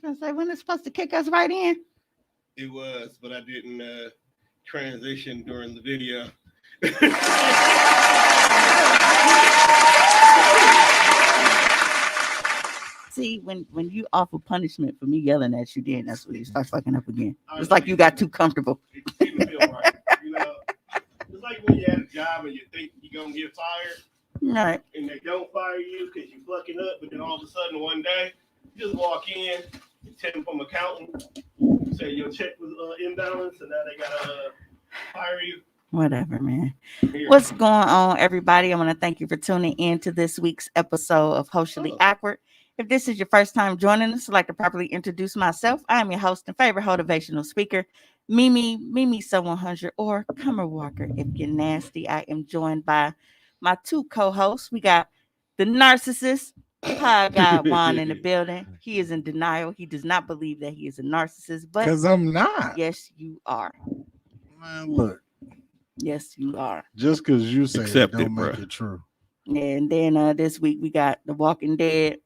gonna say, when it's supposed to kick us right in. It was, but I didn't transition during the video. See, when you offer punishment for me yelling at you, then that's when you start fucking up again. It's like you got too comfortable. It didn't feel right. It's like when you had a job and you think you're gonna get fired, right? And they don't fire you because you fucking up, but then all of a sudden one day you just walk in, you tell them from accounting, say your check was imbalanced, and now they gotta fire you. Whatever, man. What's going on, everybody? I want to thank you for tuning in to this week's episode of Hoecially Awkward. If this is your first time joining us, I'd like to properly introduce myself. I am your host and favorite motivational speaker, Mimi So 100, or Kummer Walker. If you're nasty, I am joined by my two co-hosts. We got the narcissist, Pie Guy Juan in the building. He is in denial. He does not believe that he is a narcissist, but because I'm not. Yes, you are. Man, look. Yes, you are. Just because you say Accept it, don't it, make it true. And then this week we got The Walking Dead,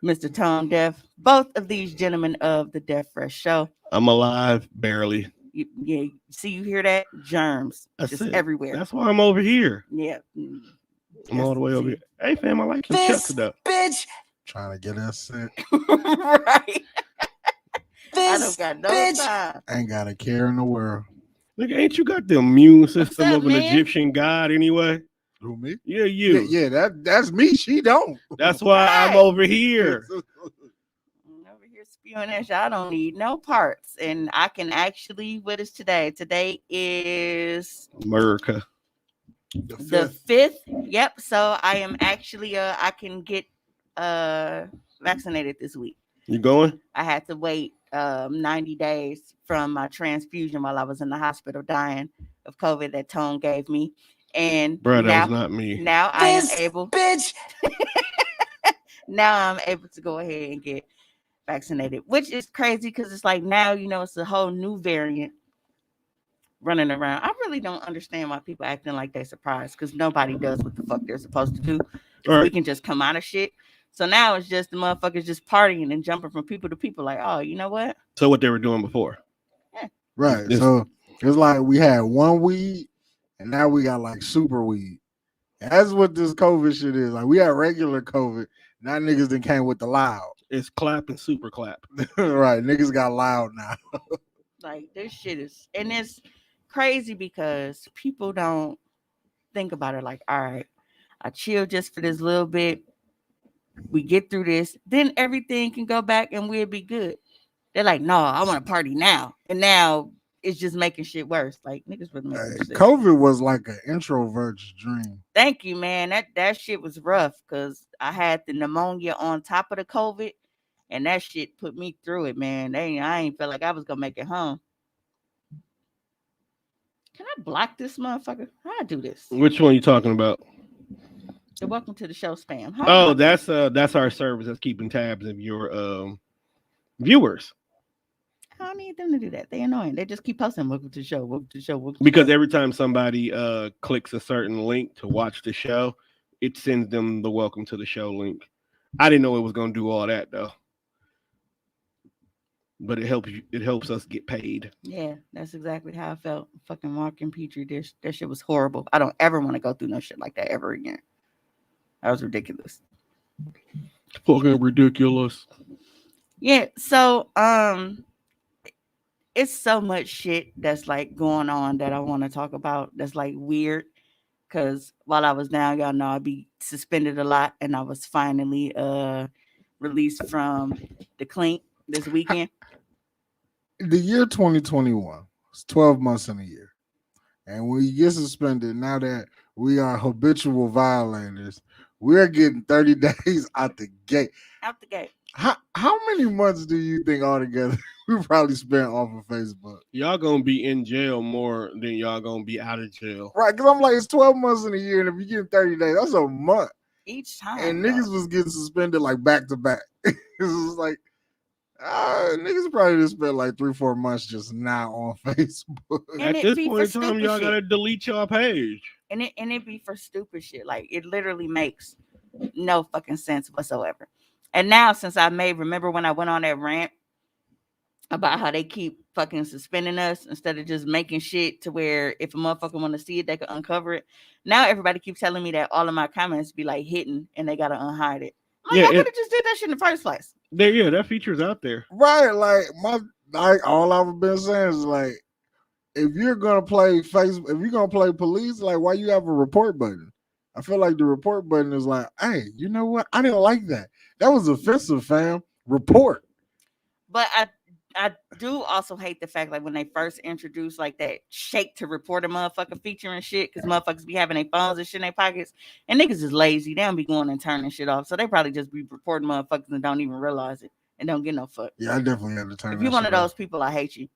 Mr. Tone Deaf, both of these gentlemen of the Deaf Fresh Show. I'm alive, barely. Yeah, see, you hear that? Germs just everywhere. That's why I'm over here. Yeah. I'm all the way over here. Hey, fam, I like your chucks though. Bitch. Trying to get us sick. Right. I don't got no time. Ain't got a care in the world. Nigga, ain't you got the immune system up, of an man? Egyptian god anyway? Who, me? Yeah, you. Yeah, that's me. She don't. That's why I'm over here. Over here spewing that shit. I don't need no parts. And I can actually, what is today? Today is America. the 5th. Yep. So I am actually I can get vaccinated this week. You going? I had to wait 90 days from my transfusion while I was in the hospital dying of COVID that Tone gave me. And bro, that was not me. Now I am able, bitch. Now I'm able to go ahead and get vaccinated, which is crazy because it's like now, it's a whole new variant running around. I really don't understand why people acting like they're surprised because nobody does what the fuck they're supposed to do. Right. We can just come out of shit. So now it's just the motherfuckers just partying and jumping from people to people like, oh, you know what? So what they were doing before. Yeah. Right. So it's like we had one weed and now we got like super weed. And that's what this COVID shit is. Like we had regular COVID. Now niggas then came with the loud. It's clap and super clap. Right. Niggas got loud now. Like this shit is, and it's crazy because people don't think about it like, all right, I chill just for this little bit. We get through this, then everything can go back and we'll be good. They're like, no, I want to party now. And now it's just making shit worse. Like niggas was making shit. COVID was like an introvert's dream. Thank you, man. That shit was rough because I had the pneumonia on top of the COVID, and that shit put me through it, man. I ain't felt like I was gonna make it home. Can I block this motherfucker? How I do this? Which one you talking about? The welcome to the show spam. That's our service that's keeping tabs of your viewers. I don't need them to do that. They annoying. They just keep posting welcome to the show, welcome to the show, welcome to because the show. Every time somebody clicks a certain link to watch the show, it sends them the welcome to the show link. I didn't know it was gonna do all that though. But it helps us get paid. Yeah, that's exactly how I felt. Fucking walking petri dish. That shit was horrible. I don't ever want to go through no shit like that ever again. That was ridiculous. Fucking ridiculous. Yeah, so it's so much shit that's like going on that I want to talk about that's like weird. Cause while I was down, y'all know I'd be suspended a lot, and I was finally released from the clink this weekend. The year 2021 was 12 months in a year. And when you get suspended, now that we are habitual violators, we're getting 30 days out the gate. Out the gate. How many months do you think altogether we probably spent off of Facebook? Y'all gonna be in jail more than y'all gonna be out of jail. Right, because I'm like, it's 12 months in a year, and if you get 30 days, that's a month. Each time. And niggas was getting suspended like back to back. It was like, niggas probably just spent like 3-4 months just now on Facebook. And at this point in time, y'all gotta delete y'all page. And it be for stupid shit. Like it literally makes no fucking sense whatsoever. And now since remember when I went on that rant about how they keep fucking suspending us instead of just making shit to where if a motherfucker want to see it, they can uncover it. Now everybody keeps telling me that all of my comments be like hidden and they gotta unhide it. I'm like, Yeah, I could have just did that shit in the first place. that feature's out there. Right, like all I've been saying is like, if you're gonna play Facebook, if you're gonna play police, like why you have a report button? I feel like the report button is like, hey, you know what? I didn't like that. That was offensive, fam. Report. But I do also hate the fact like when they first introduced like that shake to report a motherfucker feature and shit, because motherfuckers be having their phones and shit in their pockets, and niggas is lazy. They don't be going and turning shit off, so they probably just be reporting motherfuckers and don't even realize it and don't get no fuck. Yeah, I definitely had to turn If that you're one shit of those off. people, I hate you.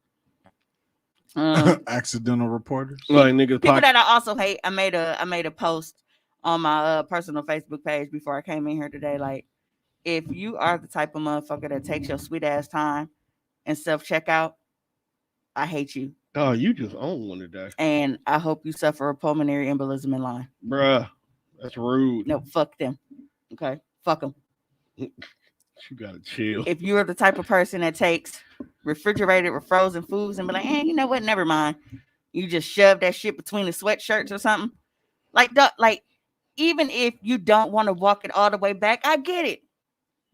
Accidental reporters. Like niggas People pocket. that I also hate. I made a post on my personal Facebook page before I came in here today. Like, if you are the type of motherfucker that takes your sweet ass time and self checkout, I hate you. Oh, you just own one today, And I hope you suffer a pulmonary embolism in line. bruh. That's rude. No, fuck them. Okay, fuck them. You gotta chill. If you're the type of person that takes refrigerated or frozen foods and be like, you know what? Never mind. You just shove that shit between the sweatshirts or something. Like, even if you don't want to walk it all the way back, I get it.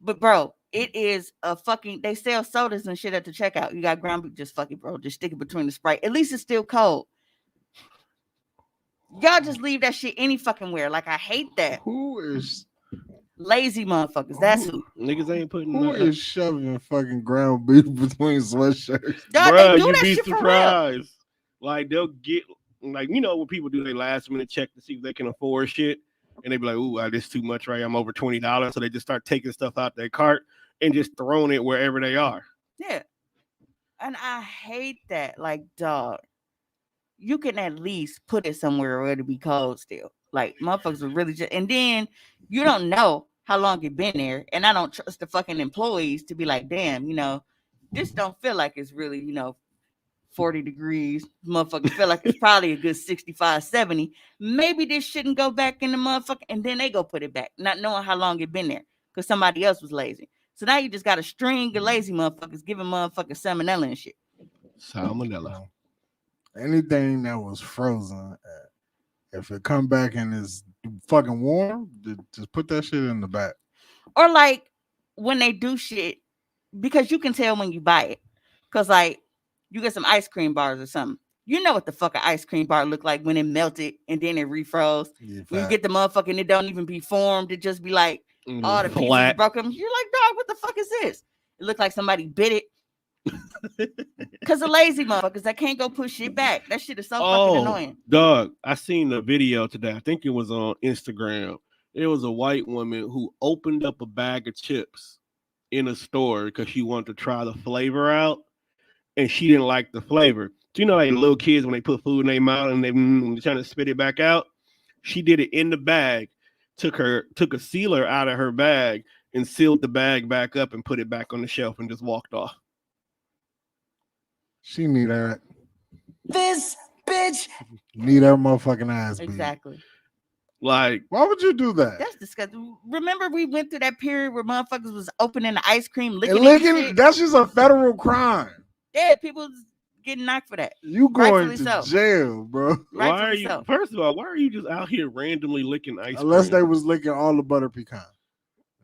But bro, it is a fucking. They sell sodas and shit at the checkout. You got ground beef, just fuck it, bro. Just stick it between the Sprite. At least it's still cold. Y'all just leave that shit any fucking where. Like I hate that. Who is Lazy motherfuckers. That's who. Niggas ain't putting. who is shoving fucking ground beef between sweatshirts? Dog, Bruh, they do you that be shit for real. surprised. Like they'll get like when people do their last minute check to see if they can afford shit, and they be like, "Ooh, this too much, right? I'm over $20," so they just start taking stuff out their cart and just throwing it wherever they are. Yeah. And I hate that. Like, dog, you can at least put it somewhere where it'll be cold still. Like, motherfuckers will really just, and then you don't know how long it been there. And I don't trust the fucking employees to be like, damn, this don't feel like it's really, 40 degrees. Motherfucker feel like it's probably a good 65, 70. Maybe this shouldn't go back in the motherfucker. And then they go put it back, not knowing how long it been there because somebody else was lazy. So now you just got a string of lazy motherfuckers giving motherfuckers salmonella and shit. Salmonella. Anything that was frozen, if it come back and is fucking warm, just put that shit in the back. Or like when they do shit, because you can tell when you buy it. Because like you get some ice cream bars or something. You know what the fuck an ice cream bar look like when it melted and then it refroze. Yeah, When you get the motherfucking, it don't even be formed. It just be like all the pieces Flat. broken. You're like, dog, what the fuck is this? It looked like somebody bit it. Because the lazy motherfuckers that can't go put shit back. That shit is so fucking annoying. Dog, I seen a video today. I think it was on Instagram. It was a white woman who opened up a bag of chips in a store because she wanted to try the flavor out, and she didn't like the flavor. So, like little kids when they put food in their mouth and they're trying to spit it back out. She did it in the bag, took a sealer out of her bag and sealed the bag back up and put it back on the shelf and just walked off. She need that. This bitch Need her motherfucking ass beat. Exactly. Like, Why would you do that? That's disgusting. Remember we went through that period where motherfuckers was opening the ice cream, licking And it and shit? that's just a federal crime. Yeah, people was getting knocked for that. You going Rightfully to so. jail, bro. why are Rightfully you? so. First of all, why are you just out here randomly licking ice Unless cream? they was licking all the butter pecan.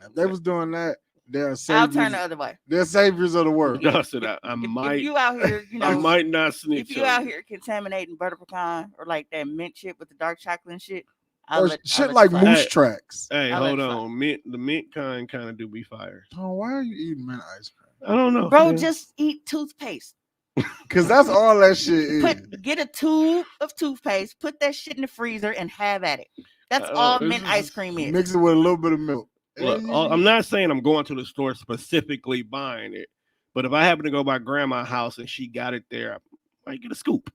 Now, if they was doing that, they're I'll saviors. turn the other way. They're saviors of the world. No, so that If you out here, I might not snitch. if you on out you. here contaminating butter pecan or like that mint shit with the dark chocolate and shit, I'll Or let shit you like fly. moose Hey. tracks. Hey, I'll hold let it on. The mint kind of do be fire. Oh, why are you eating mint ice cream? I don't know, Bro, man. just eat toothpaste. Because that's all that shit is. Get a tube of toothpaste, put that shit in the freezer, and have at it. That's all this mint is- ice cream is. Mix it with a little bit of milk. Look, I'm not saying I'm going to the store specifically buying it, but if I happen to go by grandma's house and she got it there, I might get a scoop.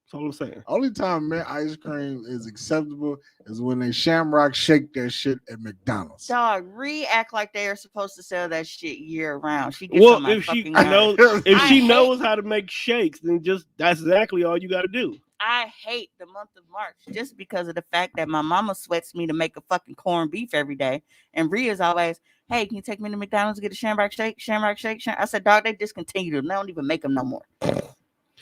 That's all I'm saying. Only time mint ice cream is acceptable is when they shamrock shake that shit at McDonald's. Dog, act like they are supposed to sell that shit year round. She gets Well, on my if she fucking nerves. knows, if I she hate- knows how to make shakes, then that's exactly all you got to do. I hate the month of March just because of the fact that my mama sweats me to make a fucking corned beef every day. And Ria's always, hey, can you take me to McDonald's to get a Shamrock Shake? Shamrock Shake. I said, dog, they discontinued them. They don't even make them no more.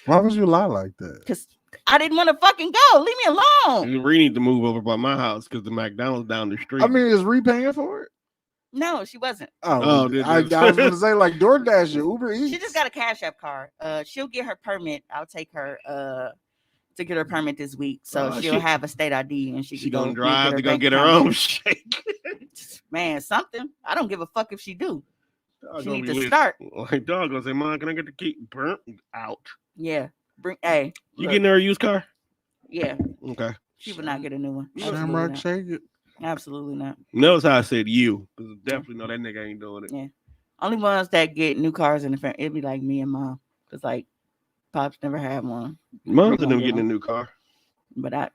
Why would you lie like that? Because I didn't want to fucking go. Leave me alone. We need to move over by my house because the McDonald's down the street. I mean, is repaying for it? No, she wasn't. Oh, I was going to say like DoorDash or Uber Eats. She just got a Cash App card. She'll get her permit. I'll take her to get her permit this week, so she'll have a state ID and she gonna can drive to go get her own shake. Man, something. I don't give a fuck if she do. Dog She need be to start. Like dog gonna say, "Mom, can I get the key?" Burnt out. Yeah, hey, you getting her a used car? Yeah. Okay. She would not get a new one. Shamrock Shake it. Absolutely not. Notice how I said you, because definitely know that nigga ain't doing it. Yeah. Only ones that get new cars in the family, it'd be like me and Mom, because like Pops never had one. Mom's of them getting a new car. But I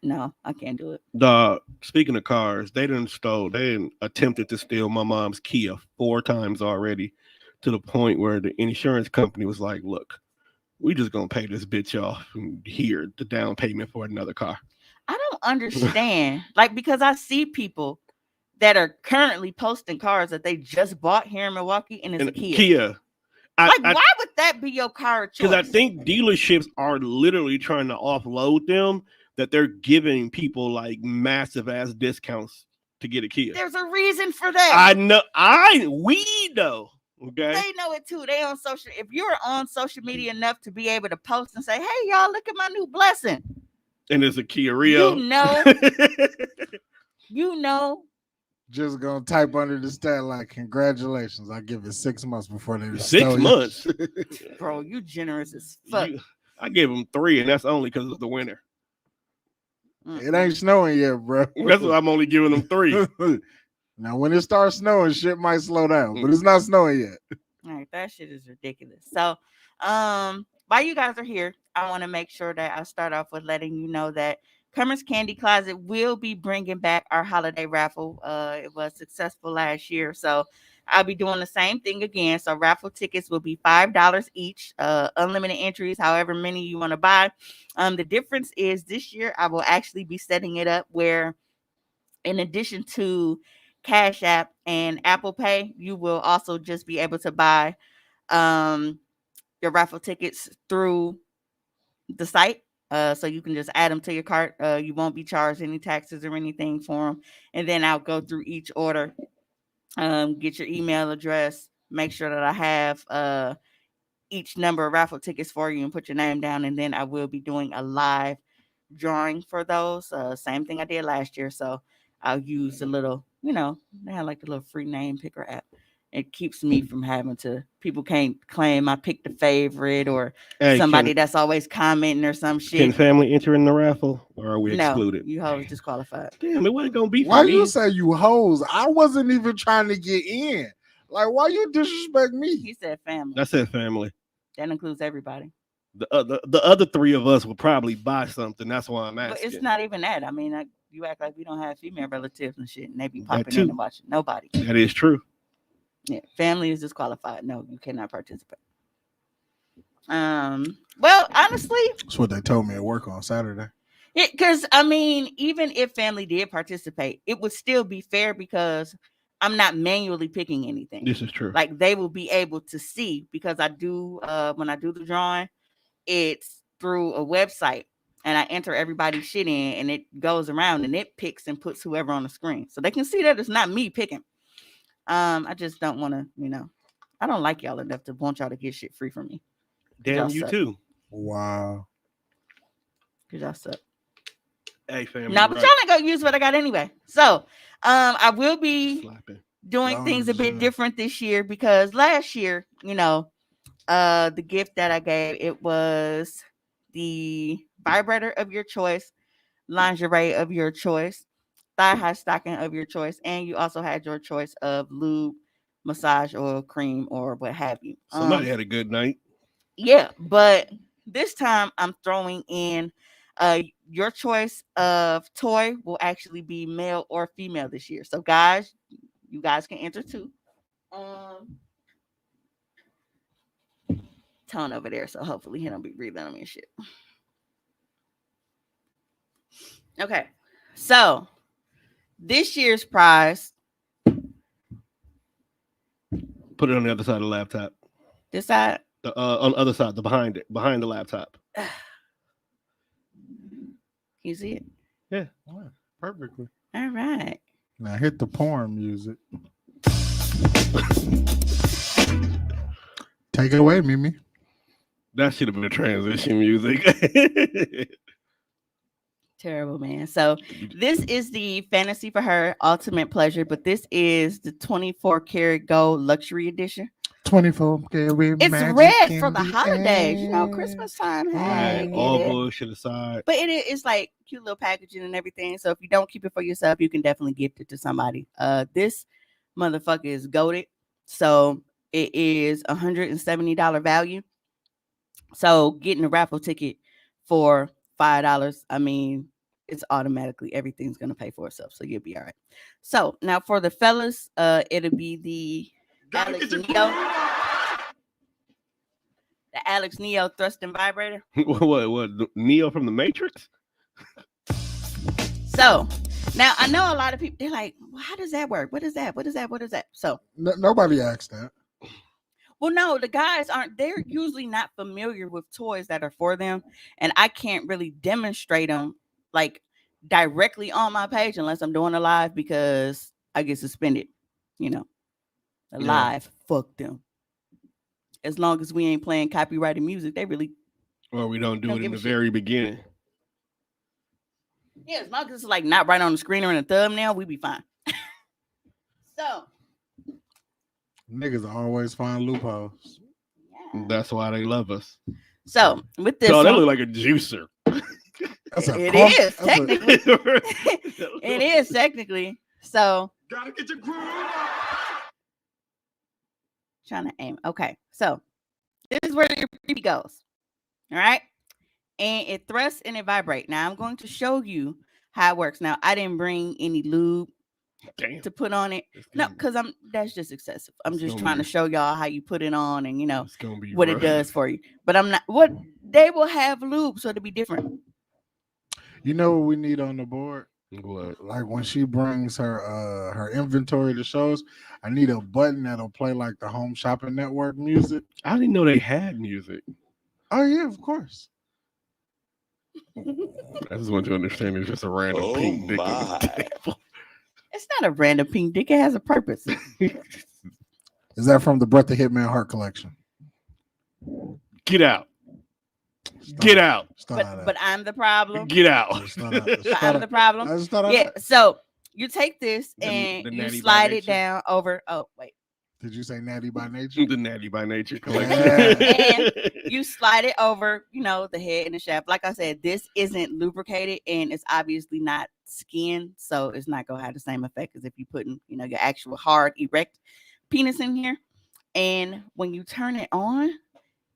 can't do it. Speaking of cars, they attempted to steal my mom's Kia 4 times already, to the point where the insurance company was like, look, we just gonna pay this bitch off and here the down payment for another car. I don't understand. Like, because I see people that are currently posting cars that they just bought here in Milwaukee and it's a Kia. Why would that be your car choice? Because I think dealerships are literally trying to offload them, that they're giving people like massive ass discounts to get a Kia. There's a reason for that. I know. We know. Okay. They know it too. They on social. If you're on social media enough to be able to post and say, "Hey, y'all, look at my new blessing," and it's a Kia Rio. You know. Just gonna type under the stat like, "Congratulations!" I give it 6 months before they 6 months. Bro, you generous as fuck. I gave them 3, and that's only because of the winter. It ain't snowing yet, bro. That's why I'm only giving them 3. Now, when it starts snowing, shit might slow down, but it's not snowing yet. All right, that shit is ridiculous. So, while you guys are here, I want to make sure that I start off with letting you know that Kermit's Candy Closet will be bringing back our holiday raffle. It was successful last year, so I'll be doing the same thing again. So raffle tickets will be $5 each, unlimited entries, however many you want to buy. The difference is this year I will actually be setting it up where, in addition to Cash App and Apple Pay, you will also just be able to buy your raffle tickets through the site. So you can just add them to your cart. You won't be charged any taxes or anything for them. And then I'll go through each order, get your email address, make sure that I have each number of raffle tickets for you and put your name down. And then I will be doing a live drawing for those. Same thing I did last year. So I'll use the little, they have like the little free name picker app. It keeps me from having to, people can't claim I picked a favorite or somebody that's always commenting or some shit. Can family enter in the raffle or are we excluded? You hoes disqualified. Damn, it wasn't going to be for Why me. you say you hoes? I wasn't even trying to get in. Like, why you disrespect me? He said family. I said family. That includes everybody. The other 3 of us will probably buy something. That's why I'm asking. But it's not even that. I mean, you act like we don't have female relatives and shit, and they be popping in and watching. Nobody. That is true. Yeah, family is disqualified. No, you cannot participate. Well, honestly, that's what they told me at work on Saturday. Because I mean, even if family did participate, it would still be fair because I'm not manually picking anything. This is true. Like they will be able to see because I do when I do the drawing, it's through a website and I enter everybody's shit in and it goes around and it picks and puts whoever on the screen. So they can see that it's not me picking. I just don't want to, I don't like y'all enough to want y'all to get shit free from me. Damn, you too. Wow. Because y'all suck. Hey, family. No, but y'all ain't gonna use what I got anyway. So, I will be doing things a bit different this year because last year, the gift that I gave, it was the vibrator of your choice, lingerie of your choice, thigh-high stocking of your choice, and you also had your choice of lube, massage oil, cream, or what have you. Somebody had a good night. Yeah, but this time I'm throwing in your choice of toy will actually be male or female this year. So guys, you guys can enter too. Tone over there, so hopefully he don't be breathing on me and shit. Okay. So this year's prize, Put it on the other side of the laptop. this side. On the other side, behind the laptop. You see it? Yeah. Yeah, perfectly. All right. Now hit the porn music. Take it away, Mimi. That should have been a transition music. Terrible, man. So this is the Fantasy for Her Ultimate Pleasure, but this is the 24 karat gold luxury edition. 24 karat It's magic red for in the holidays, you know, air. Christmas time. Hey, Right, get all it. bullshit aside. But it's like cute little packaging and everything. So if you don't keep it for yourself, you can definitely gift it to somebody. This motherfucker is goated. So it is $170 value. So getting a raffle ticket for $5, I mean, it's automatically everything's gonna pay for itself. So you'll be all right. So now for the fellas, it'll be the Alex Neo. The Alex Neo thrust and vibrator. What? Neo from the Matrix? So now I know a lot of people, they're like, well, how does that work? What is that? What is that? What is that? So Nobody asked that. well, no, the guys they're usually not familiar with toys that are for them. And I can't really demonstrate them like directly on my page unless I'm doing a live because I get suspended. You know, the Yeah. live, fuck them. As long as we ain't playing copyrighted music, they really, Or we don't do Don't it in give the a shit. very beginning. yeah, as long as it's like not right on the screen or in the thumbnail, we be fine. So, Niggas always find loopholes. yeah. That's why they love us. So with this So they one, look like a juicer. That's a it pump- is that's a- technically. It is technically. So Gotta get your groove. trying to aim. Okay, so this is where your baby goes. All right, and it thrusts and it vibrates. Now I'm going to show you how it works. Now I didn't bring any lube Damn. to put on it. No, because that's just excessive. I'm It's just gonna trying be- to show y'all how you put it on and It's gonna be what rough. it does for you. But I'm not what they will have lube, so it'll be different. You know what we need on the board? What? Like when she brings her inventory to shows, I need a button that'll play like the Home Shopping Network music. I didn't know they had music. Oh yeah, of course. I just want you to understand it's just a random pink dick on the table. It's not a random pink dick. It has a purpose. Is that from the Brett the Hitman Heart collection? Get out. Start- Get out. start out But I'm the problem. Get out. Just start out- just But start I'm the out- problem. I just thought Yeah. So you take this The and you Natty by slide it Nature. down over. Oh wait. Did you say Natty by Nature? The Natty by Nature Yeah. collection. You slide it over, the head and the shaft. Like I said, this isn't lubricated and it's obviously not skin, so it's not gonna have the same effect as if you putting, your actual hard, erect penis in here. And when you turn it on,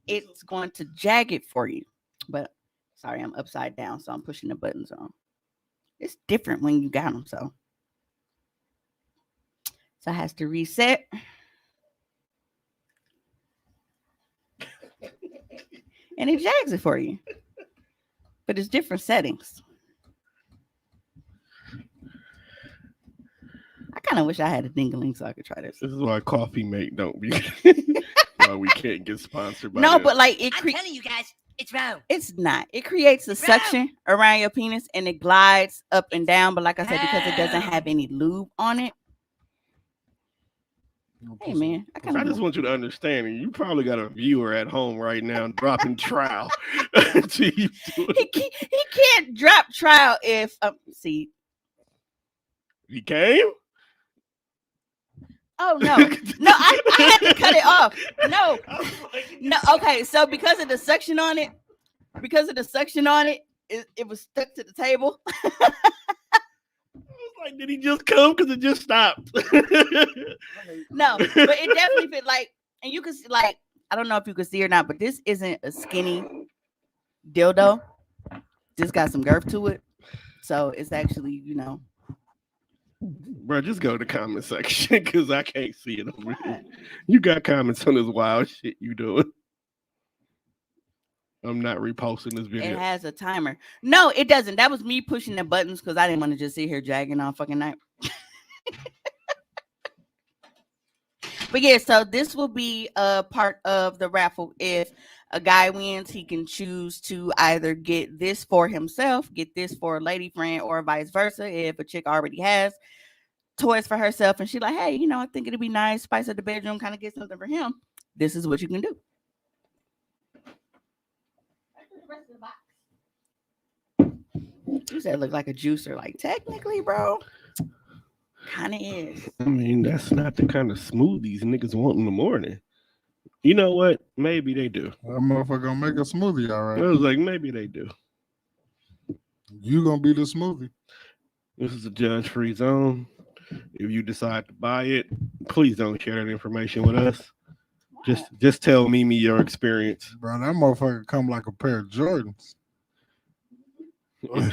it's going to jag it for you. But sorry, I'm upside down, so I'm pushing the buttons on. It's different when you got them, so it has to reset. And it jags it for you. But it's different settings. I kind of wish I had a dingling so I could try this. This is why Coffee Mate don't be. Why we can't get sponsored by No, them. but like I'm telling you guys, it's wrong. it's not. It creates a It's suction around your penis and it glides up and down. But like I said, because it doesn't have any lube on it. Hey man, I kind I of just want you to understand, and you probably got a viewer at home right now dropping trowel. To you doing- he can't drop trial if see. He came? Oh no, no, I had to cut it off. No, no, okay. So because of the suction on it, it was stuck to the table. I was like, did he just come? Because it just stopped. No, but it definitely fit like, and you can see like, I don't know if you can see or not, but this isn't a skinny dildo. Just got some girth to it, so it's actually Bro, just go to the comment section because I can't see it over here. You got comments on this wild shit you doing. I'm not reposting this It video. has a timer. No, it doesn't. That was me pushing the buttons because I didn't want to just sit here dragging all fucking night. But yeah, so this will be a part of the raffle. If a guy wins, he can choose to either get this for himself, get this for a lady friend, or vice versa. If a chick already has toys for herself and she like, hey, I think it'd be nice, spice up the bedroom, kind of get something for him. This is what you can do. You said it looked like a juicer. Like, technically, bro, kind of is. I mean, that's not the kind of smoothies niggas want in the morning. You know what? Maybe they do. That motherfucker gonna make a smoothie, all I right. was like, maybe they do. You gonna be the smoothie. This is a judge-free zone. If you decide to buy it, please don't share that information with us. Just tell Mimi your experience. Bro, that motherfucker come like a pair of Jordans.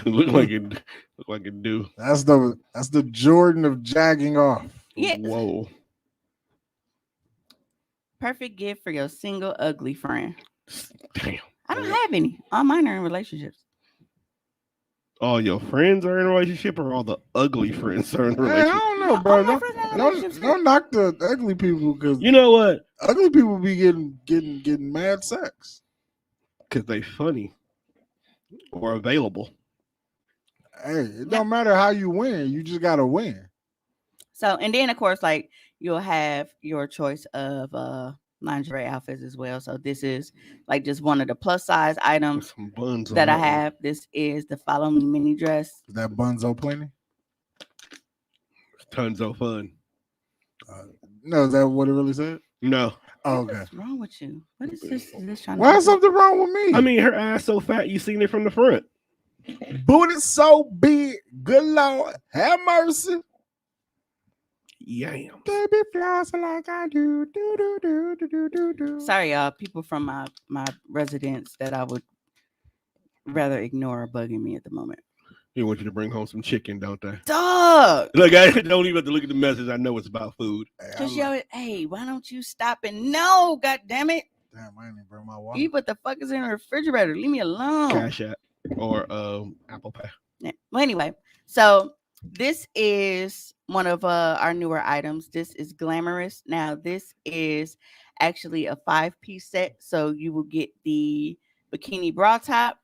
look like it do. That's the Jordan of jagging off. Yeah. Whoa. Perfect gift for your single ugly friend. Damn. I don't have any. All mine are in relationships. All your friends are in a relationship, or all the ugly friends are in a Hey, I relationship? don't know, All bro. my friends are in relationships. Don't knock the ugly people because You know what? ugly people be getting mad sex. Because they funny or available. Hey, it don't matter how you win. You just gotta win. So, and then of course, like you'll have your choice of lingerie outfits as well. So this is like just one of the plus size With items some buns on that I that one. have. This is the Follow Me mini dress. Is that Bunzo plenty? Tons of fun. No, is that what it really said? No. Oh, okay. What's wrong with you? What is this? Is this trying Why to is something wrong with me? I mean, her ass so fat you seen it from the front. booty so big. Good Lord, have mercy. Yams. Baby flies like I do. Do do do do do do do. Sorry, y'all. People from my residence that I would rather ignore are bugging me at the moment. They want you to bring home some chicken, don't they? Dog. Look, I don't even have to look at the message. I know it's about food. Hey, Just yell it. Hey, why don't you stop and no? God damn it! damn, I didn't even bring my water. Eat what the fuck is in the refrigerator. Leave me alone. Cash App or Apple Pay. Yeah. Well, anyway, so this is one of our newer items. This is Glamorous. Now, this is actually a 5-piece set. So you will get the bikini bra top,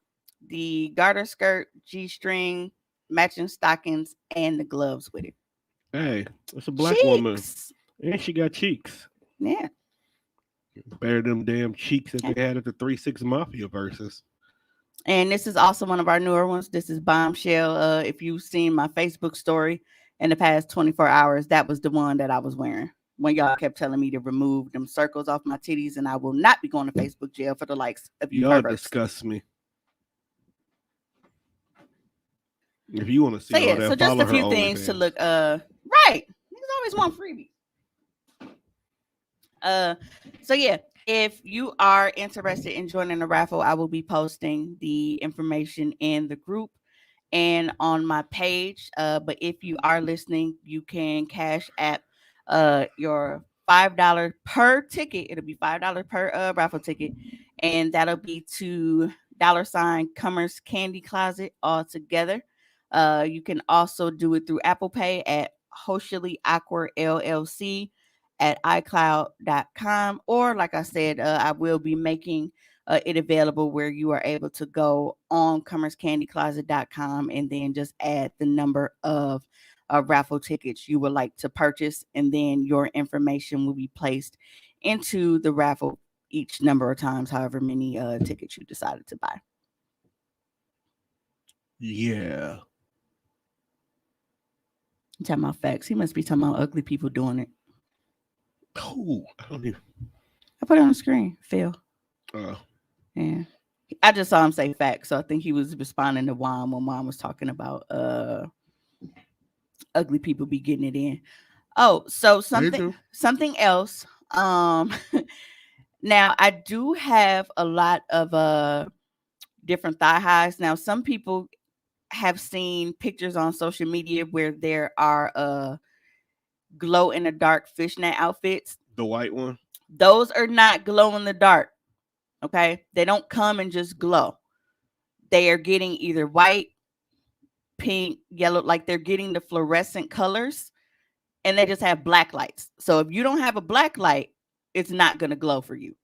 the garter skirt, G-string, matching stockings, and the gloves with it. Hey, it's a black woman. Cheeks. And she got cheeks. Yeah. Better them damn cheeks that they had at the 3-6 Mafia versus. And this is also one of our newer ones. This is Bombshell. If you've seen my Facebook story in the past 24 hours, that was the one that I was wearing. When y'all kept telling me to remove them circles off my titties, and I will not be going to Facebook jail for the likes of you Y'all perverts. disgust me. If you want to see So all yeah, that, so just follow a few her things to OnlyFans. look right. Niggas always want freebies. So yeah, if you are interested in joining the raffle, I will be posting the information in the group and on my page. But if you are listening, you can cash app your $5 per ticket. It'll be $5 per raffle ticket, and that'll be to $ Commerce Candy Closet all together. You can also do it through Apple Pay at Hoecially Awkward LLC at iCloud.com, or like I said, I will be making it available where you are able to go on commercecandycloset.com and then just add the number of raffle tickets you would like to purchase, and then your information will be placed into the raffle each number of times, however many tickets you decided to buy. Yeah. I'm talking about facts. He must be talking about ugly people doing it. Oh, I don't even. I put it on the screen, Phil. Uh, Yeah. I just saw him say facts, so I think he was responding to Juan when Juan was talking about ugly people be getting it in. Oh, so something else. Now I do have a lot of different thigh highs. Now some people have seen pictures on social media where there are glow in the dark fishnet outfits. the white one. Those are not glow in the dark. Okay, they don't come and just glow. They are getting either white, pink, yellow, like they're getting the fluorescent colors, and they just have black lights. So if you don't have a black light, it's not going to glow for you.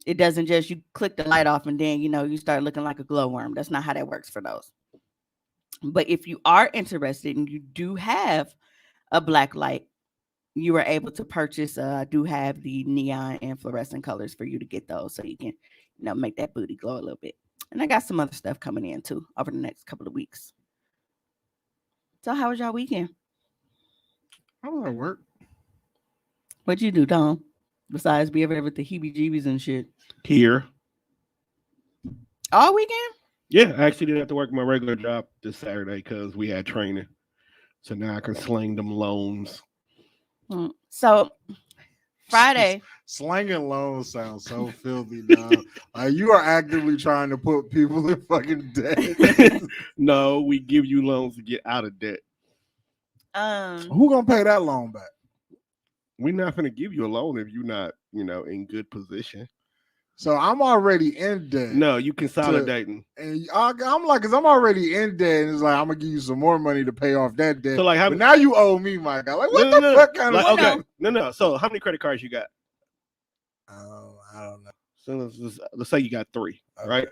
It doesn't just you click the light off and then you start looking like a glowworm. That's not how that works for those. But if you are interested and you do have a black light, you are able to purchase. I do have the neon and fluorescent colors for you to get those, so you can make that booty glow a little bit. And I got some other stuff coming in too over the next couple of weeks. So how was y'all weekend? I was at work. What'd you do, Tom? Besides be over there with the heebie-jeebies and shit. Here. All weekend? Yeah, I actually didn't have to work my regular job this Saturday because we had training. So now I can sling them loans. So Friday. Slanging loans sounds so filthy, dog. You are actively trying to put people in fucking debt. No, we give you loans to get out of debt. Who gonna pay that loan back? We're not gonna give you a loan if you're not, in good position. So I'm already in debt. No, you consolidating. And I'm like, because I'm already in debt, and it's like I'm gonna give you some more money to pay off that debt. So like, but now you owe me, my guy. Like, what the fuck kind of? Okay, no. So how many credit cards you got? I don't know. So let's say you got 3, okay. Right?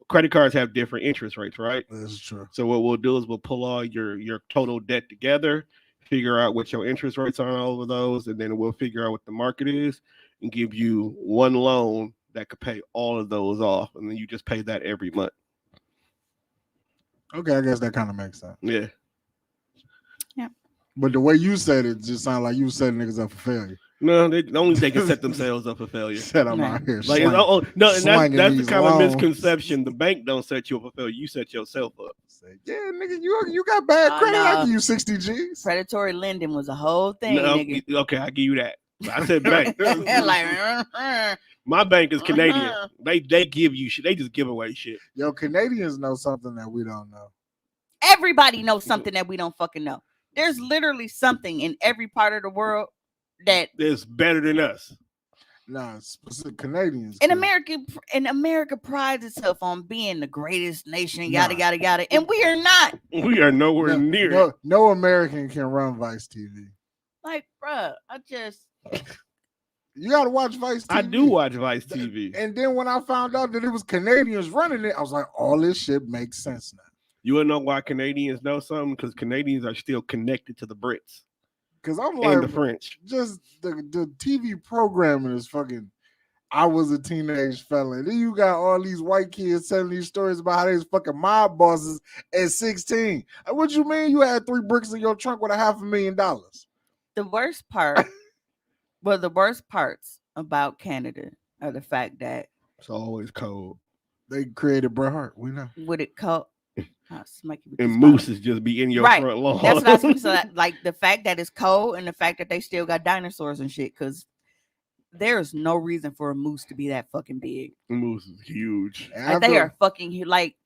Credit cards have different interest rates, right? That's true. So what we'll do is we'll pull all your total debt together, figure out what your interest rates are on all of those, and then we'll figure out what the market is and give you one loan that could pay all of those off, and then you just pay that every month. Okay, I guess that kind of makes sense. Yeah. Yeah. But the way you said it just sounded like you setting niggas up for failure. No, only they can set themselves up for failure. Said I'm out here. Like, no, and that's the kind of misconception. The bank don't set you up for failure. You set yourself up. Say, yeah, nigga, you got bad credit. I give you 60 G's. Predatory lending was a whole thing, nigga. Okay, I give you that. I said bank. Like, my bank is Canadian. They give you shit. They just give away shit. Yo, Canadians know something that we don't know. Everybody knows something that we don't fucking know. There's literally something in every part of the world that is better than us. Nah, Canadians. In America prides itself on being the greatest nation, yada yada yada, and we are not. We are nowhere near. No American can run Vice TV. Like, bruh, you gotta watch Vice TV. I do watch Vice TV. And then when I found out that it was Canadians running it, I was like, all this shit makes sense now. You wanna know why Canadians know something? Because Canadians are still connected to the Brits. Because I'm like, and the French. Just the TV programming is fucking. I was a teenage fella. Then you got all these white kids telling these stories about how they was fucking mob bosses at 16. What you mean you had 3 bricks in your trunk with $500,000? The worst part, the worst parts about Canada are the fact that it's always cold. They created Bret Hart. We know. Would it cold? And mooses just be in your front lawn. That's what I was saying. So like the fact that it's cold and the fact that they still got dinosaurs and shit, because there's no reason for a moose to be that fucking big. A moose is huge. Like, they are fucking huge. Like,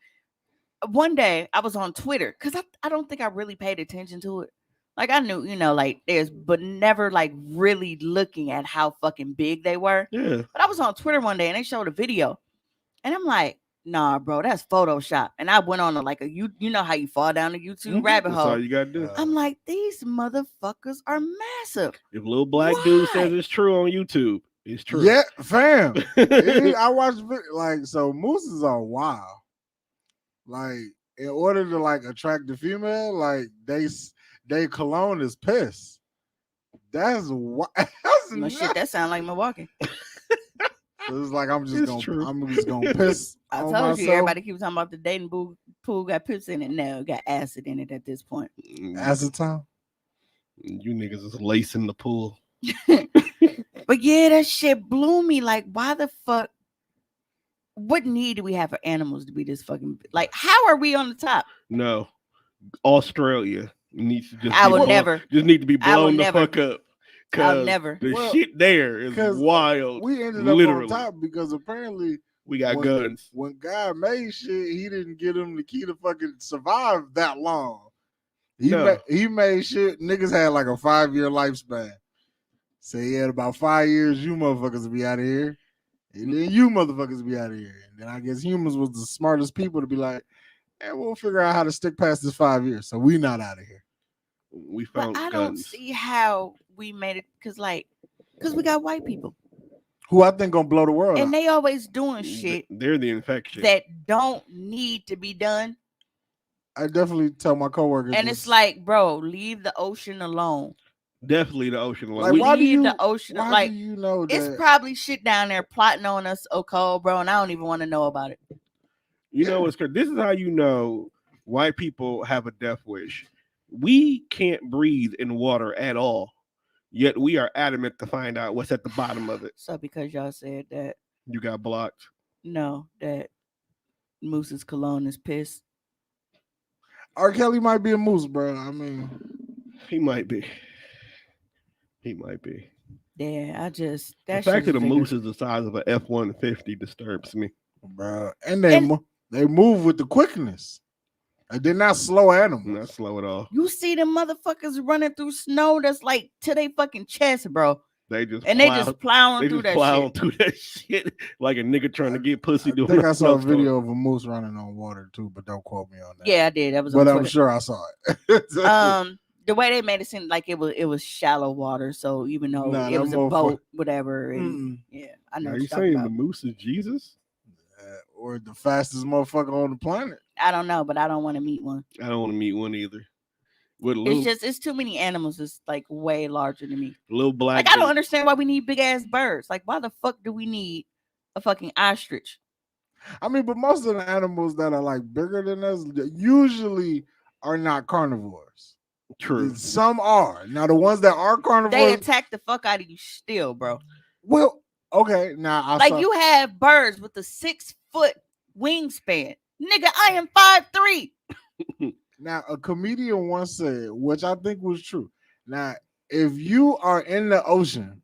one day I was on Twitter because I don't think I really paid attention to it. Like, I knew, like but never like really looking at how fucking big they were. Yeah. But I was on Twitter one day and they showed a video, and I'm like, nah, bro, that's Photoshop. And I went on you know how you fall down the YouTube rabbit hole. That's all you gotta do. I'm like, these motherfuckers are massive. If little black dude says it's true on YouTube, it's true. Yeah, fam. I watched so mooses are wild. Like, in order to like attract the female, like they cologne is piss. That's what. No shit, that sound like Milwaukee. It's like I'm just gonna piss. I told myself. you, everybody keeps talking about the dating pool got piss in it. No, got acid in it at this point. Acid time. You niggas is lacing the pool. But yeah, that shit blew me. Like, why the fuck? What need do we have for animals to be this fucking? Like, how are we on the top? No, Australia needs to just. I would never. Just need to be blown the fuck up. I'll never. The shit there is wild. We ended up on top because apparently we got guns. When God made shit, he didn't give them the key to fucking survive that long. He made shit. Niggas had like a 5-year lifespan. So he had about 5 years. You motherfuckers will be out of here. And then you motherfuckers be out of here. And then I guess humans was the smartest people to be like, and we'll figure out how to stick past this 5 years. So we not out of here. We But found I don't guns. see how we made it because we got white people Who I think gonna blow the world and out. they always doing shit They're the infection. that don't need to be done. I definitely tell my coworkers. And it's like, bro, leave the ocean alone. Definitely the ocean. like, why do Leave you? the ocean. Why Like, do you know it's that? probably shit down there plotting on us, cold, bro, and I don't even want to know about it. You know what's crazy? This is how you know white people have a death wish. We can't breathe in water at all, yet we are adamant to find out what's at the bottom of it. So because y'all said that, You got blocked. no, that Moose's cologne is piss. R. Kelly might be a moose, bro. I mean, He might be. He might be. Yeah, I just The that fact shit that a moose is the size of an F-150 disturbs me. bro, and they move with the quickness. And they're not slow animals. Not slow at all. You see them motherfuckers running through snow that's like to their fucking chest, bro. They just plowing through that shit. through that shit like a nigga trying to get pussy. I think I saw a video of a moose running on water too, but don't quote me on that. Yeah, I did. That was but on I'm Twitter. sure I saw it. The way they made it seem like it was shallow water, so even though it was a boat, whatever. And, yeah, I know. Are what you you're talking saying about. the moose is Jesus? Or the fastest motherfucker on the planet? I don't know, but I don't want to meet one. I don't want to meet one either. With It's too many animals. It's like way larger than me. Little black. Like I don't understand why we need big ass birds. Like why the fuck do we need a fucking ostrich? I mean, but most of the animals that are like bigger than us usually are not carnivores. True. Some are. Now the ones that are carnivores, They attack the fuck out of you still, bro. Well, okay. Now you have birds with a 6 foot wingspan. Nigga, I am 5'3". Now, a comedian once said, which I think was true. Now, if you are in the ocean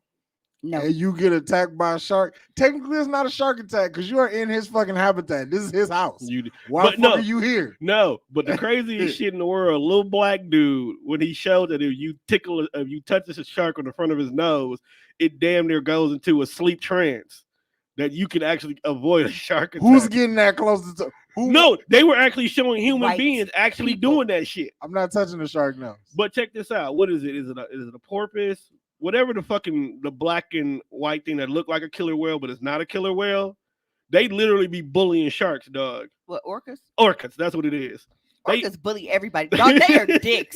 and you get attacked by a shark, technically it's not a shark attack because you are in his fucking habitat. This is his house. Why the fuck are you here? No, but the craziest shit in the world, little black dude, when he showed that if you touch a shark on the front of his nose, it damn near goes into a sleep trance. That you can actually avoid a shark attack. Who's getting that close to? No, they were actually showing human beings actually doing that shit. I'm not touching the shark nose. But check this out. What is it? Is it a porpoise? Whatever the black and white thing that look like a killer whale, but it's not a killer whale. They literally be bullying sharks, dog. What, orcas? Orcas, that's what it is. Orcas bully everybody. Dog, they are dicks.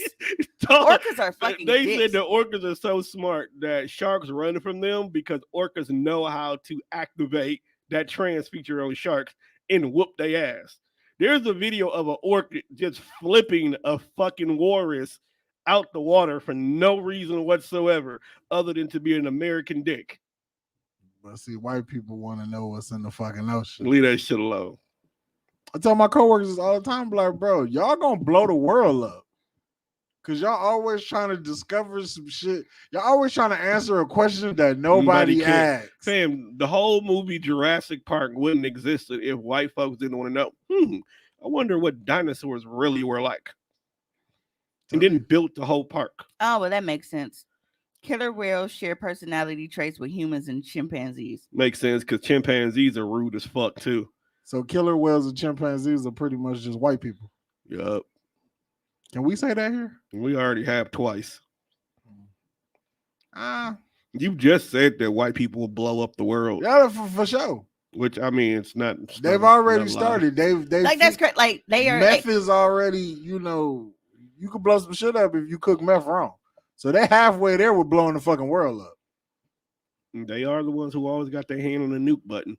Orcas are fucking They dicks. said the orcas are so smart that sharks run from them because orcas know how to activate that trans feature on sharks and whoop their ass. There's a video of an orca just flipping a fucking walrus out the water for no reason whatsoever other than to be an American dick. But see, white people want to know what's in the fucking ocean. Leave that shit alone. I tell my coworkers this all the time, like, bro, y'all gonna blow the world up. Cause y'all always trying to discover some shit. Y'all always trying to answer a question that nobody asked. Fam, the whole movie Jurassic Park wouldn't exist if white folks didn't want to know. I wonder what dinosaurs really were like. And then built the whole park. Oh, well, that makes sense. Killer whales share personality traits with humans and chimpanzees. Makes sense because chimpanzees are rude as fuck too. So killer whales and chimpanzees are pretty much just white people. Yup. Can we say that here? We already have twice. You just said that white people will blow up the world. Yeah, for sure. Which I mean, it's not. They've already started. They've like that's correct. Like they are. Meth is already. You could blow some shit up if you cook meth wrong. So they're halfway there with blowing the fucking world up. They are the ones who always got their hand on the nuke button.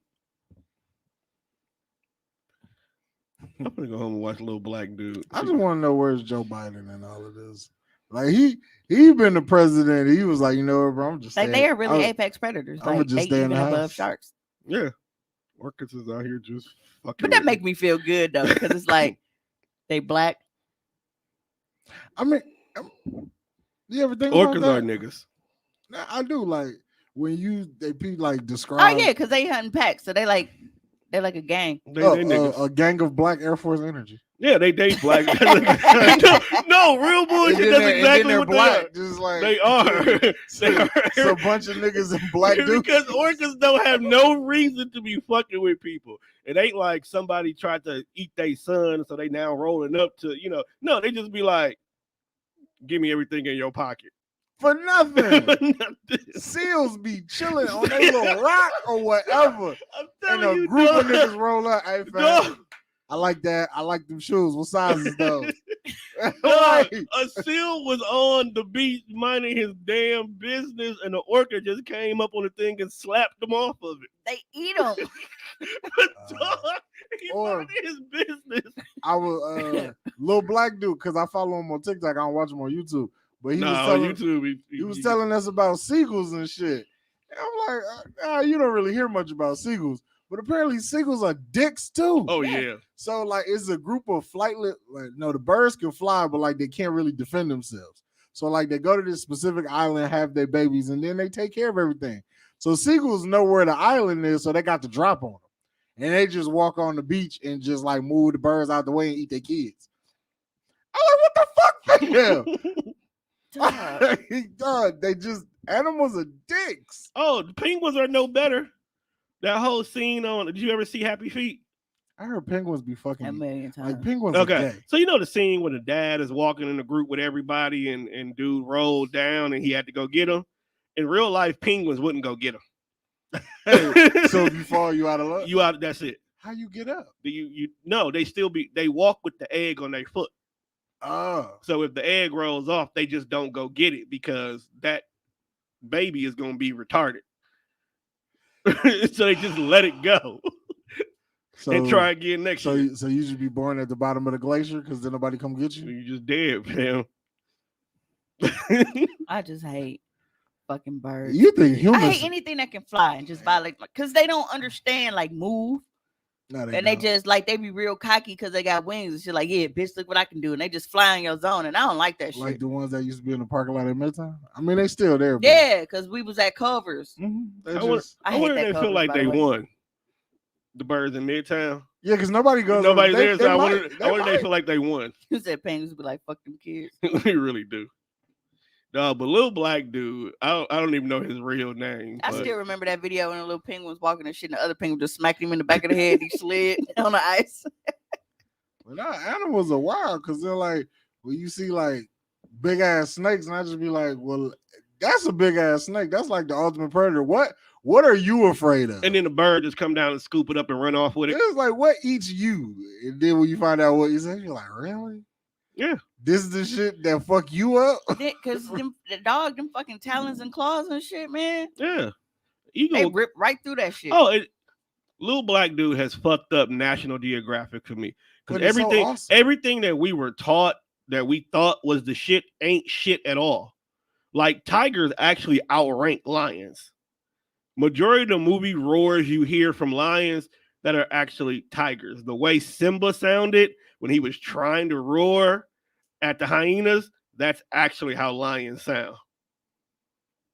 I'm gonna go home and watch a little black dude. I just want to know where's Joe Biden and all of this. Like he been the president. He was like, you know what, bro, I'm just like they are really apex predators. Like they even above sharks. Yeah, orcas is out here just fucking. But that make me feel good though, because it's like they black. I mean, you ever think orcas about are that? Niggas? I do. Like when they like describe. Oh yeah, because they hunting packs, so they like a gang. A gang of black Air Force energy. Yeah, they date black. no, real bullshit. That's exactly they're what black. they are. Just like They are. They are. it's a bunch of niggas in black dudes. Because orcas don't have no reason to be fucking with people. It ain't like somebody tried to eat their son, so they now rolling up to, no, they just be like, give me everything in your pocket. For nothing. Nothing. Seals be chilling on their little rock or whatever. I'm And telling a you, group dog. of niggas roll up. Hey, fam, Dog. I like that. I like them shoes. What size is those? Dog, Like, a seal was on the beach minding his damn business, and the orca just came up on the thing and slapped him off of it. They eat them. But dog, he or- minded his business. I was little black dude because I follow him on TikTok. I don't watch him on YouTube, but he was on telling YouTube, he was telling us about seagulls and shit. And I'm like, you don't really hear much about seagulls, but apparently seagulls are dicks too. Oh yeah. So like, it's a group of flightless. Like, no, the birds can fly, but like they can't really defend themselves. So like they go to this specific island, have their babies, and then they take care of everything. So seagulls know where the island is, so they got to drop on them, and they just walk on the beach and just like move the birds out the way and eat their kids. I'm like, what the fuck, fam? Dog, they just animals are dicks. Oh, the penguins are no better. That whole scene on. Did you ever see Happy Feet? I heard penguins be fucking A million times. like penguins. Are Okay, gay. so you know the scene where the dad is walking in the group with everybody, and dude rolled down, and he had to go get him. In real life, penguins wouldn't go get him. So if you fall, you out of luck. You out. That's it. How you get up? No, they walk with the egg on their foot. Oh, So if the egg rolls off, they just don't go get it because that baby is going to be retarded. So they just let it go so and try again next year. So you should be born at the bottom of the glacier because then nobody come get you. You just dead, fam. I just hate fucking birds. You think I humans? hate anything that can fly and just violate, because they don't understand like move, No, and they don't. just like they be real cocky because they got wings and shit. Like, yeah, bitch, look what I can do, and they just fly in your zone, and I don't like that like shit. the ones that used to be in the parking lot at Midtown. I mean, they still there. But Yeah, because we was at Covers. they I wonder, just I I hate wonder that if they feel Covers, like by the they way. won. The birds in Midtown. yeah, because nobody goes. Nobody's there, so I might- wonder if they feel like they won. You said penguins be like, fuck them kids. We really do. No, but little black dude, I don't even know his real name. I but still remember that video when the little penguin was walking and shit, and the other penguin just smacked him in the back of the head. He slid on the ice. But nah, animals are wild because they're like, when you see like big ass snakes, and I just be like, well, that's a big ass snake. That's like the ultimate predator. What are you afraid of? And then the bird just come down and scoop it up and run off with it. It's like, what eats you? And then when you find out what you say, you're like, really? Yeah. This is the shit that fuck you up? Because the dog, them fucking talons and claws and shit, man, Yeah. they Eagle. rip right through that shit. Oh, little black dude has fucked up National Geographic for me. Because But it's so everything, awesome. everything that we were taught that we thought was the shit ain't shit at all. Like tigers actually outrank lions. Majority of the movie roars you hear from lions that are actually tigers. The way Simba sounded when he was trying to roar at the hyenas, that's actually how lions sound.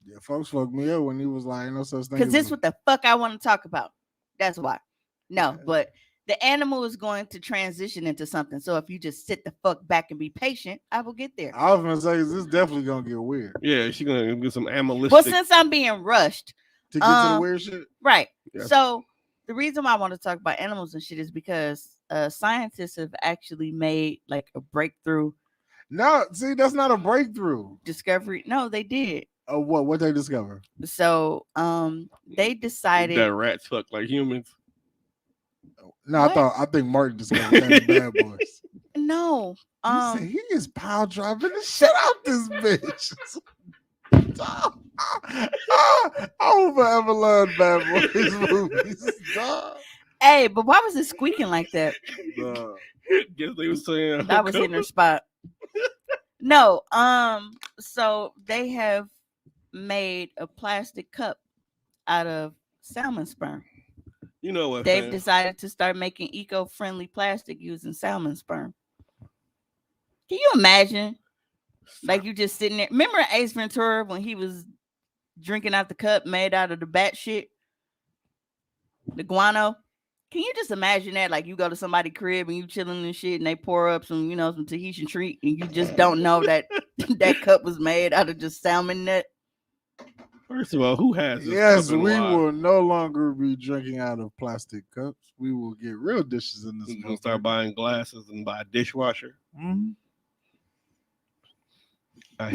Yeah, folks fucked me up when he was like, no such thing. Because as this a- what the fuck I want to talk about. That's why. No, Yeah. but the animal is going to transition into something. So if you just sit the fuck back and be patient, I will get there. I was gonna say this is definitely gonna get weird. Yeah, she's gonna get some animalistic. Well, since I'm being rushed, To get to the weird shit. right. Yeah. So the reason why I want to talk about animals and shit is because scientists have actually made like a breakthrough No, see, that's not a breakthrough. discovery. No, they did. Of what? What they discover? So they decided that rats fuck like humans. No, What? I think Martin discovered that in Bad Boys. no. He said he is power driving the shit out this bitch. I will forever love Bad Boys movies. Dog. Hey, but why was it squeaking like that? Dog. Guess they were saying That was in her spot. No, so they have made a plastic cup out of salmon sperm. You know what? They've fam? decided to start making eco-friendly plastic using salmon sperm. Can you imagine? Like you just sitting there. Remember Ace Ventura when he was drinking out the cup made out of the bat shit? The guano? Can you just imagine that? Like you go to somebody's crib and you chilling and shit, and they pour up some, some Tahitian treat, and you just don't know that that cup was made out of just salmon net. First of all, who has this Yes, cup and we why? will no longer be drinking out of plastic cups. We will get real dishes in this. You gonna start buying glasses and buy a dishwasher? Mm-hmm.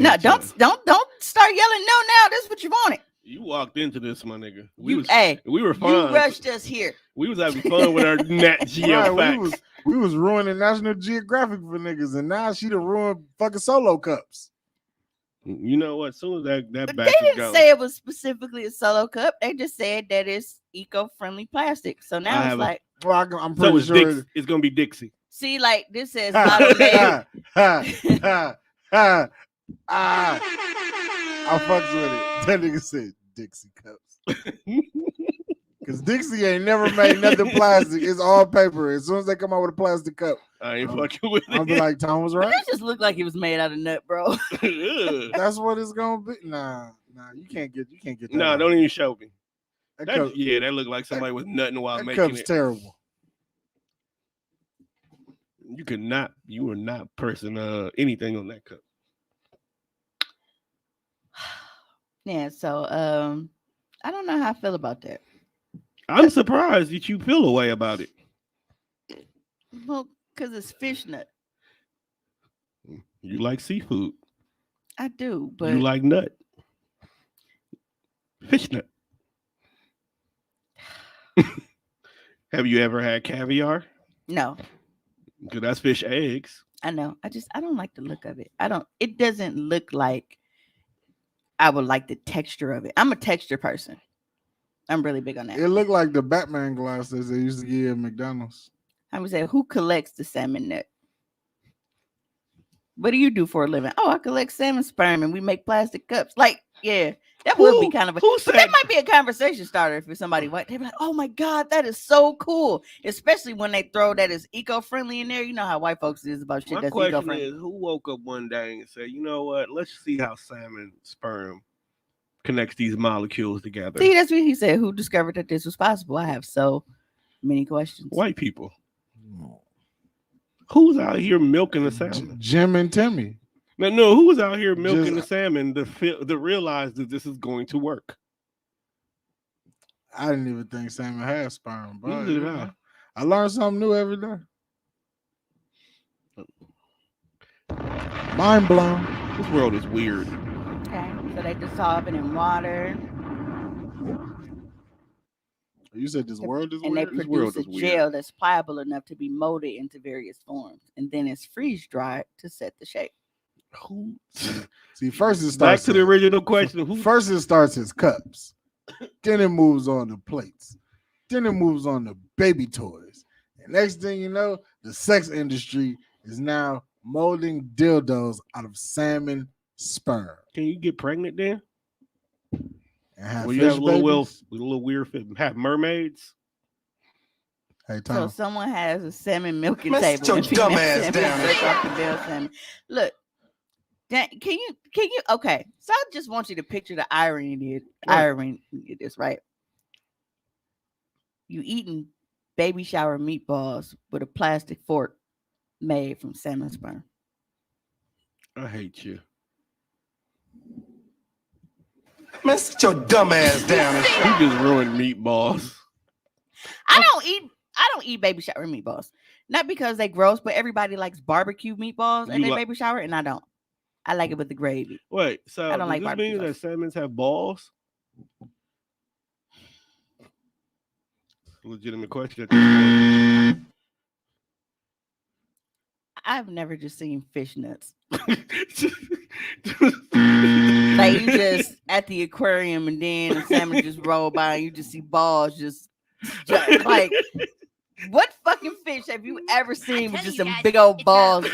No, don't start yelling. No, now this is what you wanted. You walked into this, my nigga. We were fine. You rushed us here. We was having fun with our Nat Geo facts. We was ruining National Geographic for niggas, and now she done ruined fucking Solo cups. You know what? As soon as that But batch they didn't say it was specifically a Solo cup. They just said that it's eco-friendly plastic. So now it's like, well, I'm pretty sure it's gonna be Dixie. See, like this says bottle made. I fucks with it. That nigga said Dixie cups. Because Dixie ain't never made nothing plastic. It's all paper. As soon as they come out with a plastic cup, I ain't fucking with it. I'll be like, Tom was right. That just looked like it was made out of nut, bro. That's what it's gonna be. Nah, you can't get that. Nah, don't even show me. Cup, that looked like somebody was nutting while that making cup's it. Terrible. You were not pressing anything on that cup. Yeah, so I don't know how I feel about that. I'm surprised that you feel a way about it. Well, because it's fish nut. You like seafood. I do, but you like nut. Fish nut. Have you ever had caviar? No. Because that's fish eggs. I know. I don't like the look of it. It doesn't look like I would like the texture of it. I'm a texture person. I'm really big on that. It looked like the Batman glasses they used to give at McDonald's. I would say, who collects the salmon net? What do you do for a living? Oh, I collect salmon sperm and we make plastic cups. Like, yeah, that would be kind of that might be a conversation starter if you're somebody white. They'd be like, oh my God, that is so cool. Especially when they throw that as eco-friendly in there. You know how white folks is about shit that's eco-friendly. My question is, who woke up one day and said, you know what, let's see how salmon sperm connects these molecules together. See, that's what he said. Who discovered that this was possible? I have so many questions. White people. Who's out here milking the salmon? Jim and Timmy. No, who's out here milking the salmon to realize that this is going to work? I didn't even think salmon had sperm, but Neither did I. I learn something new every day. Mind blown. This world is weird. Okay, so they dissolve it in water. You said this world is and weird? And they produce a gel that's pliable enough to be molded into various forms. And then it's freeze-dried to set the shape. See, first it starts... Back to the original question. First it starts as cups. Then it moves on to plates. Then it moves on to baby toys. And next thing you know, the sex industry is now molding dildos out of salmon sperm. Can you get pregnant then? Well, you have a little weird fit. Have mermaids? Hey, Tom. So someone has a salmon milking table. Your dumb ass down. Look, can you? Okay, so I just want you to picture the irony of this, right? You eating baby shower meatballs with a plastic fork made from salmon sperm. I hate you. Man, sit your dumb ass down. You just ruined meatballs. I don't eat baby shower meatballs. Not because they gross, but everybody likes barbecue meatballs at their baby shower, and I don't. I like it with the gravy. Wait, so I don't like this mean that salmons have balls? Legitimate question at this point. I've never just seen fish nuts. Like you just at the aquarium and then the salmon just roll by and you just see balls just like what fucking fish have you ever seen with just some big old balls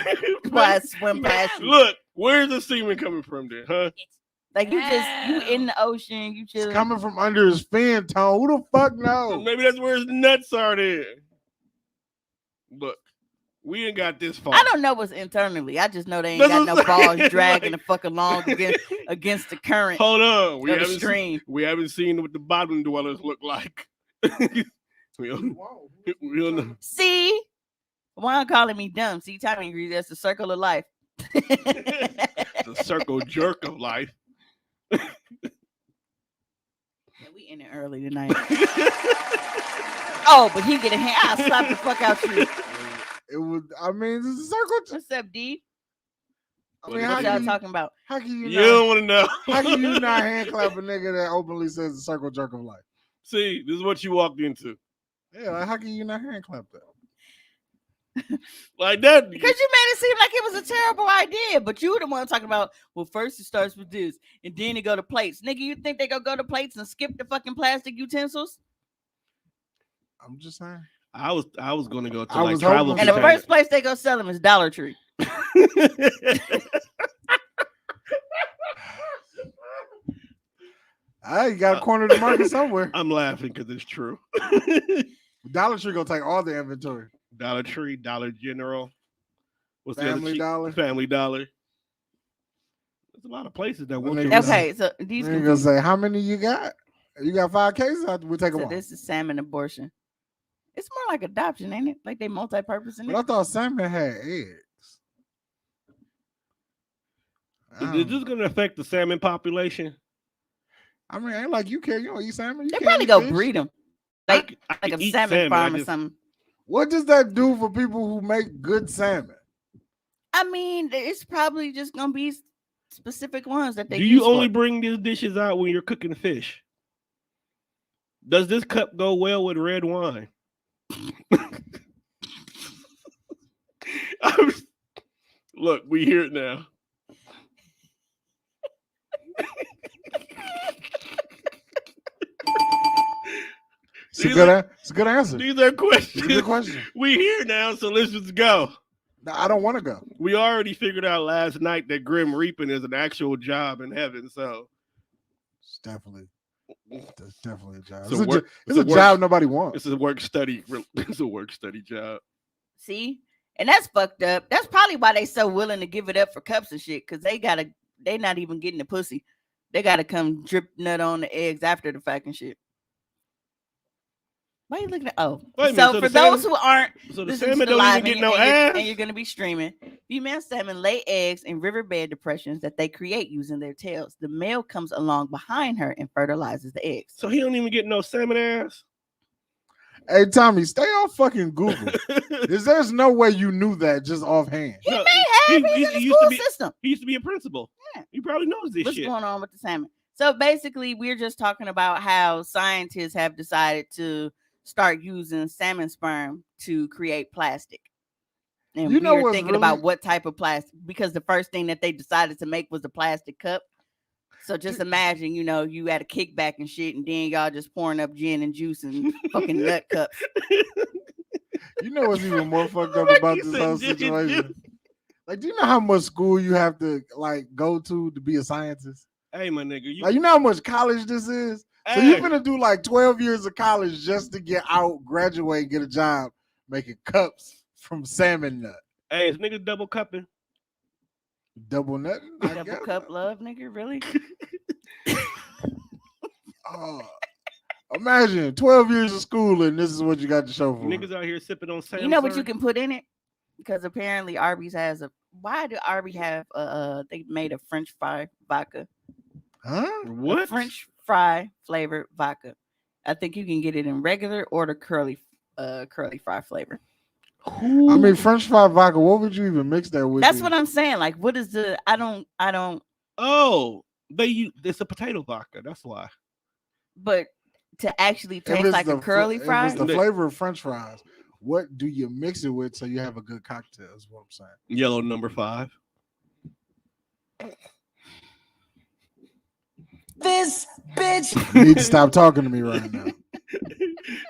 swim past you? Look, where's the semen coming from there, huh? Like you in the ocean, you just coming from under his fin tone. Who the fuck knows? Maybe that's where his nuts are there. Look. We ain't got this far. I don't know what's internally. I just know they ain't got no balls dragging the fuck along against the current. Hold on. We haven't seen what the bottom dwellers look like. We'll know. See, why calling me dumb? See, Tommy agrees that's the circle of life. The circle jerk of life. Yeah, we in it early tonight. Oh, but he get a hand. I'll slap the fuck out you. It would. I mean, this is a circle. What's up, D? I mean, What how What can y'all you, talking about? how can you You don't not? want to know. How can you not hand clap a nigga that openly says the circle jerk of life? See, this is what you walked into. Yeah, like, how can you not hand clap that? Like that. Because you made it seem like it was a terrible idea, but you were the one talking about, well, first it starts with this, and then it go to plates. Nigga, you think they gonna go to plates and skip the fucking plastic utensils? I'm just saying. I was gonna go to I like was travel hoping And the so. first place they go sell them is Dollar Tree. Hey, you got to corner the market somewhere. I'm laughing because it's true. Dollar Tree gonna take all the inventory. Dollar Tree, Dollar General. What's the other Family cheap- Dollar. Family Dollar. There's a lot of places that want nigga your say- Okay, so these Then you gonna confused. say, how many you got? You got 5 cases? We'll take them So all. this is salmon abortion. It's more like adoption, ain't it? Like they multi-purpose in But I it. thought salmon had eggs. Is this going to affect the salmon population? I mean, ain't like you care. You don't eat salmon. You They can't probably eat go fish. breed them, I like could- I like could a eat salmon I farm or just- something. What does that do for people who make good salmon? I mean, it's probably just gonna be specific ones that they Do use you only for. bring these dishes out when you're cooking fish? Does this cup go well with red wine? Look, we hear it now. It's a good answer. These are It's a questions. good question. We here now, so let's just go. No, I don't want to go. We already figured out last night that Grim Reaping is an actual job in heaven. So It's definitely a job. It's a work- It's it's a a work- job nobody wants. it's a work study. It's a work study job. See, and that's fucked up. That's probably why they so willing to give it up for cups and shit, because they not even getting the pussy. They gotta come drip nut on the eggs after the fact and shit. Why are you looking at? Oh, Wait a minute, so so for the those salmon- who aren't So the listening to salmon the don't live even get and, no and you're, ass. and you're gonna be streaming, female salmon lay eggs in riverbed depressions that they create using their tails. The male comes along behind her and fertilizes the eggs. So he don't even get no salmon ass. Hey, Tommy, stay off fucking Google. There's no way you knew that just offhand. He No, may have. he- He's he in the used to school be- system. He used to be a principal. Yeah. He probably knows this What's shit. going on with the salmon? So basically, we're just talking about how scientists have decided to start using salmon sperm to create plastic. And You know we're what's thinking about really- what type of plastic, because the first thing that they decided to make was a plastic cup. So just imagine, you had a kickback and shit, and then y'all just pouring up gin and juice and fucking nut cups. You know what's even more fucked up Like about he this said, whole "Gin and situation? Like, do you know how much school you have to go to be a scientist? Hey, my nigga, you, Like, you know how much college this is? So you're Hey. gonna do like 12 years of college just to get out, graduate, get a job making cups from salmon nut. hey, is niggas double cupping? Double nut? I Double guess. cup love, nigga, really? Oh, imagine 12 years of school and this is what you got to show for it. Niggas out here sipping on salmon. You know what you can put in it? Because apparently Arby's has why do Arby's have they made a French fry vodka? Huh? A What? French fry flavored vodka. I think you can get it in regular or the curly fry flavor. I mean, French fry vodka. What would you even mix that with? That's what I'm saying. Like, what is the? I don't. Oh, it's a potato vodka. That's why. But to actually If taste it's like a the curly if fry, it's the flavor of French fries, what do you mix it with so you have a good cocktail? Is what I'm saying. Yellow number 5. This bitch. You need to stop talking to me right now.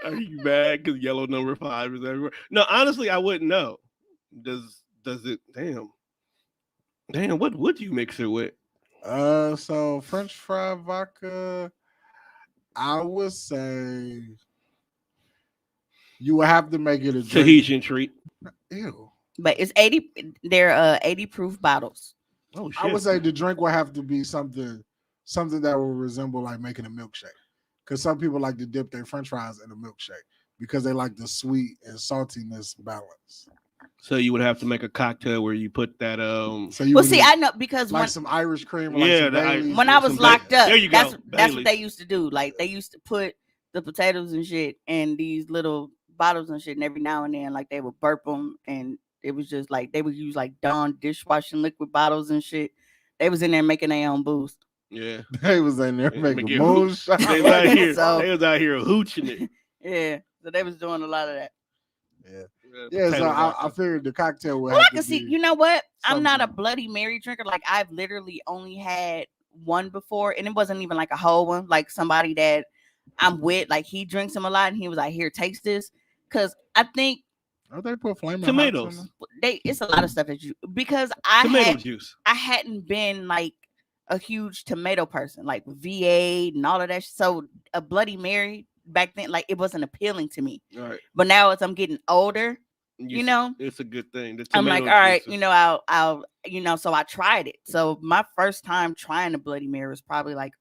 Are you mad because yellow number 5 is everywhere? No, honestly, I wouldn't know. Does it? Damn. What would you mix it with? So French fry vodka, I would say you would have to make it a drink. Tahitian treat. Ew. but it's 80. They're 80 proof bottles. Oh shit. I would say the drink would have to be something that will resemble like making a milkshake. Because some people like to dip their French fries in a milkshake. because they like the sweet and saltiness balance. So you would have to make a cocktail where you put that So you Well, would see, need I know because like when some Irish cream or like Yeah, some Baileys. when I was some locked up, there you that's go, that's what they Baileys. used to do. Like they used to put the potatoes and shit in these little bottles and shit, and every now and then, like they would burp them, and it was just like they would use like Dawn dishwashing liquid bottles and shit. They was in there making their own booze. Yeah, They was in there making Make it moonshine. they was out here. So- They was out here hooching it. Yeah, so they was doing a lot of that. Yeah. Yeah, Yeah, so potato I vodka. figured the cocktail would Well, have I to can see. be You know what? I'm not a something. Bloody Mary drinker. Like I've literally only had one before, and it wasn't even like a whole one. Like somebody that I'm with, like he drinks them a lot, and he was like, "Here, taste this," because I think Oh, they put flaming Tomatoes. it's a lot of stuff that you because Tomato juice. I hadn't been like a huge tomato person, like V8 and all of that. So a Bloody Mary back then, like it wasn't appealing to me. All right. But now as I'm getting older, you know, it's a good thing. The I'm like, tomato all right, juice you know, I'll, so I tried it. So my first time trying a Bloody Mary was probably like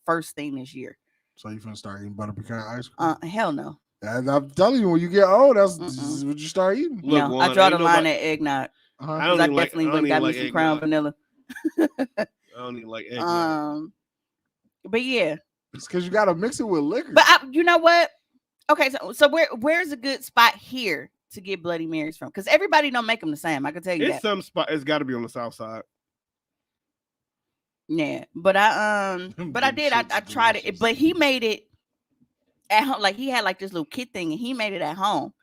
first thing this year. So you finna start eating butter pecan ice cream? Hell no. And I'm telling you, when you get old, that's Mm-mm. this is what you start eating. Look, No, Juan, I draw ain't the line nobody- at eggnog Uh-huh. I because don't I even like. definitely I don't went even got me like some crown eggnog. vanilla. I don't even like eggnog. But yeah, It's because you gotta mix it with liquor. but you know what? Okay, so where's a good spot here to get Bloody Marys from? Because everybody don't make them the same. I can tell you It's that. some spot. It's got to be on the south side. Yeah, but I Them did. I shit's tried it, delicious. but he made it at home. Like he had like this little kit thing, and he made it at home.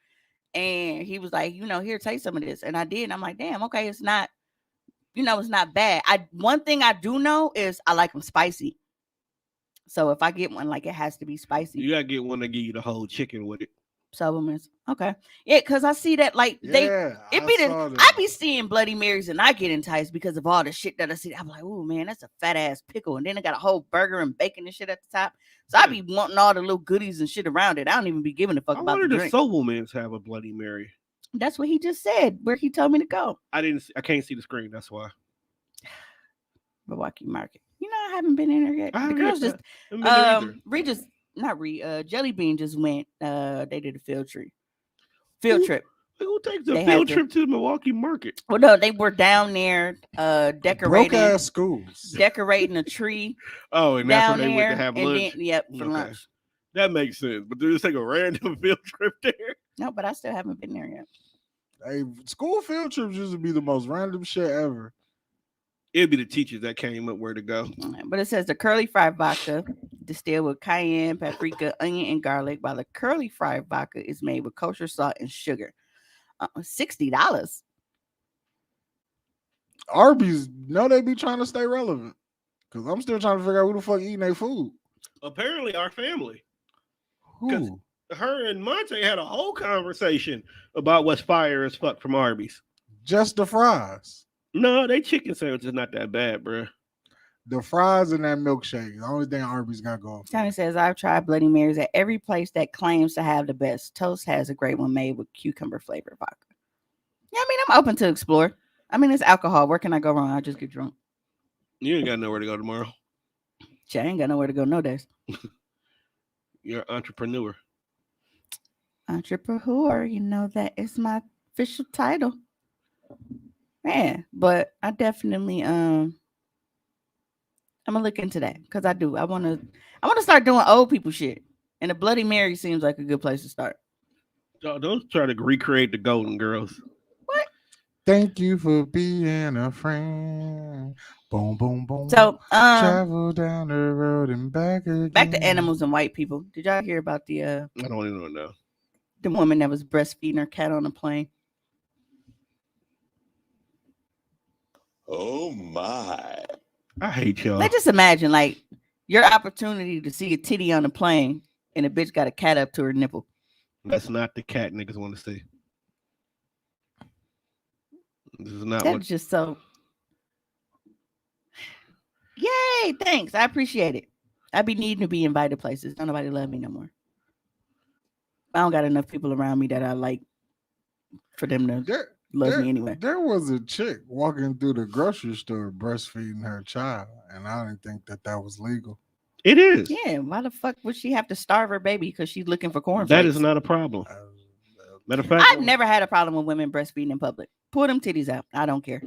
And he was like, here, taste some of this, and I did. And I'm like, damn, okay, it's not, it's not bad. One thing I do know is I like them spicy. So if I get one, like it has to be spicy. You gotta get one that give you the whole chicken with it. Supplements, okay, yeah, because I see that like yeah, it I be saw I that. be seeing Bloody Marys and I get enticed because of all the shit that I see. I'm like, oh man, that's a fat ass pickle, and then I got a whole burger and bacon and shit at the top. So I be wanting all the little goodies and shit around it. I don't even be giving a fuck I about wonder the the drink. Sobelmans have a Bloody Mary. That's what he just said. Where he told me to go, I can't see the screen. That's why. Milwaukee Market. I haven't been in there yet. The girls just haven't been there either. Reed just not Reed. Jelly Bean just went. They did a field trip. Who takes a They field had to. trip to the Milwaukee market? Well, no, they were down there Broke decorating ass schools. decorating a tree Oh, and that's where down they there, went to have and lunch. then for Okay. lunch. That makes sense. But they just take a random field trip there. No, but I still haven't been there yet. Hey, school field trips used to be the most random shit ever. It'd be the teachers that came up where to go. But it says the curly fried vodka distilled with cayenne, paprika, onion, and garlic, while the curly fried vodka is made with kosher salt and sugar. $60. Arby's, they be trying to stay relevant. Because I'm still trying to figure out who the fuck eating their food. Apparently, our family. 'Cause- Who? Her and Monte had a whole conversation about what's fire as fuck from Arby's. Just the fries. No, they chicken sandwich is not that bad, bro. The fries and that milkshake. The only thing Arby's got going for Tommy it. says, I've tried Bloody Marys at every place that claims to have the best. Toast has a great one made with cucumber flavored vodka. Yeah, I mean, I'm open to explore. I mean, it's alcohol. Where can I go wrong? I just get drunk. You ain't got nowhere to go tomorrow. Shit, I ain't got nowhere to go no days. You're an entrepreneur. Entrepreneur, that is my official title. Yeah, but I definitely I'm gonna look into that because I do. I wanna start doing old people shit. And the Bloody Mary seems like a good place to start. Don't try to recreate the Golden Girls. Thank you for being a friend. Boom, boom, boom. So travel down the road and back again. back to animals and white people. Did y'all hear about the I don't even know. the woman that was breastfeeding her cat on a plane? Oh my. I hate y'all. Let's just imagine like your opportunity to see a titty on a plane and a bitch got a cat up to her nipple. That's not the cat niggas want to see. This is not That's what. just so. Yay! Thanks, I appreciate it. I be needing to be invited places. Don't nobody love me no more. I don't got enough people around me that I like for them to love me anyway. There was a chick walking through the grocery store breastfeeding her child, and I didn't think that was legal. It is. Yeah, why the fuck would she have to starve her baby because she's looking for cornflakes? That is not a problem. Uh, Matter of fact, I've never had a problem with women breastfeeding in public. Pull them titties out. I don't care.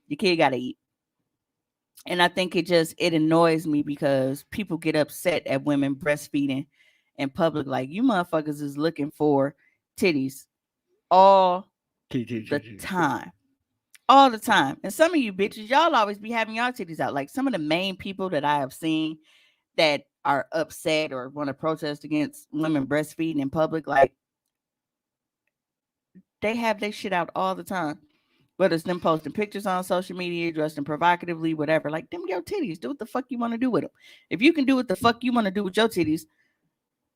Your kid gotta eat. And I think it annoys me because people get upset at women breastfeeding in public. Like, you motherfuckers is looking for titties all the time. All the time. And some of you bitches, y'all always be having y'all titties out. Like, some of the main people that I have seen that are upset or want to protest against women breastfeeding in public, like, they have their shit out all the time. Whether it's them posting pictures on social media, dressing provocatively, whatever. Like, them your titties. Do what the fuck you want to do with them. If you can do what the fuck you want to do with your titties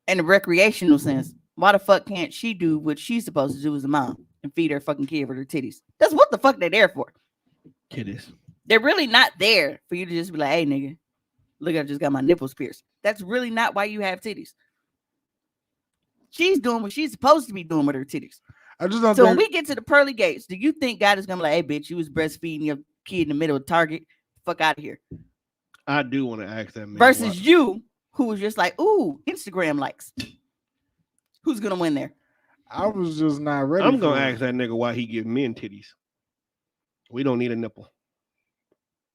in a recreational sense, why the fuck can't she do what she's supposed to do as a mom and feed her fucking kid with her titties? That's what the fuck they're there for. titties. They're really not there for you to just be like, hey, nigga, look, I just got my nipples pierced. That's really not why you have titties. She's doing what she's supposed to be doing with her titties. I just don't So when think. we get to the pearly gates, do you think God is gonna be like, hey, bitch, you was breastfeeding your kid in the middle of Target? Fuck out of here. I do want to ask that man. Versus you, who was just like, ooh, Instagram likes. Who's gonna win there? I was just not ready. I'm gonna for ask that nigga why he give men titties. We don't need a nipple.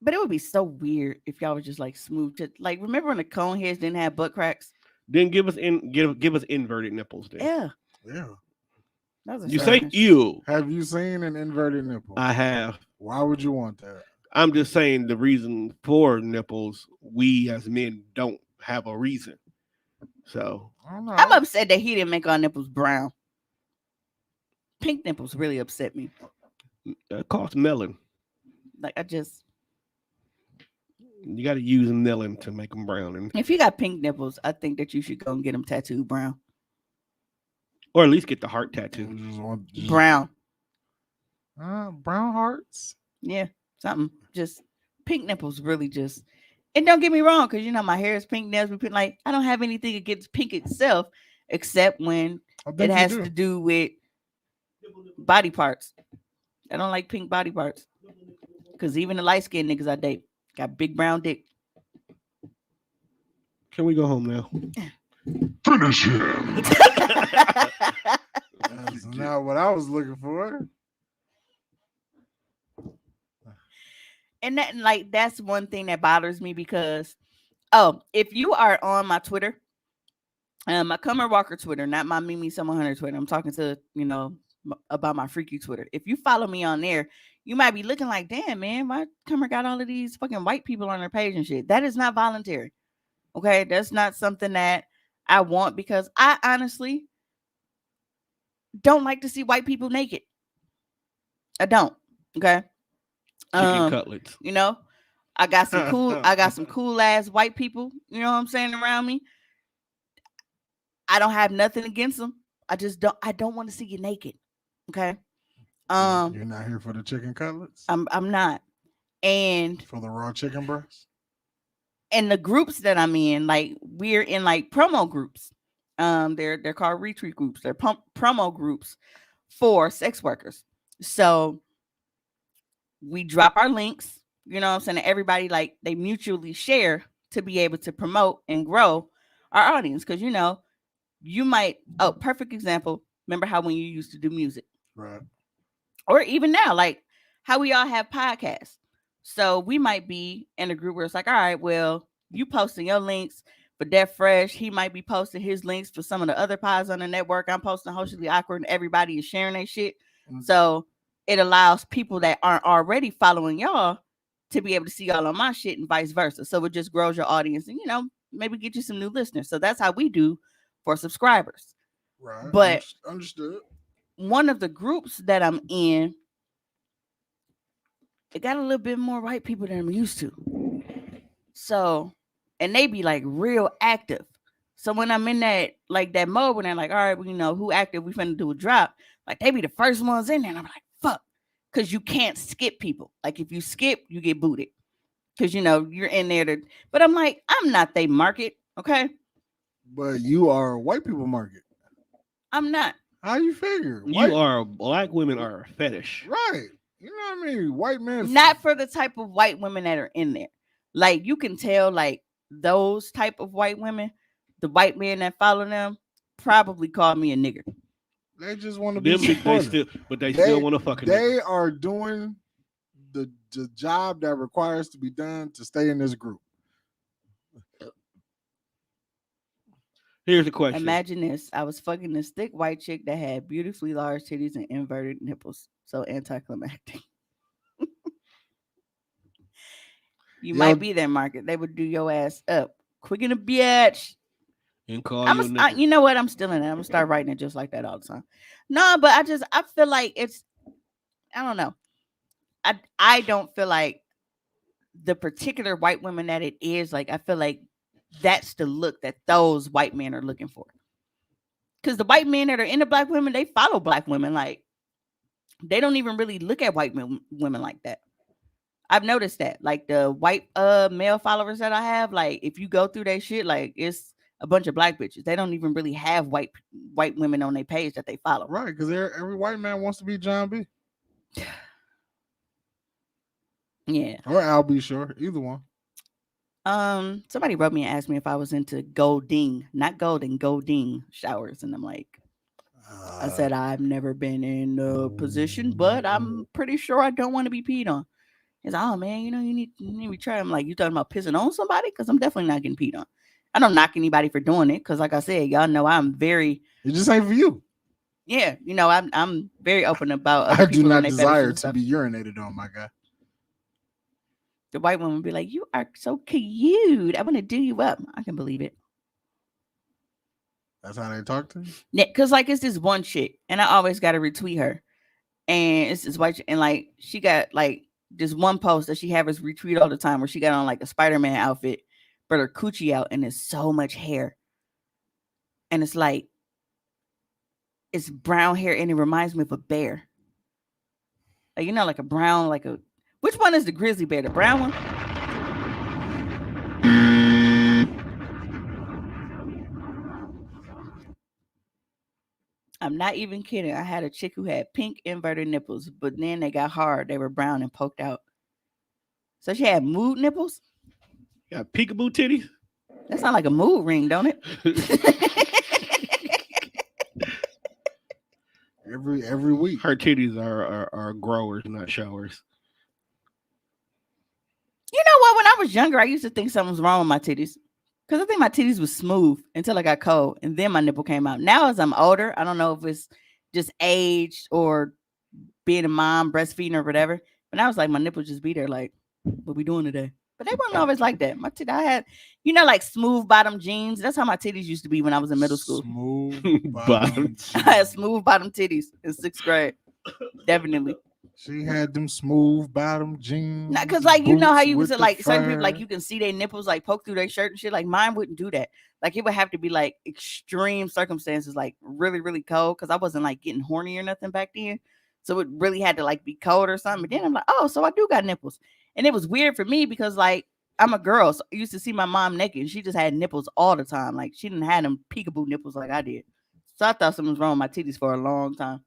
But it would be so weird if y'all was just like smooth to like. Remember when the cone heads didn't have butt cracks? Then give us inverted nipples. Then Yeah, Yeah. that was a you say strange- ew. Have you seen an inverted nipple? I have. Why would you want that? I'm just saying the reason for nipples. We as men don't have a reason. So I don't know. I'm upset that he didn't make our nipples brown. Pink nipples really upset me. it costs melon. Like, I just, You got to use melon to make them brown, and if you got pink nipples, I think that you should go and get them tattooed brown. or at least get the heart You tattoo. just want Brown. brown hearts. Yeah, something. Just pink nipples really just. And don't get me wrong, because you know my hair is pink, nails be pink. Like, I don't have anything against pink itself, except when I think it you has do. to do with body parts. I don't like pink body parts. Because even the light skinned niggas I date got big brown dick. Can we go home now? Finish him. That's not what I was looking for. And that, like, that's one thing that bothers me because, if you are on my Twitter, my Cummer Walker Twitter, not my Mimi 700 Twitter, I'm talking to, about my freaky Twitter. If you follow me on there, you might be looking like, damn, man, why Cummer got all of these fucking white people on their page and shit? That is not voluntary. Okay, that's not something that I want because I honestly don't like to see white people naked. I don't. Okay. Chicken cutlets. I got some cool ass white people, you know what I'm saying, around me. I don't have nothing against them. I don't want to see you naked. Okay. You're not here for the chicken cutlets? I'm not. And For the raw chicken breast? in the groups that I'm in, like, we're in like promo groups. They're called retweet groups. They're promo groups for sex workers. So we drop our links, you know what I'm saying? Everybody, like, they mutually share to be able to promote and grow our audience. Because, you might, perfect example. Remember how when you used to do music? Right. Or even now, like how we all have podcasts. So we might be in a group where it's like, all right, well, you posting your links for Death Fresh. He might be posting his links for some of the other pods on the network. I'm posting Hoecially Awkward, and everybody is sharing their shit. Mm. So it allows people that aren't already following y'all to be able to see y'all on my shit and vice versa. So it just grows your audience and, maybe get you some new listeners. So that's how we do for subscribers. Right. But understood. one of the groups that I'm in, it got a little bit more white people than I'm used to. So, and they be like real active. So when I'm in that mode when they're like, all right, well, who active? We finna do a drop. Like, they be the first ones in there. And I'm like, fuck. Because you can't skip people. Like, if you skip, you get booted. Because, you're in there but I'm like, I'm not they market. Okay. But you are a white people market. I'm not. How you figure? Black women are a fetish. Right. You know what I mean? White men. Not for the type of white women that are in there. Like, you can tell, like, those type of white women, the white men that follow them probably call me a nigger. They just want to be Them they supported. still, but they still They want to fucking. they are doing the job that requires to be done to stay in this group. Here's the question. Imagine this: I was fucking this thick white chick that had beautifully large titties and inverted nipples. So anticlimactic. You Yo, might be there, Market. They would do your ass up quick in a bitch. And call you a nigga. You know what? I'm still in it. I'm gonna start writing it just like that all the time. No, but I feel like it's. I don't know. I don't feel like the particular white women that it is. Like I feel like that's the look that those white men are looking for. Because the white men that are into black women, they follow black women. Like they don't even really look at white women like that. I've noticed that. Like the white male followers that I have, like if you go through that shit, like it's a bunch of black bitches. They don't even really have white women on their page that they follow. right, because every white man wants to be John B. Yeah. Or Al B. Shore, either one. Somebody wrote me and asked me if I was into golding, not golden, golding showers, and I'm like, I said I've never been in a position, but I'm pretty sure I don't want to be peed on. He's like, oh man, you need to try. I'm like, you talking about pissing on somebody? Because I'm definitely not getting peed on. I don't knock anybody for doing it, because like I said, y'all know I'm very. It just ain't for you. Yeah, I'm very open about. I do not and desire to be urinated on, my guy. The white woman would be like, you are so cute. I want to do you up. I can believe it. That's how they talk to you? Yeah, because like it's this one chick, and I always got to retweet her. And it's this white chick, and like she got like this one post that she have us retweet all the time where she got on like a Spider-Man outfit, but her coochie out, and there's so much hair. And it's like, it's brown hair, and it reminds me of a bear. Like, like a brown, like a, which one is the grizzly bear? The brown one? I'm not even kidding. I had a chick who had pink inverted nipples, but then they got hard. They were brown and poked out. So she had mood nipples? Yeah, peekaboo titties. That sounds like a mood ring, don't it? Every week. Her titties are growers, not showers. You know what? When I was younger, I used to think something was wrong with my titties. Because I think my titties was smooth until I got cold. And then my nipple came out. Now, as I'm older, I don't know if it's just age or being a mom, breastfeeding or whatever. But I was like, my nipples just be there like, what we doing today? But they weren't always like that. My I had, like smooth bottom jeans. That's how my titties used to be when I was in middle school. Smooth bottom. I had smooth bottom titties in 6th grade. Definitely. She had them smooth bottom jeans. Not because, like, you know how you was like certain people, fur. like you can see their nipples like poke through their shirt and shit. Like mine wouldn't do that. Like it would have to be like extreme circumstances, like really, really cold. Because I wasn't like getting horny or nothing back then. So it really had to like be cold or something. But then I'm like, oh, so I do got nipples. And it was weird for me because like I'm a girl. So I used to see my mom naked. And she just had nipples all the time. Like she didn't have them peekaboo nipples like I did. So I thought something was wrong with my titties for a long time.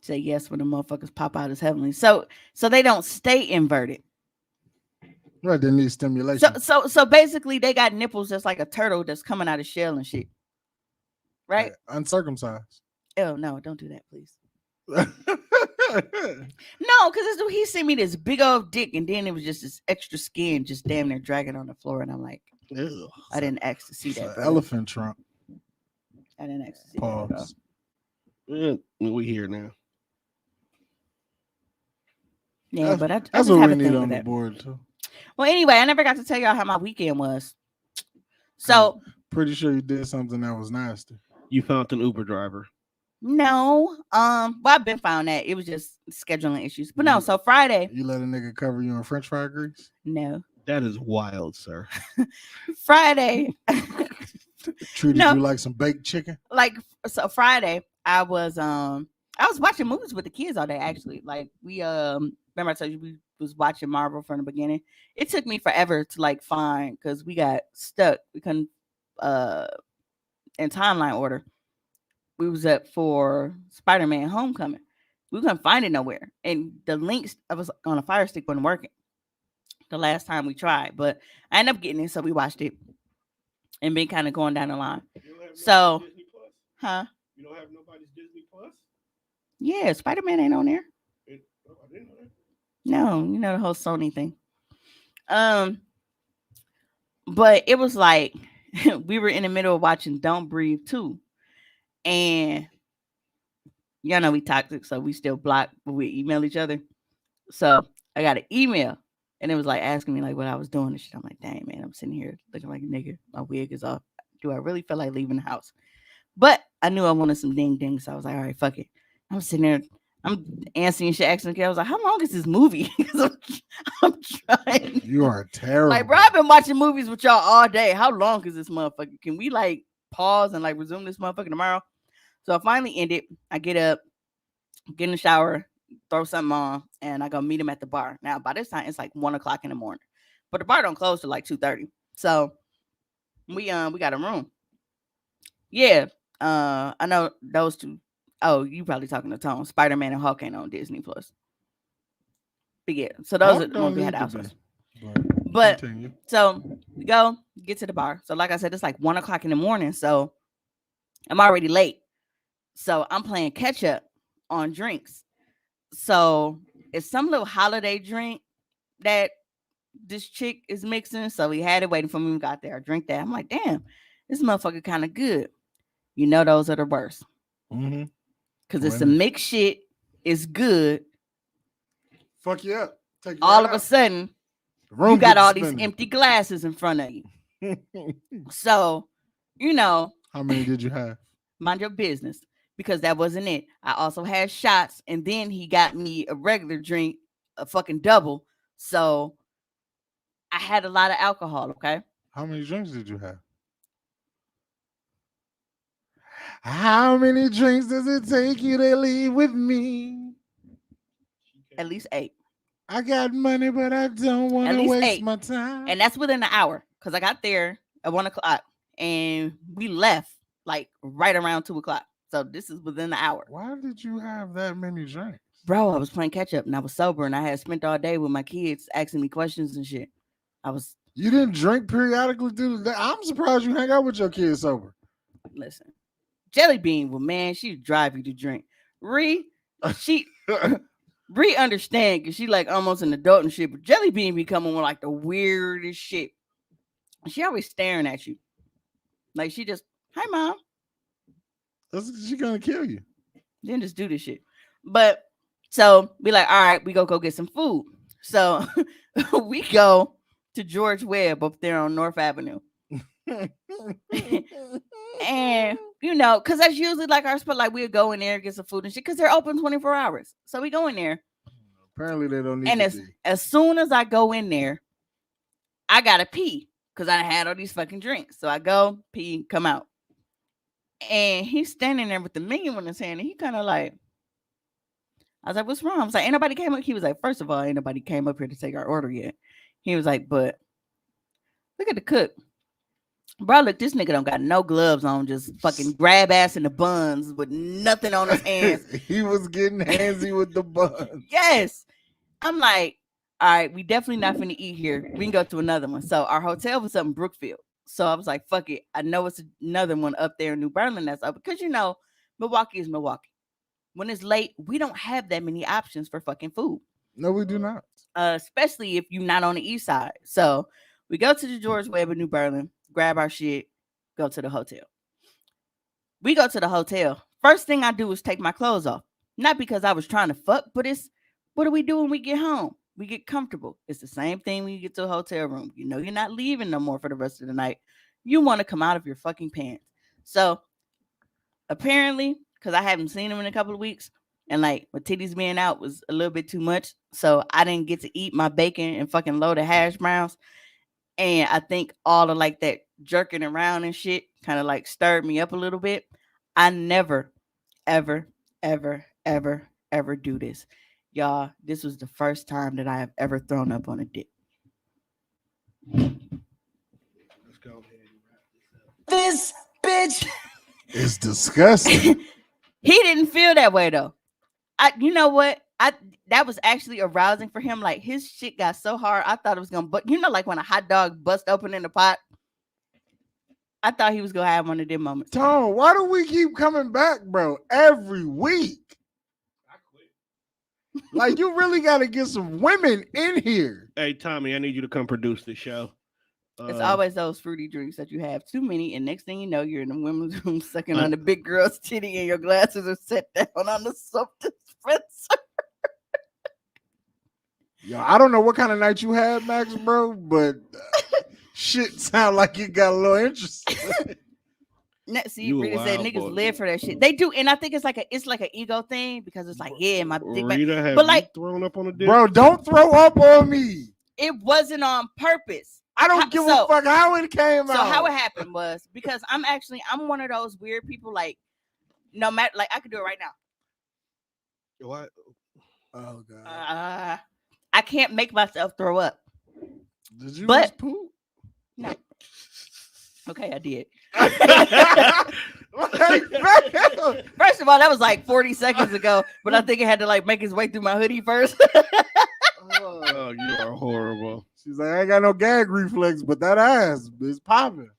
Say yes when the motherfuckers pop out as heavenly. So they don't stay inverted. Right, they need stimulation. So basically they got nipples that's like a turtle that's coming out of shell and shit. Right? Uncircumcised. Oh no, don't do that, please. No, because he sent me this big old dick, and then it was just this extra skin just damn near dragging on the floor, and I'm like, ew, I didn't ask to see that. Elephant trunk. I didn't ask to see Pause. that. We here now. Yeah, but I that's just what have we a need thing on with the that. board too. Well, anyway, I never got to tell y'all how my weekend was. So pretty sure you did something that was nasty. You found an Uber driver. No. Well, I've been found that. It was just scheduling issues. But no, so Friday. You let a nigga cover you in French fry grease? No. That is wild, sir. Friday. Treated you like some baked chicken? Like, so Friday, I was watching movies with the kids all day, actually. Like, we remember I told you we was watching Marvel from the beginning. It took me forever to like find, because we got stuck. We couldn't in timeline order. We was up for Spider-Man Homecoming. We couldn't find it nowhere. And the links I was on a Fire Stick wasn't working. the last time we tried, but I ended up getting it, so we watched it and been kind of going down the line. You don't have So, Disney Plus? huh? You don't have nobody's Disney Plus? Yeah, Spider-Man ain't on there. I didn't know that. No, you know the whole Sony thing. Um, but it was like we were in the middle of watching Don't Breathe 2. And y'all know we toxic, so we still block when we email each other. So I got an email and it was like asking me like what I was doing and shit. I'm like, dang man, I'm sitting here looking like a nigga. My wig is off. Do I really feel like leaving the house? But I knew I wanted some ding ding, so I was like, all right, fuck it. I'm sitting there, I'm answering shit, asking the kid. I was like, how long is this movie? Because I'm trying. You are terrible. Like, bro, I've been watching movies with y'all all day. How long is this motherfucker? Can we like pause and like resume this motherfucker tomorrow? So I finally ended. I get up, get in the shower, throw something on, and I go meet him at the bar. Now by this time it's like 1 o'clock in the morning, but the bar don't close till like 2:30. So we got a room. Yeah, I know those two. Oh, you probably talking to Tone. Spider-Man and Hulk ain't on Disney Plus. But yeah, so those are the ones we had outsourced. But continue. so we go get to the bar. So like I said, it's like 1 o'clock in the morning. So I'm already late. So I'm playing catch up on drinks. So it's some little holiday drink that this chick is mixing. So we had it waiting for me. We got there. I drink that. I'm like, damn, this motherfucker kind of good. You know, those are the worst. Mm-hmm. Because it's some mixed shit. It's good. Fuck you up. Take you All right of a out. sudden, Room you got gets all these spinning. empty glasses in front of you. So, you know, How many did you have? mind your business. Because that wasn't it. I also had shots. And then he got me a regular drink, a fucking double. So I had a lot of alcohol, okay? How many drinks did you have? How many drinks does it take you to leave with me? At least 8. I got money, but I don't want At to least waste 8. my time. And that's within an hour. Because I got there at 1 o'clock. And we left like right around 2 o'clock. So this is within the hour. Why did you have that many drinks? Bro, I was playing catch up and I was sober and I had spent all day with my kids asking me questions and shit. You didn't drink periodically through the day? I'm surprised you hang out with your kids sober. Listen, Jelly Bean, well, man, she drive you to drink. Ree understand because she like almost an adult and shit, but Jelly Bean be coming with like the weirdest shit. She always staring at you. Like she just, hi mom. She gonna kill you. Then just do this shit. But so we like, all right, we go get some food. So we go to George Webb up there on North Avenue. And you know, because that's usually like our spot, like we'll go in there, get some food and shit, because they're open 24 hours. So we go in there. Apparently they don't need And to as soon as I go in there, I gotta pee because I had all these fucking drinks. So I go, pee, come out. And he's standing there with the menu in his hand, and he kind of like, I was like, what's wrong? I was like, ain't nobody came up. He was like, first of all, ain't nobody came up here to take our order yet. He was like, but look at the cook. Bro, look, this nigga don't got no gloves on, just fucking grab ass in the buns with nothing on his hands. He was getting handsy with the buns. Yes. I'm like, all right, we definitely not finna eat here. We can go to another one. So our hotel was up in Brookfield. So I was like, fuck it. I know it's another one up there in New Berlin that's up because, you know, Milwaukee is Milwaukee. When it's late, we don't have that many options for fucking food. No, we do not. Especially if you're not on the east side. So we go to the George Webb in New Berlin, grab our shit, go to the hotel. We go to the hotel. First thing I do is take my clothes off. Not because I was trying to fuck, but it's what do we do when we get home? We get comfortable. It's the same thing when you get to a hotel room. You know you're not leaving no more for the rest of the night. You want to come out of your fucking pants. So apparently, because I haven't seen him in a couple of weeks, and like my titties being out was a little bit too much. So I didn't get to eat my bacon and fucking load of hash browns. And I think all of like that jerking around and shit kind of like stirred me up a little bit. I never, ever, ever, ever, ever do this. Y'all, this was the first time that I have ever thrown up on a dick. Let's go ahead and wrap this up. This bitch. It's disgusting. He didn't feel that way though. You know what? I that was actually arousing for him. Like his shit got so hard, I thought it was gonna. But like when a hot dog bust open in the pot, I thought he was gonna have one of them moments. Tone, why do we keep coming back, bro? Every week. I quit. Like, you really got to get some women in here. Hey, Tommy, I need you to come produce this show. It's always those fruity drinks that you have too many, and next thing you know, you're in the women's room sucking on the big girl's titty, and your glasses are set down on the soap dispenser. Yo, I don't know what kind of night you had, Max, bro, but shit sound like you got a little interest. See, You a Rita said wild niggas boy. live for that shit. They do, and I think it's like an ego thing because it's like, yeah, my dick. Rita, have but you like, thrown up on a dick? Bro, don't throw up on me. it wasn't on purpose. I don't give a fuck how it came out. So how it happened was because I'm one of those weird people. Like, no matter, like I could do it right now. What? Oh god. I can't make myself throw up. Did you but- just poop? No. Okay, I did. First of all, that was like 40 seconds ago, but I think it had to like make his way through my hoodie first. Oh, you are horrible. She's like, I ain't got no gag reflex, but that ass is popping.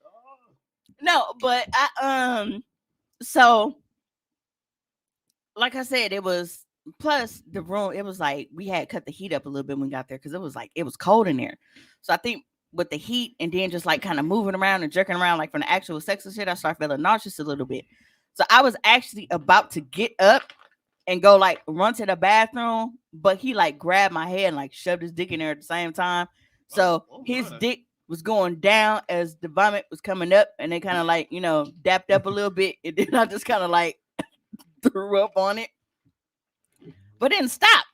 No, but so like I said, it was plus the room, it was like we had cut the heat up a little bit when we got there because it was cold in there. So I think with the heat and then just like kind of moving around and jerking around like from the actual sex and shit, I started feeling nauseous a little bit. So I was actually about to get up and go like run to the bathroom, but he like grabbed my head and like shoved his dick in there at the same time. So his dick was going down as the vomit was coming up, and they kind of like, dapped up a little bit, and then I just kind of like threw up on it, but didn't stop.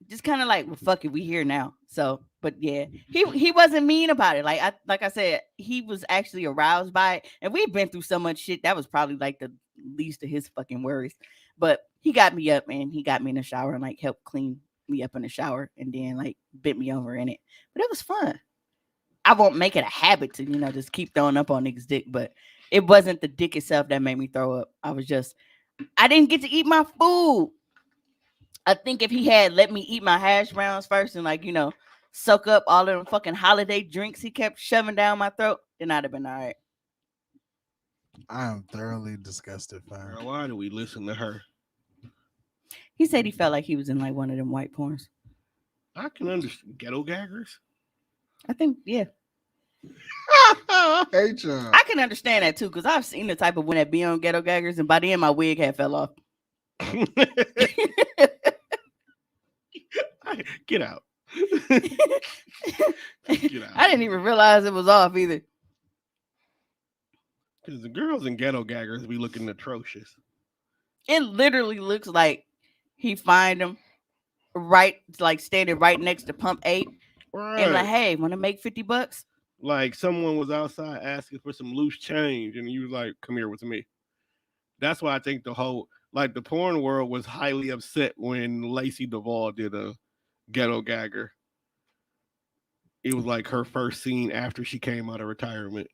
Just kind of like, well, fuck it, we here now. So, but yeah, he wasn't mean about it. Like I said, he was actually aroused by it, and we've been through so much shit. That was probably like the least of his fucking worries. But he got me up, and he got me in the shower and like helped clean me up in the shower, and then like bent me over in it. But it was fun. I won't make it a habit to just keep throwing up on niggas' dick, but it wasn't the dick itself that made me throw up. I didn't get to eat my food. I think if he had let me eat my hash browns first and like, soak up all of them fucking holiday drinks he kept shoving down my throat, then I'd have been all right. I am thoroughly disgusted, fam. Girl, why do we listen to her? He said he felt like he was in like one of them white porns. I can understand ghetto gaggers. I think, yeah. I hate y'all. I can understand that too, because I've seen the type of one that be on ghetto gaggers, and by then my wig had fell off. Get out. Get out. I didn't even realize it was off either. Because the girls in ghetto gaggers be looking atrocious. It literally looks like he find them like standing right next to pump 8 Right. and like, hey, want to make $50? Like someone was outside asking for some loose change, and you was like, "Come here with me." That's why I think the porn world was highly upset when Lacey Duvall did a ghetto gagger. It was like her first scene after she came out of retirement.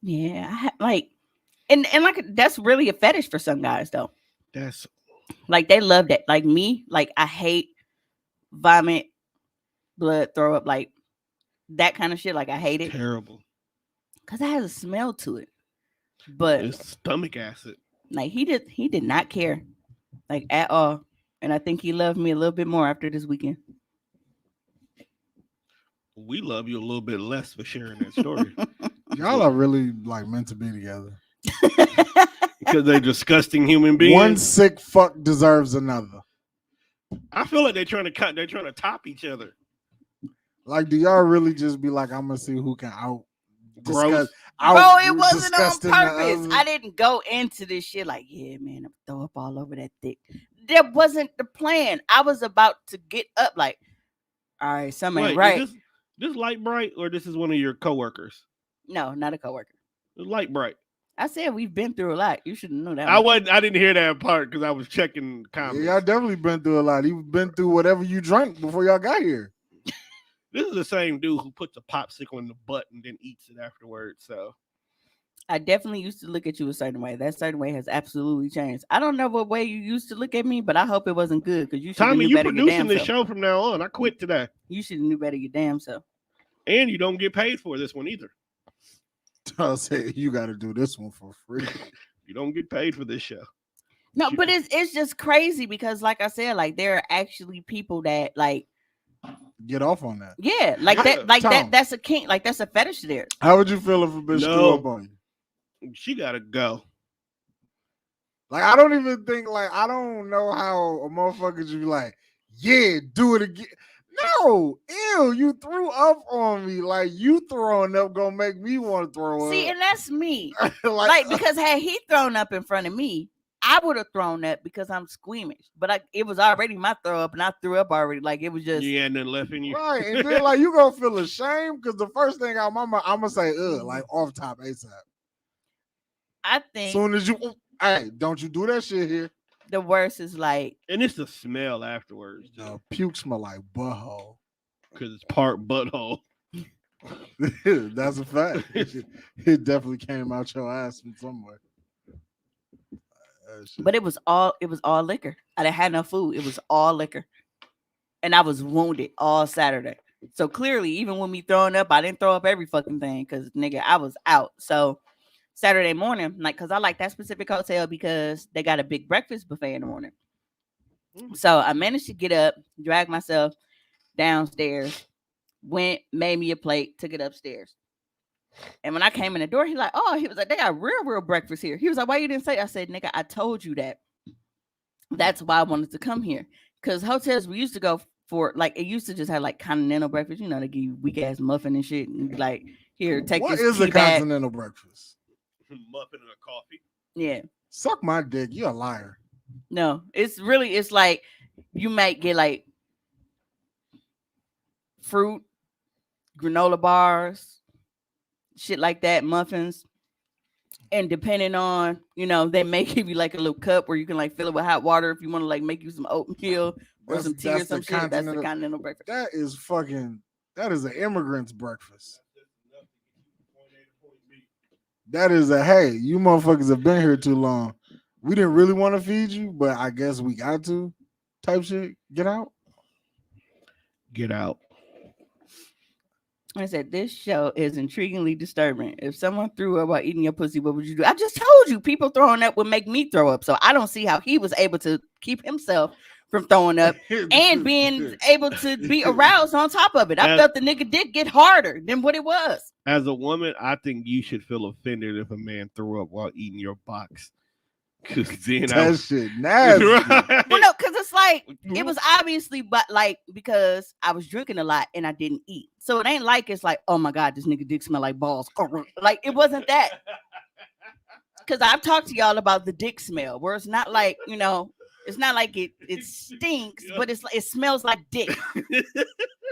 Yeah, and like that's really a fetish for some guys though. That's like they love that. Like me, like I hate vomit, blood, throw up, like that kind of shit. Like I hate it terrible because it has a smell to it. But it's stomach acid. Like he did not care, like at all. And I think he loved me a little bit more after this weekend. We love you a little bit less for sharing that story. Y'all are really like meant to be together. Because they're disgusting human beings. One sick fuck deserves another. I feel like they're trying to top each other. Like, do y'all really just be like, I'm gonna see who can Gross. Bro, it wasn't on disgusting the purpose. other? I didn't go into this shit like, yeah, man, I'm throw up all over that dick. That wasn't the plan. I was about to get up like, all right, something ain't right. Is this light bright or this is one of your coworkers? No, not a coworker. Light bright. I said we've been through a lot. You should know that. I didn't hear that part because I was checking comments. Yeah, y'all definitely been through a lot. You've been through whatever you drank before y'all got here. This is the same dude who puts a popsicle in the butt and then eats it afterwards. So I definitely used to look at you a certain way. That certain way has absolutely changed. I don't know what way you used to look at me, but I hope it wasn't good because you should have Tommy, knew you better your producing damn this self. show from now on. I quit today. You should have knew better your damn self. And you don't get paid for this one either. I'll say you got to do this one for free. You don't get paid for this show. No, You- but it's just crazy because, like I said, like there are actually people that like, Get off on that. yeah, like Yeah. that, like Tom. that's a kink, like that's a fetish of theirs. How would you feel if a bitch No. threw up on you? She gotta go. Like, I don't even think, like, I don't know how a motherfucker should be like, yeah, do it again. No, ew, you threw up on me. Like, you throwing up gonna make me want to throw See, up. and that's me. like, Like because had he thrown up in front of me, I would have thrown up because I'm squeamish. But it was already my throw up, and I threw up already. Like it was just. You had nothing left in you. right, and then like you gonna feel ashamed because the first thing out my mouth, I'm gonna say, like off top ASAP. I think Soon as you, hey, don't you do that shit here. the worst is like And it's the smell afterwards, No, puke smell like butthole. because it's part butthole. That's a fact. It definitely came out your ass from somewhere. but it was all liquor. I didn't have no food. It was all liquor. And I was wounded all Saturday. So clearly, even with me throwing up, I didn't throw up every fucking thing because nigga, I was out. So Saturday morning, like, cause I like that specific hotel because they got a big breakfast buffet in the morning. So I managed to get up, drag myself downstairs, went, made me a plate, took it upstairs. And when I came in the door, he was like, they got real breakfast here. He was like, why you didn't say? I said, nigga, I told you that. That's why I wanted to come here. Because hotels we used to go for, like, it used to just have like continental breakfast. You know, they give you weak ass muffin and shit, and be like, here, take what this. is a tea bag. continental breakfast? Muffin and a coffee. Yeah. Suck my dick. You're a liar. No, it's like you might get like fruit, granola bars, shit like that, muffins. And depending on, they may give you like a little cup where you can like fill it with hot water if you want to like make you some oatmeal or some tea or some shit. That's the continental breakfast. That is an immigrant's breakfast. That is hey, you motherfuckers have been here too long. We didn't really want to feed you, but I guess we got to type shit. Get out. Get out. I said, this show is intriguingly disturbing. If someone threw up while eating your pussy, what would you do? I just told you people throwing up would make me throw up. So I don't see how he was able to keep himself from throwing up and being able to be aroused on top of it. I felt the nigga dick get harder than what it was. As a woman, I think you should feel offended if a man threw up while eating your box. Cause then that shit nasty. Right? Well, no, because it's like it was obviously, but like because I was drinking a lot and I didn't eat, so it ain't like it's like, oh my god, this nigga dick smell like balls. Like it wasn't that. Because I've talked to y'all about the dick smell, where it's not like it's not like it stinks, but it smells like dick.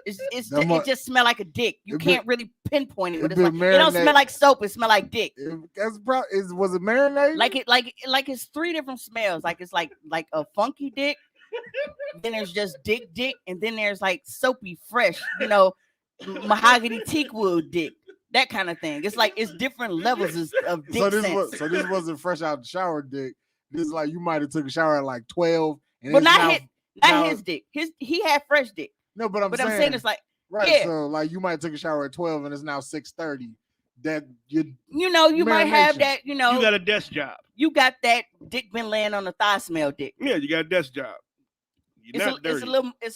It just smell like a dick. You can't really pinpoint it, but it's like it don't smell like soap. It smell like dick. Was it marinated? Like it's three different smells. Like it's like a funky dick. Then there's just dick, and then there's like soapy, fresh, mahogany teak wood dick. That kind of thing. It's like it's different levels of dick sense. So this wasn't fresh out the shower dick. This is like you might have took a shower at like 12. And but not his dick. He had fresh dick. No, but I'm saying it's like right. Yeah. So like you might take a shower at 12 and it's now 6:30. That you might have that. You got a desk job. You got that dick been laying on the thigh smell dick. Yeah, you got a desk job. It's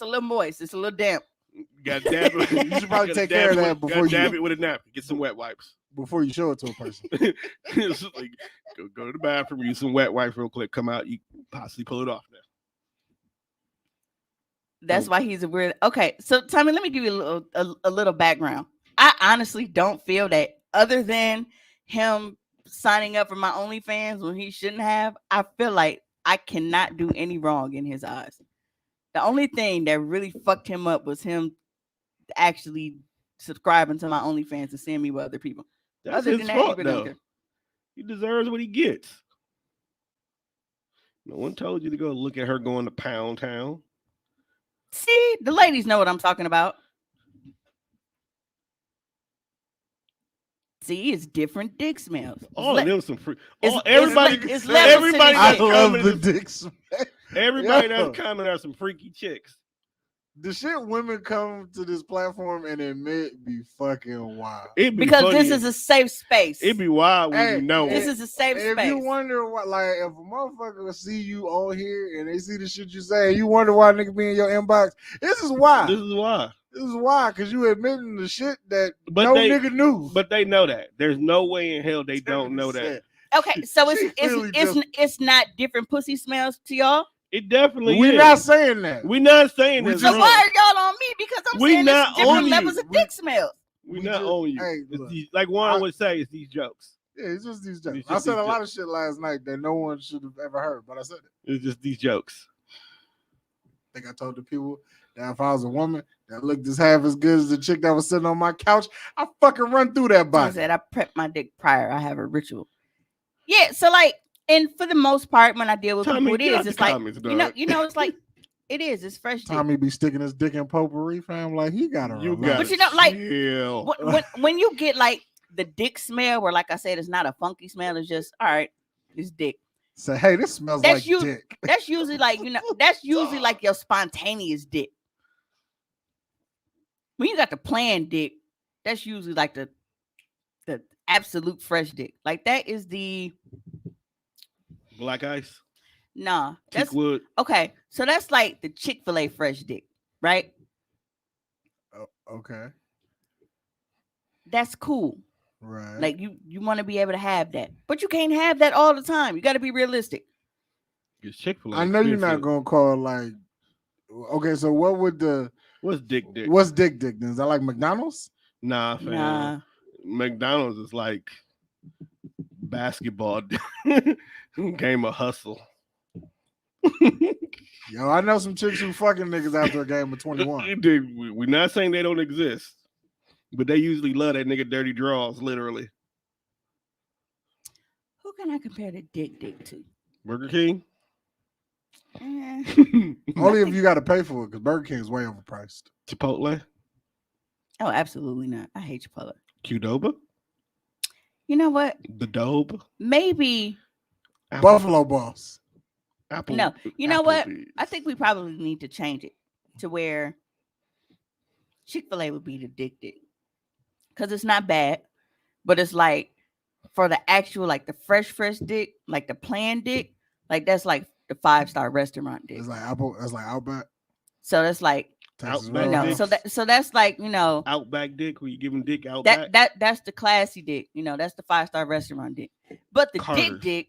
a little moist. It's a little damp. You got to dab it. You should probably take care of that before you dab it with a napkin. Get some wet wipes before you show it to a person. Like, go to the bathroom, use some wet wipes real quick. Come out, you possibly pull it off now. That's why he's a weird. Okay, so Tommy, let me give you a little background. I honestly don't feel that other than him signing up for my OnlyFans when he shouldn't have. I feel like I cannot do any wrong in his eyes. The only thing that really fucked him up was him actually subscribing to my OnlyFans and seeing me with other people. That's his fault, though. He deserves what he gets. No one told you to go look at her going to Pound Town. See, the ladies know what I'm talking about. See, it's different dick smells. All of them some free. it's- Everybody, it's levels to everybody this I that's shit. love coming, the dick smell. everybody Yo. that's coming are some freaky chicks. The shit women come to this platform and admit be fucking wild. It be Because funny. this is a safe space. It be wild when Hey, you know. This it. is a safe If space. you wonder what, like, if a motherfucker see you on here and they see the shit you say, and you wonder why nigga be in your inbox, this is why. This is why. This is why, because you admitting the shit that But no they- nigga knew. But they know that. There's no way in hell they don't know that. Okay, so She clearly it's not different pussy smells to y'all. It definitely We're is. not saying that. We're not saying We this. So just- why are y'all on me? Because I'm We saying not it's different on levels you. of dick smells. We're we not just- on you. hey, It's look, these, like Juan I- would say, it's these jokes. Yeah, it's just these jokes. It's I just said a these lot jokes. of shit last night that no one should have ever heard, but I said it. It's just these jokes. I think I told the people that if I was a woman that looked as half as good as the chick that was sitting on my couch, I fucking run through that Like I body. said, I prep my dick prior. I have a ritual. Yeah, so like, and for the most part, when I deal with Tommy, people, it get out is. the It's like comments, you know, it's like it is. It's fresh dick. Tommy be sticking his dick in potpourri, fam. Like he gotta You relax. got But you know, like, chill. When you get like the dick smell, where like I said, it's not a funky smell. It's just all right. It's dick. Say, hey, this smells That's like you- dick. That's usually like that's usually like your spontaneous dick. When you got the planned dick, that's usually like the absolute fresh dick. Like that is the Black ice, nah. That's Teakwood. okay. So that's like the Chick-fil-A fresh dick, right? Oh, okay, That's cool. right. Like you want to be able to have that, but you can't have that all the time. You got to be realistic. It's Chick-fil-A. I know you're not expensive. gonna call like. Okay, so what would the What's dick? what's dick then? Is that like McDonald's? Nah, fam. Nah, McDonald's is like basketball game of hustle. Yo, I know some chicks who fucking niggas after a game of 21. Dude, we're not saying they don't exist, but they usually love that nigga dirty draws, literally. who can I compare the dick to? Burger King. Eh, Only if you got to pay for it, because Burger King is way overpriced. Chipotle. oh, absolutely not. I hate Chipotle. Qdoba. You know what? The Dobe. Maybe Buffalo Boss. Apple. no. You know what? Applebee's. I think we probably need to change it to where Chick-fil-A would be the dick because it's not bad, but it's like for the actual like the fresh dick, like the planned dick, like that's like the 5-star restaurant dick. It's like Apple. It's like Outback. So that's like Texas Outback you know, Roadhouse. so that's like Outback dick. Where you giving dick Outback? that's the classy dick. You know, that's the 5-star restaurant dick. But the Carter's. dick,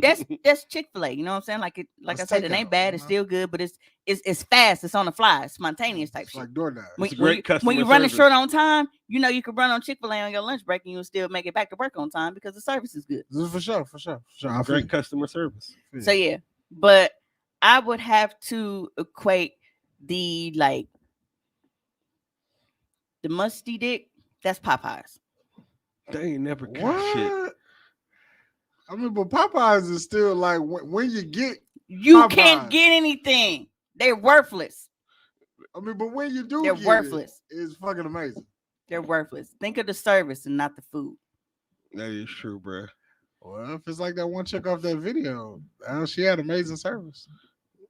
that's Chick-fil-A. You know what I'm saying? Like I That's said, it ain't takeout, bad. you It's know? still good, but it's fast. It's on the fly. It's spontaneous type It's shit. like DoorDash. When, It's a great customer when you running service. short on time, you know you can run on Chick-fil-A on your lunch break and you'll still make it back to work on time because the service is good. This is for sure. I feel Great you. customer service. Feel So you. yeah, but I would have to equate the like the musty dick. That's Popeyes. They ain't never got shit. What? I mean, but Popeyes is still like when you get. You can't Popeyes. get anything. They're worthless. I mean, but when you do, They're get worthless. It's fucking amazing. They're worthless. Think of the service and not the food. That is true, bro. Well, if it's like that one chick off that video, she had amazing service.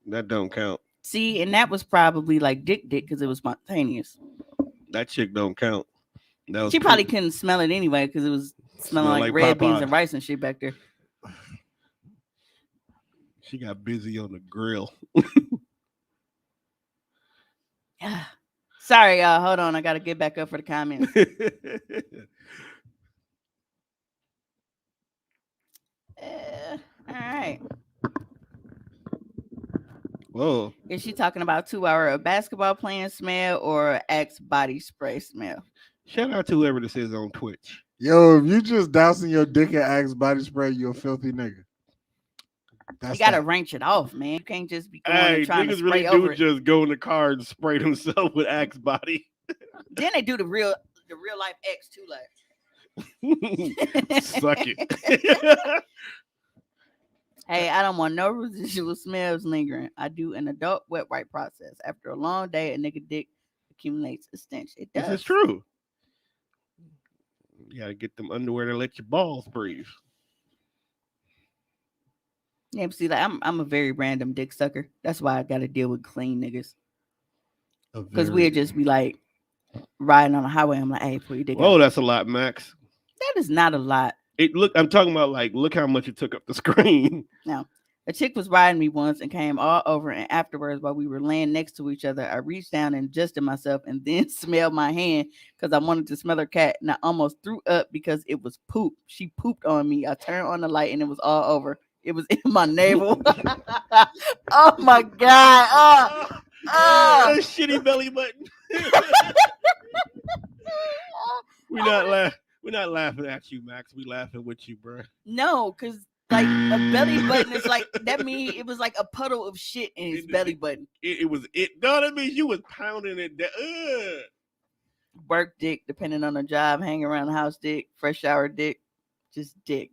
That don't count. See, and that was probably like dick because it was spontaneous. That chick don't count. That was She probably couldn't smell it anyway because it was smelling Smell like like red beans Popeye. and rice and shit back there. She got busy on the grill. Sorry, y'all. Hold on. I got to get back up for the comments. All right. Whoa. Is she talking about 2 hour of basketball playing smell or Axe body spray smell? Shout out to whoever this is on Twitch. Yo, if you just dousing your dick in Axe body spray, you a filthy nigga. You gotta wrench it off, man. You can't just be going Hey, and trying to niggas spray really over do it. just go in the car and spray themselves with Axe body. Then they do the real life X too, like. Suck it. Hey, I don't want no residual smells lingering. I do an adult wet wipe process. After a long day, a nigga dick accumulates a stench. It does. This is true. You gotta get them underwear to let your balls breathe. Yeah, but see, like I'm a very random dick sucker. That's why I got to deal with clean niggas. A Because very we'd just be like riding on the highway. I'm like, hey, pull your dick oh, out. that's a lot, Max. That is not a lot. It look. I'm talking about like look how much it took up the screen. Now, a chick was riding me once and came all over, and afterwards, while we were laying next to each other, I reached down and adjusted myself and then smelled my hand because I wanted to smell her cat, and I almost threw up because it was poop. She pooped on me. I turned on the light and it was all over. It was in my navel. Oh my god. That shitty belly button. we not laugh. We're not laughing at you, Max. We laughing with you, bro. No, because like a belly button is like that means it was like a puddle of shit in his belly button. It was it. No, that means you was pounding it down. Work dick, depending on the job, hang around the house dick, fresh shower dick, just dick.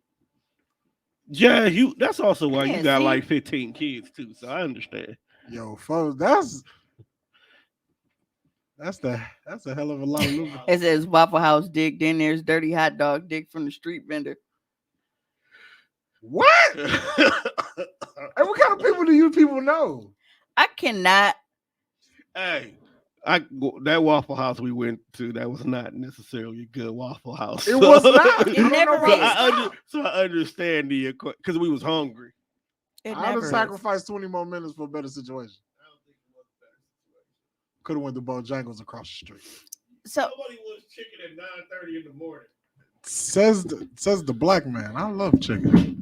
Yeah, you. That's also why Yeah, you got see? like 15 kids too. So I understand. Yo, folks, that's a hell of a lot of lubricant. It says Waffle House dick. Then there's dirty hot dog dick from the street vendor. What? Hey, what kind of people do you people know? I cannot. Hey, that Waffle House we went to, that was not necessarily a good Waffle House. It was not. It never So is. so I understand the because we was hungry. It I'd have never is. sacrificed 20 more minutes for a better situation. Could have went to Bojangles across the street. So Nobody wants chicken at 9:30 in the morning. Says the black man. I love chicken.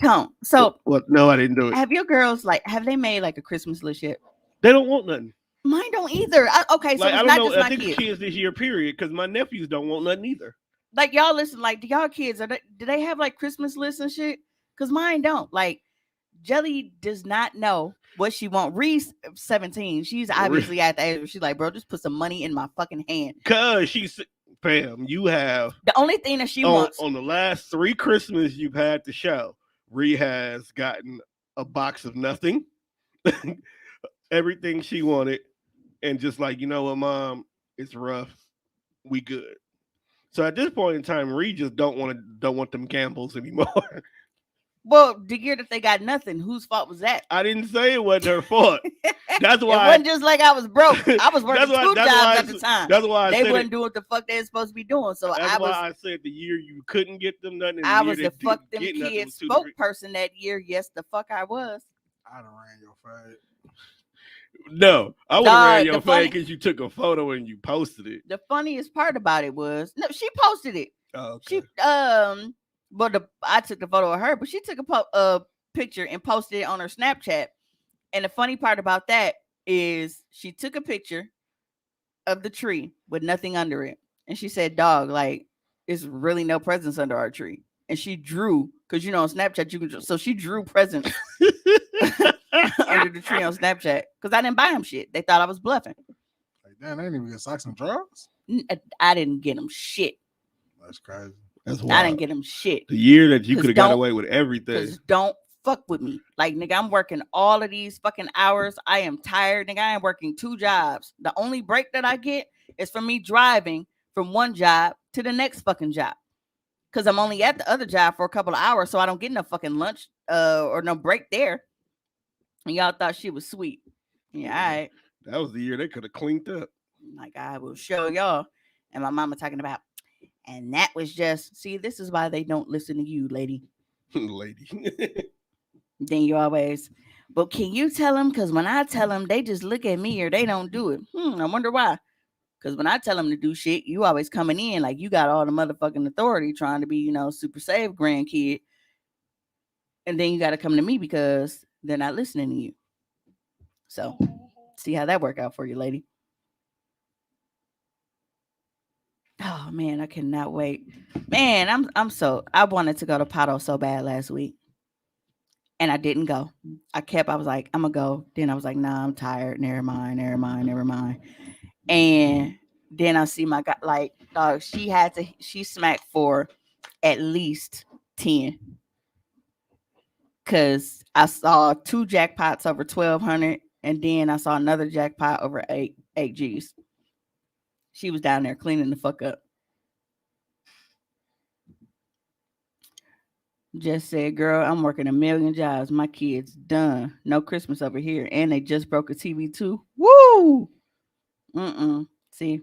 Tone. So Well, no, I didn't do it. have your girls have they made like a Christmas list yet? They don't want nothing. Mine don't either. Okay, so Like, it's I not don't just know. my I think kids. kids this year, period, because my nephews don't want nothing either. Like y'all listen, like do y'all kids do they have like Christmas lists and shit? Because mine don't. Like Jelly does not know what she want. Reese 17. She's obviously at the age where she's like, bro, just put some money in my fucking hand. Cause she's fam, you have The only thing that she wants on the last 3 Christmas you've had to show. Ree has gotten a box of nothing, everything she wanted, and just like, you know what, Mom, it's rough. We good. So at this point in time, Ree just don't want them gambles anymore. well, the year that they got nothing, whose fault was that? I didn't say it wasn't her fault. That's It why wasn't just like I was broke. I was working two jobs at the time. That's why They wasn't doing what the fuck they were supposed to be doing. So That's why I said the year you couldn't get them nothing. And I the was year the they fuck didn't them get nothing kids was 2 different- spokesperson that year. Yes, the fuck I was. I done ran your fade. No, I would have Dog, ran your the funny- face because you took a photo and you posted it. The funniest part about it was no, she posted it. Oh, okay. She but I took the photo of her, but she took a picture and posted it on her Snapchat. And the funny part about that is she took a picture of the tree with nothing under it, and she said, "Dog, like it's really no presents under our tree." And she drew because on Snapchat you can. So she drew presents under the tree on Snapchat because I didn't buy them shit. They thought I was bluffing. Like, damn, they didn't even get socks and drawers. I didn't get them shit. That's crazy. That's I wild. didn't get them shit. The year that you 'Cause could have got don't- away with everything. Because don't fuck with me. Like, nigga, I'm working all of these fucking hours. I am tired. Nigga, I am working 2 jobs. The only break that I get is from me driving from one job to the next fucking job. Because I'm only at the other job for a couple of hours, so I don't get no fucking lunch or no break there. And y'all thought she was sweet. Yeah, all right. That was the year they could have cleaned up. Like, I will show y'all. And my mama talking about, and that was just, see, this is why they don't listen to you, lady. Lady. Then you always, but can you tell them? Because when I tell them, they just look at me or they don't do it. I wonder why. Because when I tell them to do shit, you always coming in like you got all the motherfucking authority trying to be, super safe grandkid. And then you got to come to me because they're not listening to you. So see how that work out for you, lady. Oh man, I cannot wait. Man, I wanted to go to Pato so bad last week. And I didn't go. I was like, I'm gonna go. Then I was like, nah, I'm tired. Never mind. And then I see my guy, like, dog, she smacked for at least 10. Cause I saw 2 jackpots over 1,200, and then I saw another jackpot over 8 G's. She was down there cleaning the fuck up. Just said, girl, I'm working a million jobs. My kids done. No Christmas over here. And they just broke a TV too. Woo! Mm-mm. See?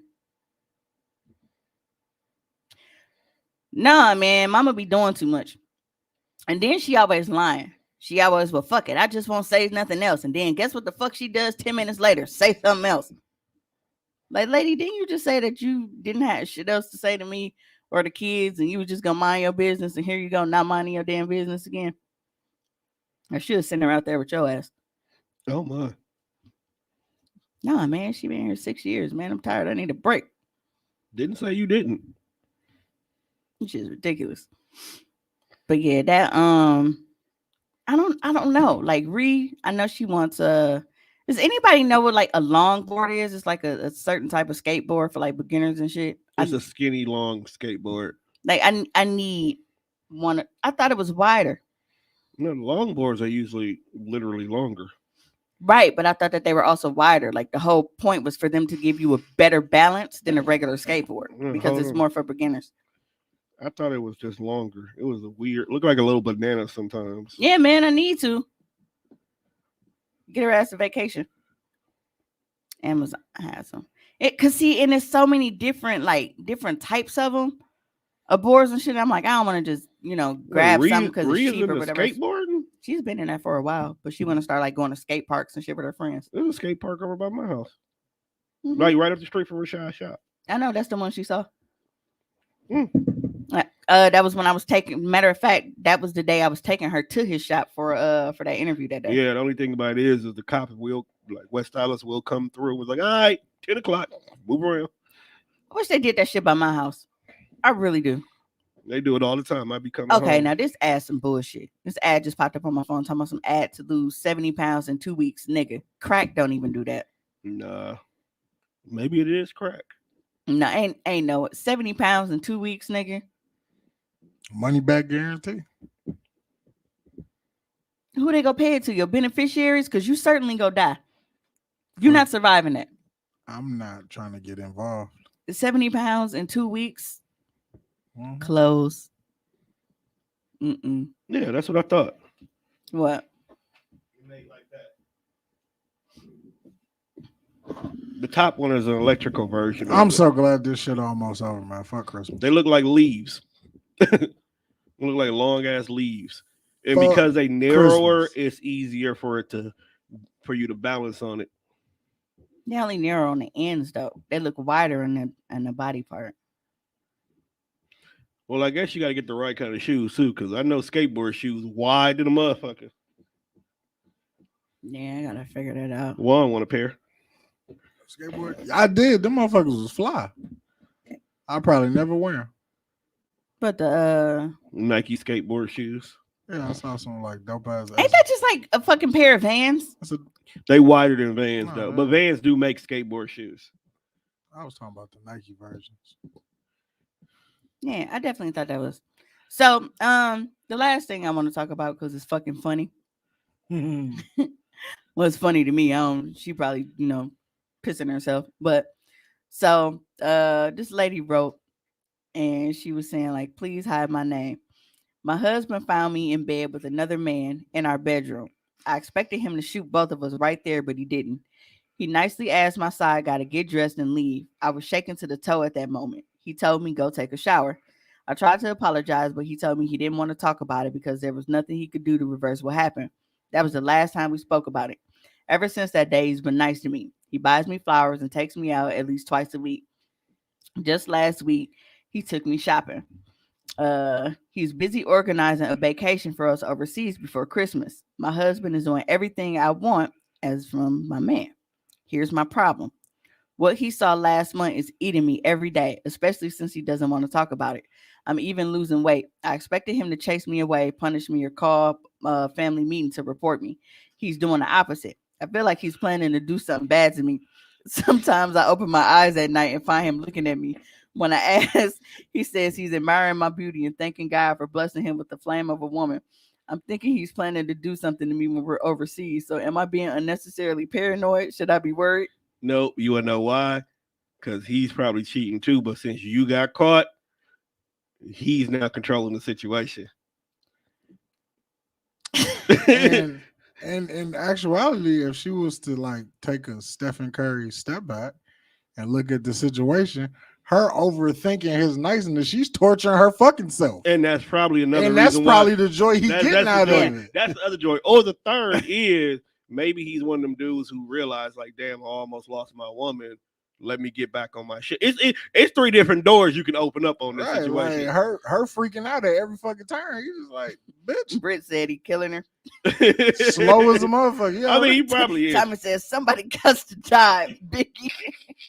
Nah, man, mama be doing too much. And then she always lying. She always, well, fuck it. I just won't say nothing else. And then guess what the fuck she does 10 minutes later? Say something else. Like, lady, didn't you just say that you didn't have shit else to say to me or the kids and you was just gonna mind your business and here you go, not minding your damn business again? I should have sent her out there with your ass. Oh my. Nah, man, she been here 6 years, man. I'm tired. I need a break. Didn't say you didn't. Which is ridiculous. But yeah, that I don't know. Like I know she wants does anybody know what like a longboard is? It's like a certain type of skateboard for like beginners and shit. It's a skinny long skateboard. Like I need one. I thought it was wider. No, the longboards are usually literally longer. Right, but I thought that they were also wider. Like the whole point was for them to give you a better balance than a regular skateboard because it's more for beginners. I thought it was just longer. It was a weird, looked like a little banana sometimes. Yeah, man, I need to get her ass a vacation. Amazon has them. Cause see, and there's so many different types of them, boards and shit. I'm like, I don't want to just grab something because it's cheap or whatever. Skateboarding? She's been in that for a while, but she want to start like going to skate parks and shit with her friends. There's a skate park over by my house, like right up the street from Rashad's shop. I know that's the one she saw. That was when I was taking. Matter of fact, that was the day I was taking her to his shop for that interview that day. Yeah, the only thing about it is the cops will West Dallas will come through. It was like, all right, 10:00, move around. I wish they did that shit by my house. I really do. They do it all the time. I be coming. Okay, home. now this ad some bullshit. This ad just popped up on my phone talking about some ad to lose 70 pounds in 2 weeks. Nigga, crack don't even do that. Nah, maybe it is crack. No, ain't no 70 pounds in 2 weeks, nigga. Money back guarantee. Who they go pay it to? Your beneficiaries? Because you certainly go die. You're not surviving that. I'm not trying to get involved. 70 pounds in 2 weeks. Mm-hmm. Close. Yeah, that's what I thought. What? Like that. The top one is an electrical version. I'm so glad this shit almost over, man. Fuck Christmas. They look like leaves. Look like long ass leaves. And Fuck because they narrower, Christmas. it's easier for you to balance on it. They only narrow on the ends though. They look wider in the body part. Well, I guess you gotta get the right kind of shoes too, because I know skateboard shoes wide than a motherfucker. Yeah, I gotta figure that out. Juan want a pair. Skateboard. I did. Them motherfuckers was fly. I probably never wear them. But the Nike skateboard shoes. Yeah, I saw some like dope ass. ain't that just like a fucking pair of Vans? They wider than Vans Oh, though, man. but Vans do make skateboard shoes. I was talking about the Nike versions. Yeah, I definitely thought that was. So, the last thing I want to talk about because it's fucking funny. Well, it's funny to me. She probably pissing herself, but so this lady wrote, and she was saying like, please hide my name. My husband found me in bed with another man in our bedroom. I expected him to shoot both of us right there, but he didn't. He nicely asked my side guy to get dressed and leave. I was shaken to the toe at that moment. He told me go take a shower. I tried to apologize, but he told me he didn't want to talk about it because there was nothing he could do to reverse what happened. That was the last time we spoke about it. Ever since that day, he's been nice to me. He buys me flowers and takes me out at least twice a week. Just last week, he took me shopping. He's busy organizing a vacation for us overseas before Christmas. My husband is doing everything I want as from my man. Here's my problem. What he saw last month is eating me every day, especially since he doesn't want to talk about it. I'm even losing weight. I expected him to chase me away, punish me, or call a family meeting to report me. He's doing the opposite. I feel like he's planning to do something bad to me. Sometimes I open my eyes at night and find him looking at me. When I ask, he says he's admiring my beauty and thanking God for blessing him with the flame of a woman. I'm thinking he's planning to do something to me when we're overseas. So am I being unnecessarily paranoid? Should I be worried? No, you wanna know why? Because he's probably cheating too, but since you got caught, he's now controlling the situation. And in actuality, if she was to like take a Stephen Curry step back and look at the situation, her overthinking his niceness, she's torturing her fucking self. And that's probably another And that's reason probably why the joy he getting that's the out joy. of it. That's the other joy. Or the third is maybe he's one of them dudes who realized like, damn, I almost lost my woman. Let me get back on my shit. It's three different doors you can open up on this Right, like situation. her freaking out at every fucking turn. He's just like, bitch, Britt said he killing her. slow as a motherfucker. Yeah, I mean, he probably is. Tommy says somebody cuts the time. Biggie.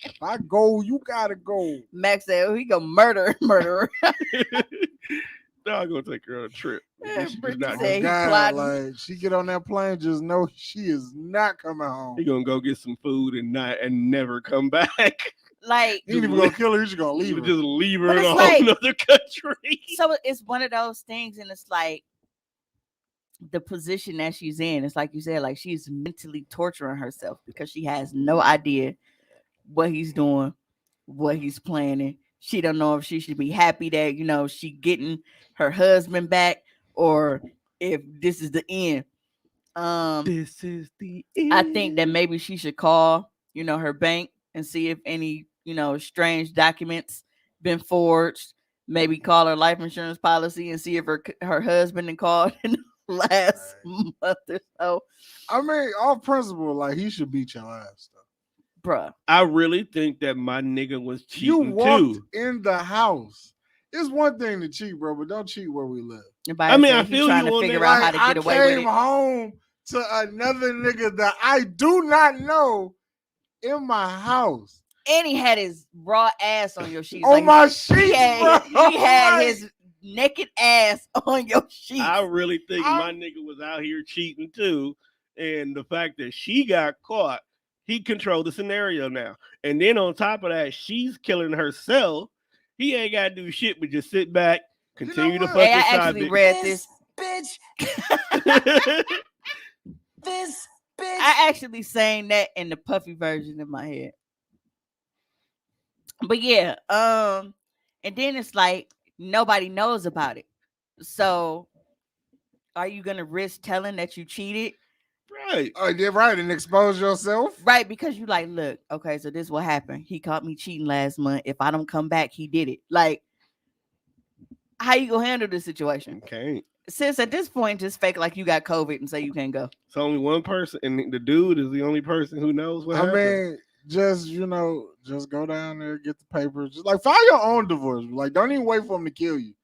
if I go, you gotta go. Max said, oh, he gonna murder her. Dog gonna take her on a trip. She's Brittany not said gonna- he God, plotting. like she get on that plane, just know she is not coming home. He gonna go get some food and never come back. Like, He ain't even gonna kill her. He's just gonna leave her. Just leave her But in a it's whole like- nother country. so it's one of those things, and it's like the position that she's in. It's like you said, like she's mentally torturing herself because she has no idea what he's doing, what he's planning. She don't know if she should be happy that she getting her husband back or if this is the end. This is the I think that maybe she should call her bank and see if any strange documents been forged. Maybe call her life insurance policy and see if her husband had called in the last month or so. I mean, off principle, like he should beat your ass though. Bruh. I really think that my nigga was You cheating walked too. in the house. It's one thing to cheat, bro, but don't cheat where we live. I mean, I He feel trying you to on figure that. out how Like, to get I away with came it. home to another nigga that I do not know in my house. And he had his raw ass on your sheets. On Like, my he sheets, had, bro. he had Like, his naked ass on your sheets. I really think I'm- my nigga was out here cheating too. And the fact that she got caught, he controlled the scenario now. And then on top of that, she's killing herself. He ain't got to do shit but just sit back, continue to what? fuck Hey, I his side actually bitch. read this. bitch. This bitch. I actually sang that in the puffy version in my head. But yeah, and then it's like nobody knows about it. So are you gonna risk telling that you cheated? Right. Oh, yeah, right. And expose yourself. Right, because you like, look, okay, so this what happened. He caught me cheating last month. If I don't come back, he did it. Like, how you gonna handle this situation? Can't. Sis, at this point, just fake like you got COVID and say you can't go. It's only one person, and the dude is the only person who knows what happened. mean, just just go down there, get the papers. Just like file your own divorce. Like, don't even wait for him to kill you.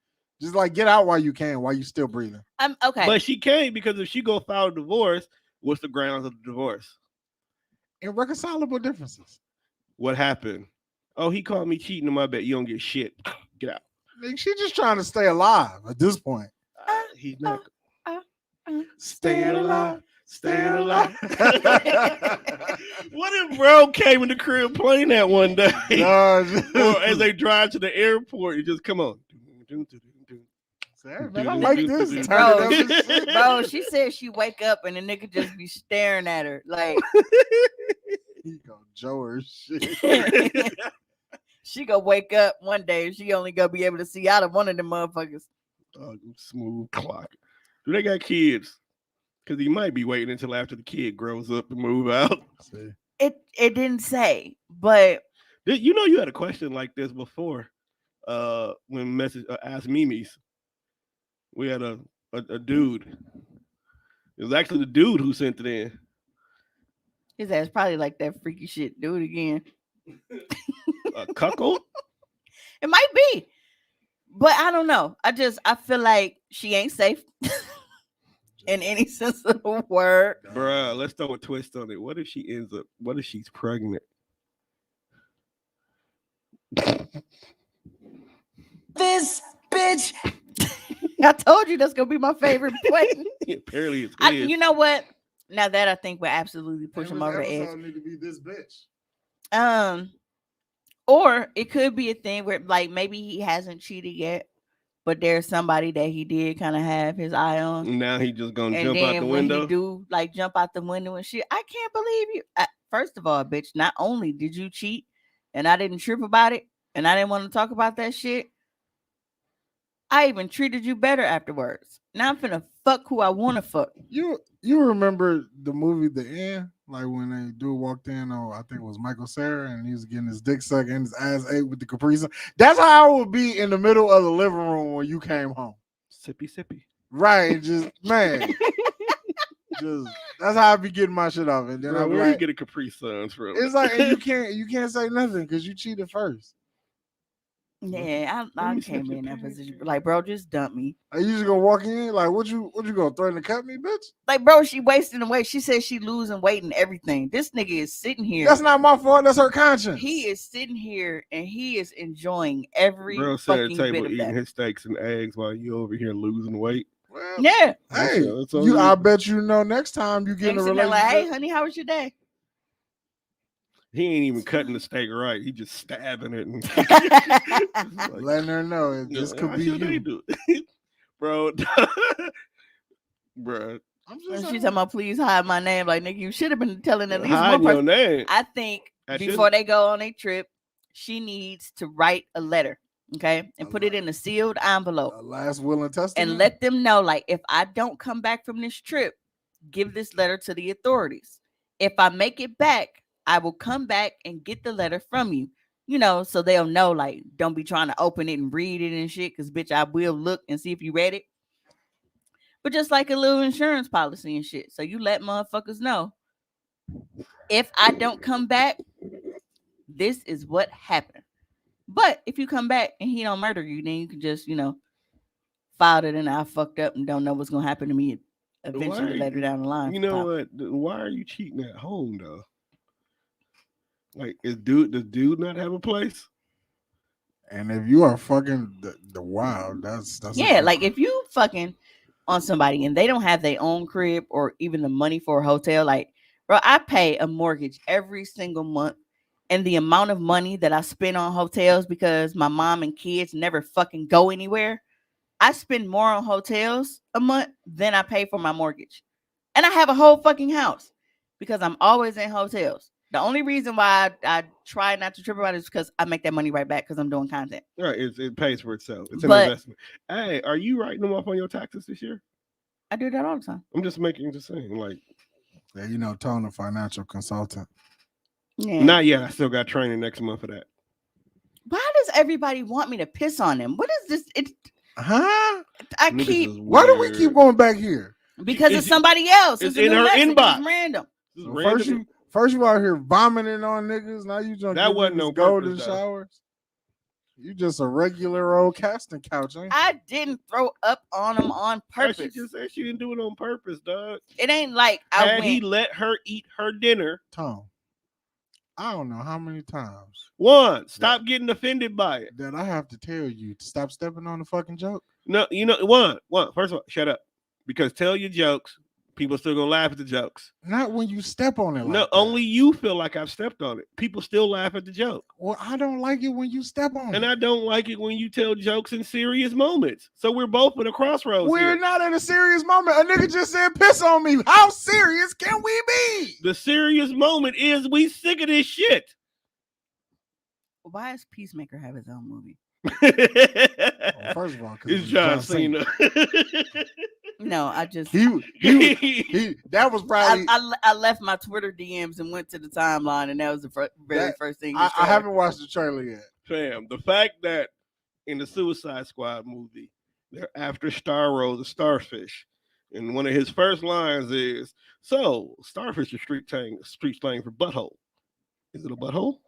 Just like get out while you can, while you still breathing. I'm okay. But she can't because if she go file a divorce, what's the grounds of the divorce? Irreconcilable differences. What happened? Oh, he called me cheating in my bed. You don't get shit. Get out. Like, she just trying to stay alive at this point. He's not. Staying alive. Staying alive. What if bro came in the crib playing that one day? Or as they drive to the airport, you just come on. Hey, man, I like this. Turn it up and shit. Bro, she said she wake up and the nigga just be staring at her like He go Joe or shit. she gonna wake up one day and she only gonna be able to see out of one of them motherfuckers. Smooth clock. Do they got kids? Because he might be waiting until after the kid grows up to move out. See. It didn't say, but You know, you had a question like this before. When message asked Mimi's, we had a dude. It was actually the dude who sent it in. his ass probably like that freaky shit. Do it again. A cuckold? It might be, but I don't know. I feel like she ain't safe in any sense of the word. Bruh, let's throw a twist on it. What if she ends up? What if she's pregnant? This bitch. I told you that's gonna be my favorite point. Apparently, it's You know what? Now that I think we're absolutely push him over the edge. Need to be this bitch. Or it could be a thing where like maybe he hasn't cheated yet, but there's somebody that he did kind of have his eye on. Now he just gonna And jump then out the when window. he do like jump out the window and shit, I can't believe you. First of all, bitch, not only did you cheat and I didn't trip about it and I didn't want to talk about that shit, I even treated you better afterwards. Now I'm finna fuck who I wanna fuck. You remember the movie The End? Like when a dude walked in, or I think it was Michael Cera, and he was getting his dick sucked and his ass ate with the Capri Sun. That's how I would be in the middle of the living room when you came home. Sippy sippy. Right, just man, just that's how I be getting my shit off, and then Bro, I'm where you like, get a Capri Suns from? it's like, and you can't say nothing because you cheated first. Yeah, Let I me snap came your in that pants. position. Like, bro, just dump me. Are you just gonna walk in like what you gonna threaten to cut me, bitch? Like, bro, she wasting away. She says she losing weight and everything. This nigga is sitting here. That's not my fault. That's her conscience. He is sitting here and he is enjoying every Bro sat at the fucking table bit of eating that. his steaks and eggs while you over here losing weight. Well, Yeah. hey, That's all you. you- I bet you know next time you get in And a sitting there like, relationship. hey, honey, how was your day? He ain't even cutting the steak right. He just stabbing it. And like, letting her know this could how be should they you. do it? Bro, bro, I'm And just she's saying. talking about, please hide my name. Like, nigga, you should have been telling at least one hiding your person. name. I think That before shit- they go on a trip, she needs to write a letter, okay, and put it in a sealed envelope A last will and testament. and let them know, like, if I don't come back from this trip, give this letter to the authorities. If I make it back, I will come back and get the letter from you. You know, so they'll know, like, don't be trying to open it and read it and shit, because, bitch, I will look and see if you read it. But just like a little insurance policy and shit. So you let motherfuckers know, if I don't come back, this is what happened. But if you come back and he don't murder you, then you can just, file it and I fucked up and don't know what's gonna happen to me eventually later down the line. You know what? Why are you cheating at home though? Like, does dude not have a place? And if you are fucking the wild, that's Yeah, like if you fucking on somebody and they don't have their own crib or even the money for a hotel, like, bro, I pay a mortgage every single month. And the amount of money that I spend on hotels because my mom and kids never fucking go anywhere, I spend more on hotels a month than I pay for my mortgage. And I have a whole fucking house because I'm always in hotels. The only reason why I try not to trip about it is because I make that money right back because I'm doing content. Right, it pays for itself. It's an But investment. Hey, are you writing them off on your taxes this year? I do that all the time. I'm just saying, like, yeah, Tone, a financial consultant. Yeah. not yet. I still got training next month for that. Why does everybody want me to piss on them? What is this? Huh? I Niggas keep is Why do we weird. keep going back here? because It's- it's somebody else. it's It's a in new her message. inbox. It's random. This is So random. first you out here vomiting on niggas. Now you just That wasn't on golden purpose, though. showers. You just a regular old casting couch, ain't you? I didn't throw up on them on Girl, she purpose. just said she didn't do it on purpose, dog. It ain't like I Had he went. let her eat her dinner, Tone. I don't know how many times one, stop getting offended by it. that I have to tell you to stop stepping on the fucking joke. No, one. First of all, shut up. Because tell your jokes, people still gonna laugh at the jokes. Not when you step on it. Like No, that. only you feel like I've stepped on it. People still laugh at the joke. Well, I don't like it when you step on And it. I don't like it when you tell jokes in serious moments. So we're both at a crossroads We're here. not at a serious moment. A nigga just said piss on me. How serious can we be? The serious moment is we sick of this shit. Why does Peacemaker have his own movie? Well, first of all, because It's John Cena. No, I just he that was probably I left my Twitter DMs and went to the timeline, and that was the very first thing. I haven't watched the trailer yet. Fam, the fact that in the Suicide Squad movie, they're after Starro the starfish, and one of his first lines is, "So starfish are street slang for butthole. Is it a butthole?"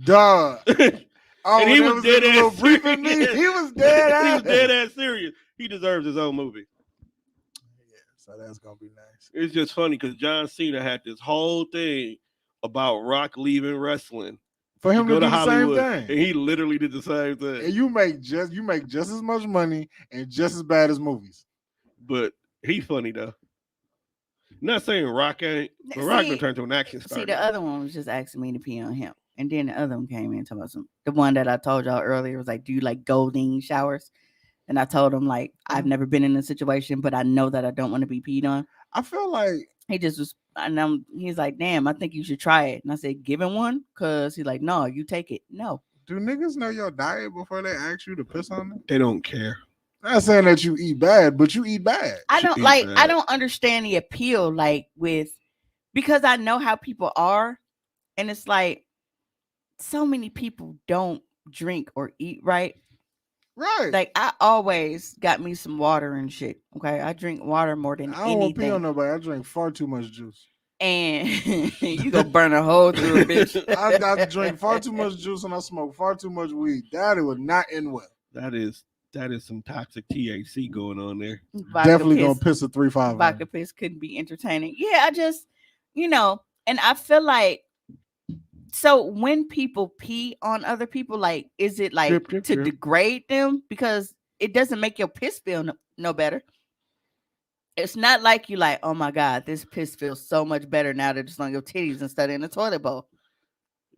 Duh. Oh, And he there was a dead little ass briefing me. serious. He was dead he ass. was dead ass serious. He deserves his own movie. Yeah, so that's gonna be nice. It's just funny because John Cena had this whole thing about Rock leaving wrestling For him to go do to the Hollywood, same and thing. he literally did the same thing. And you make just as much money and just as bad as movies. But he funny though. Not saying Rock ain't, but Rock See- gonna turn to an action star. See, the other one was just asking me to pee on him, and then the other one came in talking about the one that I told y'all earlier was like, "Do you like golden showers?" And I told him like, I've never been in a situation, but I know that I don't want to be peed on. I feel like He just was, and he's like, "Damn, I think you should try it." And I said, "Given one?" Because he's like, "No, you take it." No, Do niggas know your diet before they ask you to piss on them? They don't care. Not saying that you eat bad, but you eat bad. I She don't eat like. I bad. don't understand the appeal. Like with because I know how people are, and it's like so many people don't drink or eat right. Right. Like I always got me some water and shit. Okay, I drink water more than I don't want to pee on anything, nobody. I drink far too much juice. and you go burn a hole through a bitch. I drink far too much juice and I smoke far too much weed. That it would not end well. That is some toxic THC going on there. Vodka Definitely piss, gonna piss a 3-5 on vodka you. piss couldn't be entertaining. Yeah, I just, and I feel like so when people pee on other people, like, is it like Drip, drip, to drip. degrade them because it doesn't make your piss feel no better? It's not like you like, oh my god, this piss feels so much better now that it's on your titties instead of in the toilet bowl.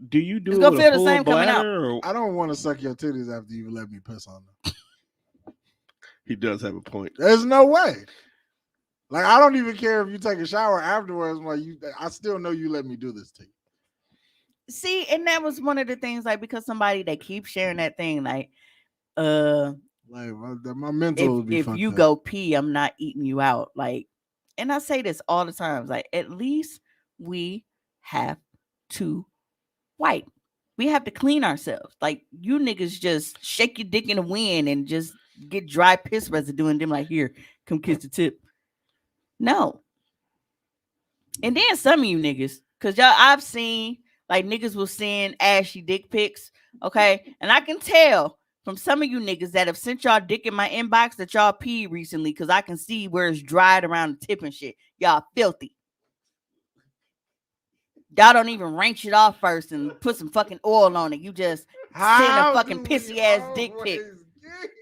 Do you do It's it gonna with a feel the full same coming out. bladder, or I don't want to suck your titties after you let me piss on them. he does have a point? There's no way. Like I don't even care if you take a shower afterwards. Like I still know you let me do this to you. See, and that was one of the things, like, because somebody they keep sharing that thing, like, Like my mental would be if fucked you up. go pee, I'm not eating you out. Like, and I say this all the time, like, at least we have to wipe. We have to clean ourselves. Like, you niggas just shake your dick in the wind and just get dry piss residue and them like, here, come kiss the tip. No. And then some of you niggas, cause y'all I've seen like niggas will send ashy dick pics, okay? And I can tell from some of you niggas that have sent y'all dick in my inbox that y'all peed recently, cause I can see where it's dried around the tip and shit. Y'all filthy. Y'all don't even rinse it off first and put some fucking oil on it. You just send a How fucking do we pissy ass dick pic. always get here?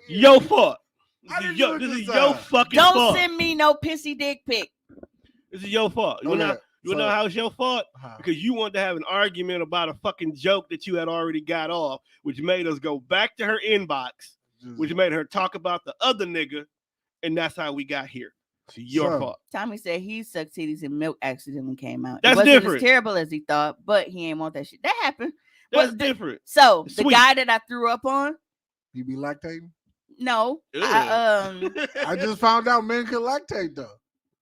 Your fault. I didn't do it This this is your time. fucking Don't fault. send me no pissy dick pic. This is your fault. You Okay, know how it's your fault? How? Because you wanted to have an argument about a fucking joke that you had already got off, which made us go back to her inbox, which made her talk about the other nigga, and that's how we got here. It's your So, fault. Tommy said he sucked titties and milk accidentally came out. That's it wasn't different. as terrible as he thought, but he ain't want that shit. That happened. That's Well, different. So It's the sweet. guy that I threw up on, you be lactating? no, Ugh. I just found out men can lactate though.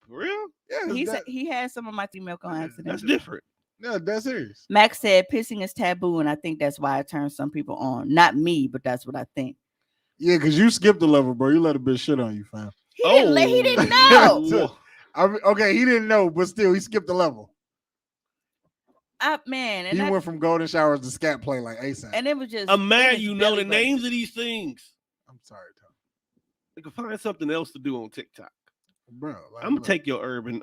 For real? Yeah, he had some of my tea milk on accident. That's different. yeah, that's serious. Max said pissing is taboo, and I think that's why it turns some people on. Not me, but that's what I think. Yeah, because you skipped the level, bro. You let a bitch shit on you, fam. He didn't know. Oh. I mean, okay, he didn't know, but still, he skipped the level. Man, He went from golden showers to scat play like ASAP. and it was just. I'm mad it was you know belly the button. names of these things. I'm sorry, Tom. You can find something else to do on TikTok. Bro. Like, I'm gonna look, take your urban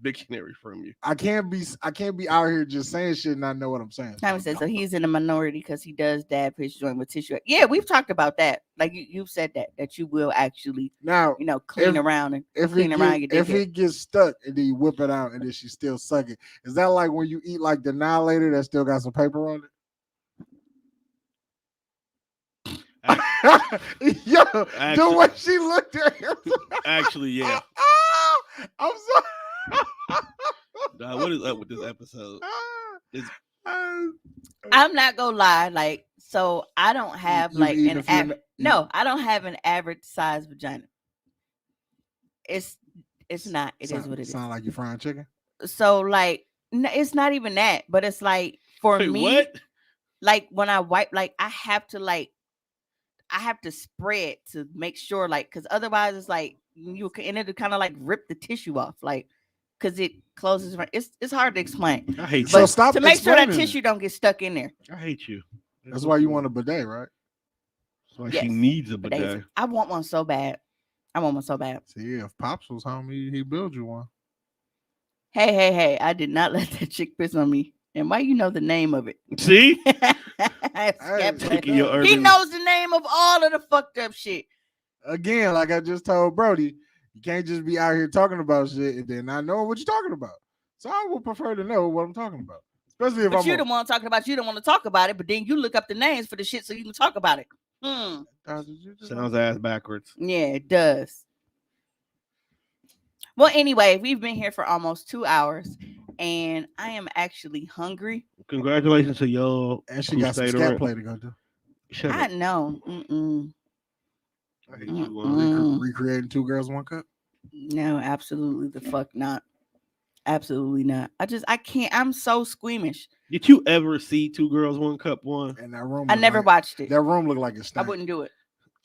dictionary from you. I can't be out here just saying shit and not know what I'm saying. Tommy said so. He's in a minority because he does dab his joint with tissue. Yeah, we've talked about that. Like you've said that you will actually, Now, clean around and clean around your dick. if it gets stuck and then you whip it out and then she still suck it, is that like when you eat like the annihilator that still got some paper on it? Yo, the way she looked at him. Actually, yeah. I'm sorry. Nah, what is up with this episode? I'm not gonna lie, like, so I don't have You've like eaten an a few no, I don't have an average size vagina. It's not. It is what it is. Sound like you frying chicken? So like, it's not even that, but it's like for Wait, me, what? like when I wipe, like I have to spread to make sure, like, because otherwise it's like you can, and it'll kind of like rip the tissue off, like, because it closes. It's hard to explain. I hate So you. stop To make sure that explaining it. tissue don't get stuck in there. I hate you. That's why you want a bidet, right? That's why Yes. she needs a But bidet. I want one so bad. I want one so bad. See, if Pops was home, he build you one. Hey! I did not let that chick piss on me. And why you know the name of it? See? Skepta. Your urban- He knows the name of all of the fucked up shit. Again, like I just told Brody, you can't just be out here talking about shit and then not know what you're talking about. So I would prefer to know what I'm talking about, especially if But I'm. you don't want to talk about. You don't want to talk about it. But then you look up the names for the shit so you can talk about it. Sounds ass backwards. Yeah, it does. Well, anyway, we've been here for almost 2 hours, and I am actually hungry. Congratulations to y'all And she who got some stayed scat around. play to go do. Shut I up. know. Mm-mm. I hate you, Recreating Two Girls, One Cup. No, absolutely the fuck not. Absolutely not. I can't. I'm so squeamish. Did you ever see Two Girls, One Cup one? And that room I looked never like watched it. that room looked like it I stank. wouldn't do it.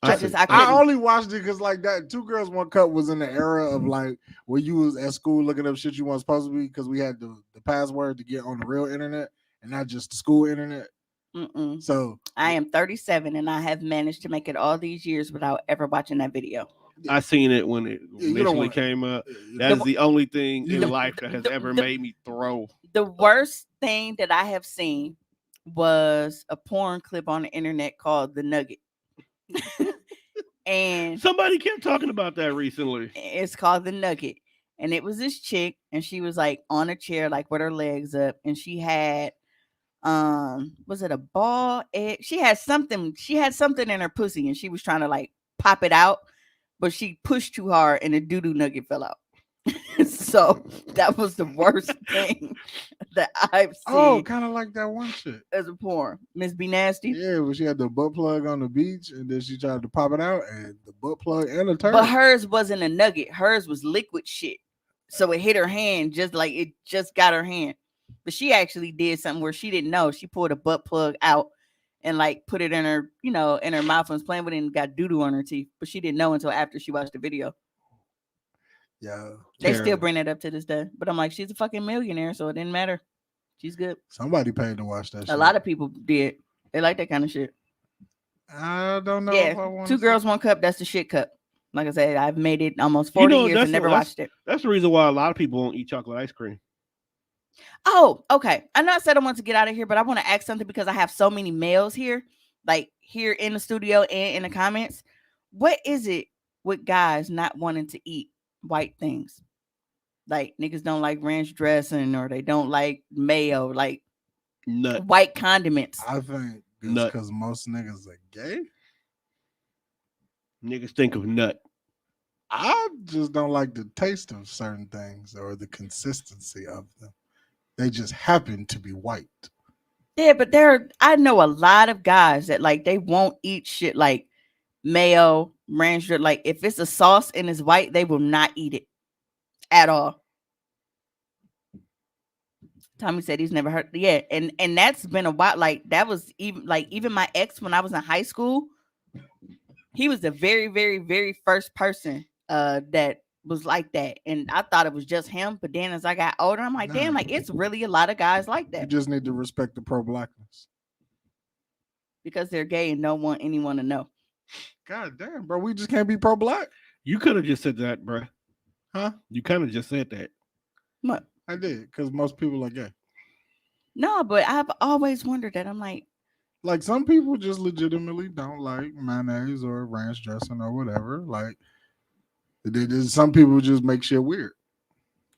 I I I couldn't. only watched it because like that Two Girls One Cup was in the era of like where you was at school looking up shit you weren't supposed to be because we had the password to get on the real internet and not just the school internet. Mm-mm. So I am 37 and I have managed to make it all these years without ever watching that video. I seen it when it Yeah, you don't initially want came out. you That don't- is the only thing you in don't- life that has ever the- made me throw. The worst thing that I have seen was a porn clip on the internet called The Nugget. And Somebody kept talking about that recently. it's called The Nugget. And it was this chick, and she was like on a chair, like with her legs up, and she had was it a ball egg? She had something in her pussy, and she was trying to like pop it out, but she pushed too hard and the doo-doo nugget fell out. So that was the worst thing that I've seen kind of like that one shit. as a porn. Miss B Nasty. Yeah, when she had the butt plug on the beach and then she tried to pop it out and the butt plug and the turd. But hers wasn't a nugget. Hers was liquid shit. So it hit her hand just like it just got her hand. But she actually did something where she didn't know. She pulled a butt plug out and like put it in her, in her mouth and was playing with it and got doo-doo on her teeth. But she didn't know until after she watched the video. Yeah, They still Terrible. bring that up to this day. But I'm like, she's a fucking millionaire, so it didn't matter. She's good. somebody paid to watch that. A lot of people did. They like that kind of shit. I don't know if I Yeah. want Two girls, one cup. That's the shit cup. Like I said, I've made it almost 40 years and never watched it. That's the reason why a lot of people don't eat chocolate ice cream. Oh, okay. I know I said I want to get out of here, but I want to ask something because I have so many males here, like here in the studio and in the comments. What is it with guys not wanting to eat white things? Like niggas don't like ranch dressing or they don't like mayo, like Nut. white condiments. I think it's Nut. because most niggas are gay. Niggas think of nut. I just don't like the taste of certain things or the consistency of them. They just happen to be white. Yeah, but I know a lot of guys that like they won't eat shit like mayo, ranch dressing. Like if it's a sauce and it's white, they will not eat it at all. Tommy said he's never heard. Yeah, and that's been a while. Like that was even my ex when I was in high school. He was the very, very, very first person that was like that, and I thought it was just him. But then as I got older, I'm like, damn, Nah. like it's really a lot of guys like You that just need to respect the pro-blackness. because they're gay and don't want anyone to know. God damn, bro, we just can't be pro-black. You could have just said that, bruh. Huh? You kind of just said that. What? I did, because most people are gay. No, but I've always wondered that. I'm like, Like some people just legitimately don't like mayonnaise or ranch dressing or whatever. Like some people just make shit weird.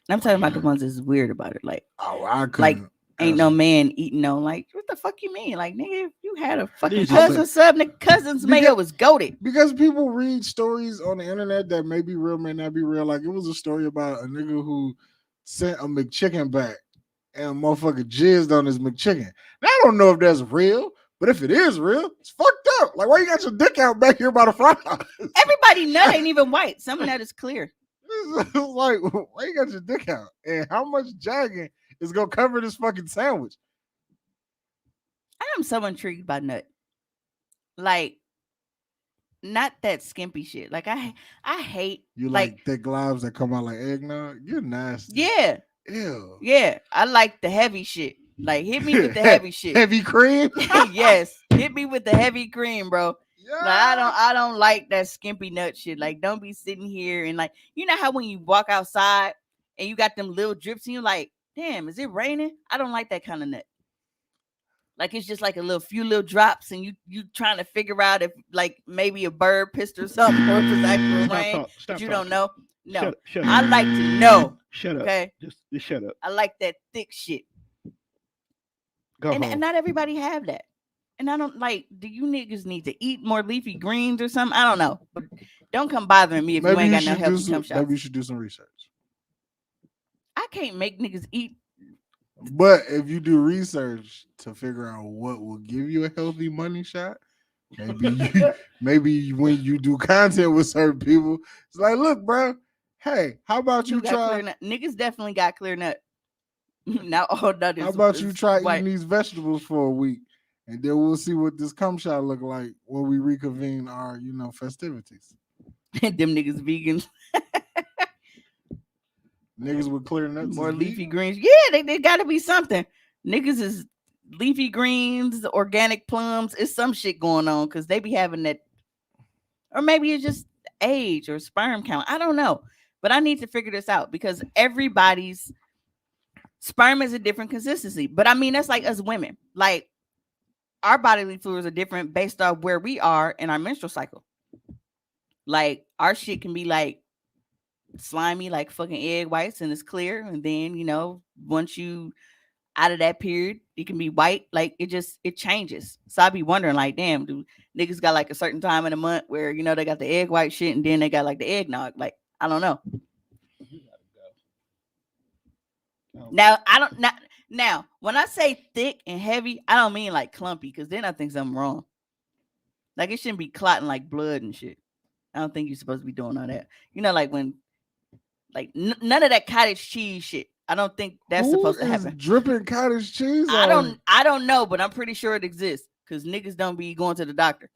I'm talking about the ones that's weird about it. Like, Oh, I couldn't. ain't no man eating on. Like, what the fuck you mean? Like, nigga, if you had a fucking These cousin sub, nigga, cousin's mayo was goated. Because people read stories on the internet that may be real, may not be real. Like it was a story about a nigga who sent a McChicken back and a motherfucker jizzed on his McChicken. Now, I don't know if that's real, but if it is real, it's fucked up. Like, why you got your dick out back here by the fries? Everybody nut ain't even white. Some nut is clear. It's like, why you got your dick out? And how much jagging is gonna cover this fucking sandwich? I am so intrigued by nut. Like, not that skimpy shit. Like, I hate You like thick globs that come out like eggnog? You're nasty. yeah, Ew. yeah. I like the heavy shit. Like, hit me with the heavy shit. Heavy cream? Yes, hit me with the heavy cream, bro. Yeah. Like, I don't like that skimpy nut shit. Like, don't be sitting here and like, you know how when you walk outside and you got them little drips and you're like, damn, is it raining? I don't like that kind of nut. Like it's just like a few little drops, and you trying to figure out if like maybe a bird pissed or something, or if it's actual rain, but you don't know. No, Shut I up. like to know. Shut up. Okay, Just shut up. I like that thick shit, Go and home. not everybody have that. And I don't like. Do you niggas need to eat more leafy greens or something? I don't know, but don't come bothering me if you ain't got no healthy cum shots. Maybe you should do some research. I can't make niggas eat But if you do research to figure out what will give you a healthy money shot, maybe when you do content with certain people, it's like, look, bro, hey, how about you Who got clear try? nut? Niggas definitely got clear nut. Now all nut is. How about you is try white. eating these vegetables for a week, and then we'll see what this cum shot look like when we reconvene our, festivities. Them niggas vegans. Niggas with clear nuts More is leafy vegan? greens. Yeah, they got to be something. Niggas is leafy greens, organic plums. It's some shit going on because they be having that, or maybe it's just age or sperm count. I don't know, but I need to figure this out because everybody's sperm is a different consistency. But I mean, that's like us women. Like our bodily fluids are different based off where we are in our menstrual cycle. Like our shit can be like slimy, like fucking egg whites, and it's clear. And then once you out of that period, it can be white. Like it changes. So I be wondering, like, damn, do niggas got like a certain time in the month where they got the egg white shit, and then they got like the eggnog. Like I don't know. Now I don't not now when I say thick and heavy, I don't mean like clumpy because then I think something wrong. Like it shouldn't be clotting like blood and shit. I don't think you're supposed to be doing all that. Like when none of that cottage cheese shit. I don't think that's supposed to happen. Dripping cottage cheese? I don't know, but I'm pretty sure it exists because niggas don't be going to the doctor.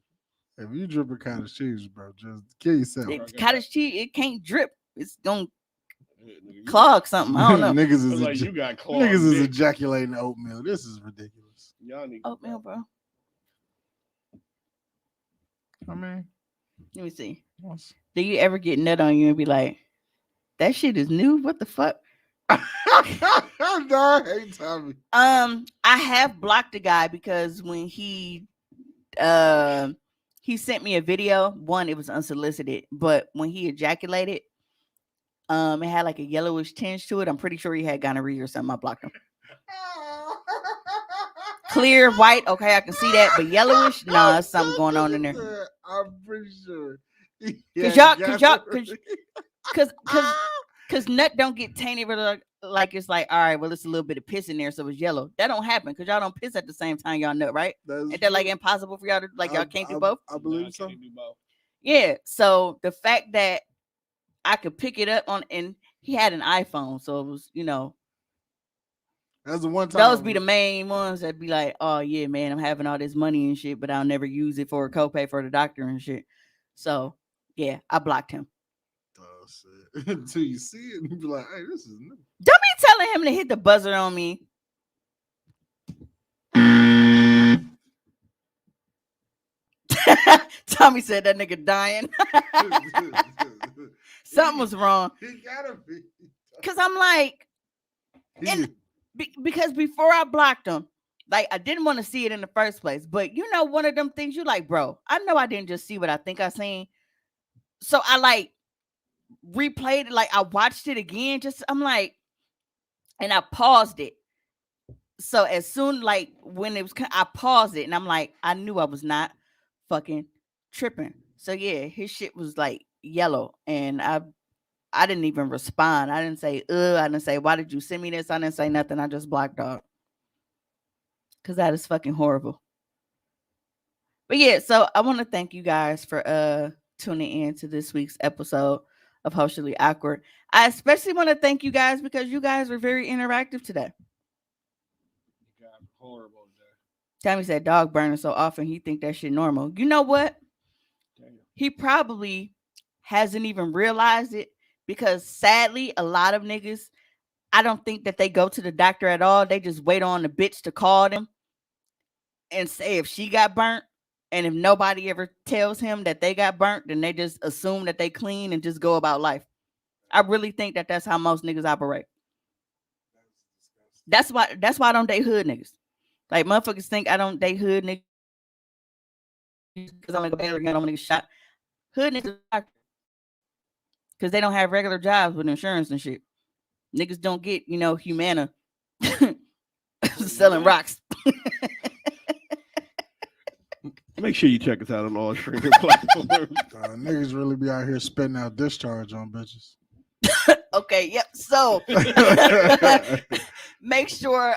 If you dripping cottage cheese, bro, just kill yourself. Cottage cheese, it can't drip. It's gonna clog something. I don't know. Niggas is like you got clogged niggas is dick. ejaculating oatmeal. This is ridiculous. Y'all need Oatmeal, bro. I mean, Let me see. Do you ever get nut on you and be like, that shit is new? What the fuck? no, I hate Tommy. I have blocked a guy because when he sent me a video. One, it was unsolicited, but when he ejaculated, it had like a yellowish tinge to it. I'm pretty sure he had gonorrhea or something. I blocked him. Clear white, okay, I can see that, but yellowish, nah, there's something going on in there. I'm pretty sure. Cause nut don't get tainted like it's like, all right, well, it's a little bit of piss in there, so it's yellow. That don't happen because y'all don't piss at the same time y'all nut, right? Ain't that like impossible for y'all to y'all can't do both? I believe so. Yeah. So the fact that I could pick it up on, and he had an iPhone, so it was, that's the one time. Those be the main ones that be like, oh yeah, man, I'm having all this money and shit, but I'll never use it for a copay for the doctor and shit. So yeah, I blocked him. Oh, shit. Until you see it and be like, hey, this is new. Don't be telling him to hit the buzzer on me. Tommy said that nigga dying. Something was wrong. He gotta be. Cause I'm like, because before I blocked him, like I didn't want to see it in the first place. But one of them things you like, bro, I know I didn't just see what I think I seen. So I like replayed it, like I watched it again. I'm like, and I paused it. So as soon like when it was, I paused it and I'm like, I knew I was not fucking tripping. So yeah, his shit was like yellow, and I didn't even respond. I didn't say, I didn't say, why did you send me this? I didn't say nothing. I just blocked dog. Cause that is fucking horrible. But yeah, so I want to thank you guys for tuning in to this week's episode of Hoecially Awkward. I especially want to thank you guys because you guys were very interactive today. Horrible. Tommy said dog burning so often he think that shit normal. You know what? Damn. He probably hasn't even realized it because sadly, a lot of niggas, I don't think that they go to the doctor at all. They just wait on the bitch to call them and say if she got burnt. And if nobody ever tells him that they got burnt, then they just assume that they clean and just go about life. I really think that that's how most niggas operate. That's why I don't date hood niggas. Like motherfuckers think I don't date hood niggas because I'm like a Baylor gun, I'm gonna get shot. Hood niggas because they don't have regular jobs with insurance and shit. Niggas don't get, Humana selling rocks. Make sure you check us out on all streaming platforms. Niggas really be out here spitting out discharge on bitches. Okay, yep. So make sure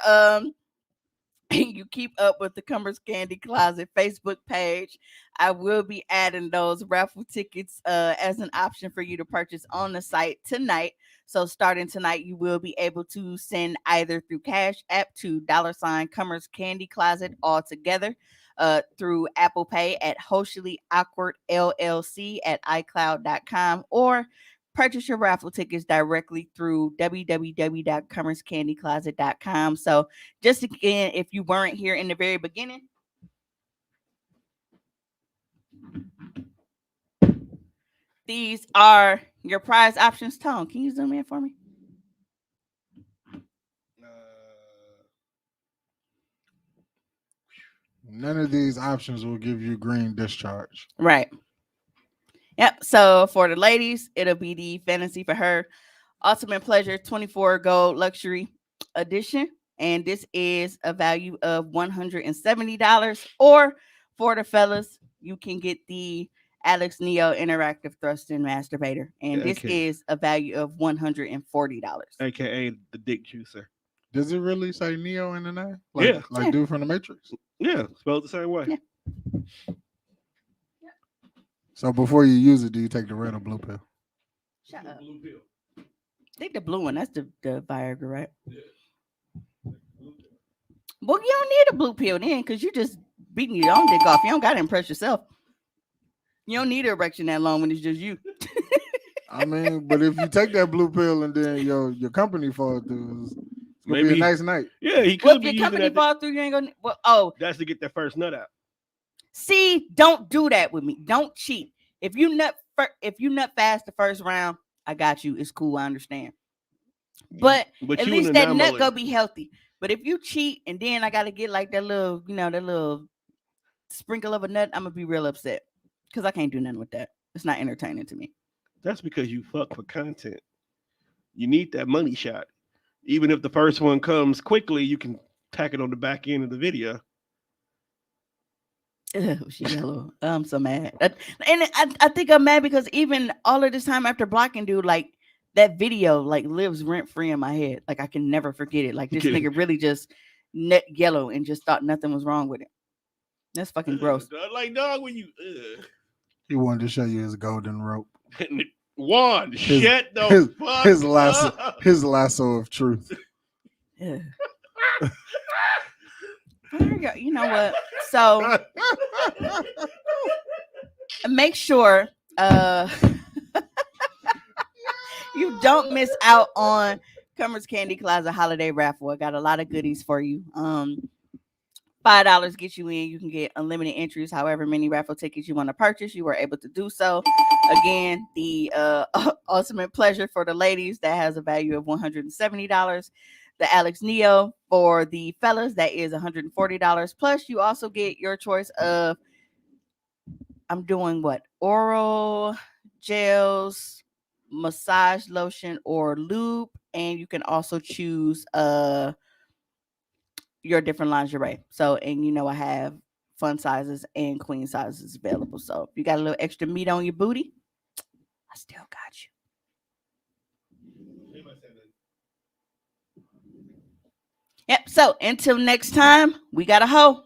you keep up with the Cumbers Candy Closet Facebook page. I will be adding those raffle tickets as an option for you to purchase on the site tonight. So starting tonight, you will be able to send either through Cash App to $Cumbers Candy Closet all together, through Apple Pay at Hoecially Awkward LLC at iCloud.com, or purchase your raffle tickets directly through www.cummerscandycloset.com. So just again, if you weren't here in the very beginning, these are your prize options. Tone, can you zoom in for me? None of these options will give you green discharge. Right. Yep. So for the ladies, it'll be the Fantasy for Her Ultimate Pleasure 24 Gold Luxury Edition. And this is a value of $170. Or for the fellas, you can get the Alex Neo Interactive Thrusting Masturbator. And this Okay. is a value of $140. AKA the dick juicer. Does it really say Neo in the name? Yeah. Like Yeah. dude from the Matrix. Yeah, spelled the same way. Yeah. So before you use it, do you take the red or blue pill? Shut up. I think the blue one, that's the Viagra, right? Yeah. Well, you don't need a blue pill then, because you just beating your own dick off. You don't got to impress yourself. You don't need an erection that long when it's just you. I mean, but if you take that blue pill and then your company falls through, it's gonna be Maybe a nice night. Yeah, he Well, could if be your using company that. fall through, you ain't gonna. Well, oh, That's to get that first nut out. see, don't do that with me. Don't cheat. If you nut fast the first round, I got you. It's cool. I understand. But at you least an that nut anomaly. go be healthy. But if you cheat and then I gotta get like that little, that little sprinkle of a nut, I'm gonna be real upset because I can't do nothing with that. It's not entertaining to me. That's because you fuck for content. You need that money shot. Even if the first one comes quickly, you can tack it on the back end of the video. Ugh, she yellow. I'm so mad. I think I'm mad because even all of this time after blocking dude, like that video like lives rent free in my head. Like I can never forget it. Like this Okay. nigga really just net yellow and just thought nothing was wrong with it. That's fucking gross. Like dog, when you He wanted to show you his golden rope. Juan, His- shut the his- fuck his lasso, up. his lasso of truth. Ugh. You know what? So make sure you don't miss out on Cumbers Candy Closet Holiday Raffle. I got a lot of goodies for you. $5 gets you in. You can get unlimited entries, however many raffle tickets you want to purchase. You were able to do so. Again, the ultimate pleasure for the ladies that has a value of $170. The Alex Neo for the fellas that is $140. Plus, you also get your choice of I'm doing what? Oral gels, massage lotion, or lube, and you can also choose your different lingerie. So, and I have fun sizes and queen sizes available. So, if you got a little extra meat on your booty, I still got you. Yep. So, until next time, we got a hoe.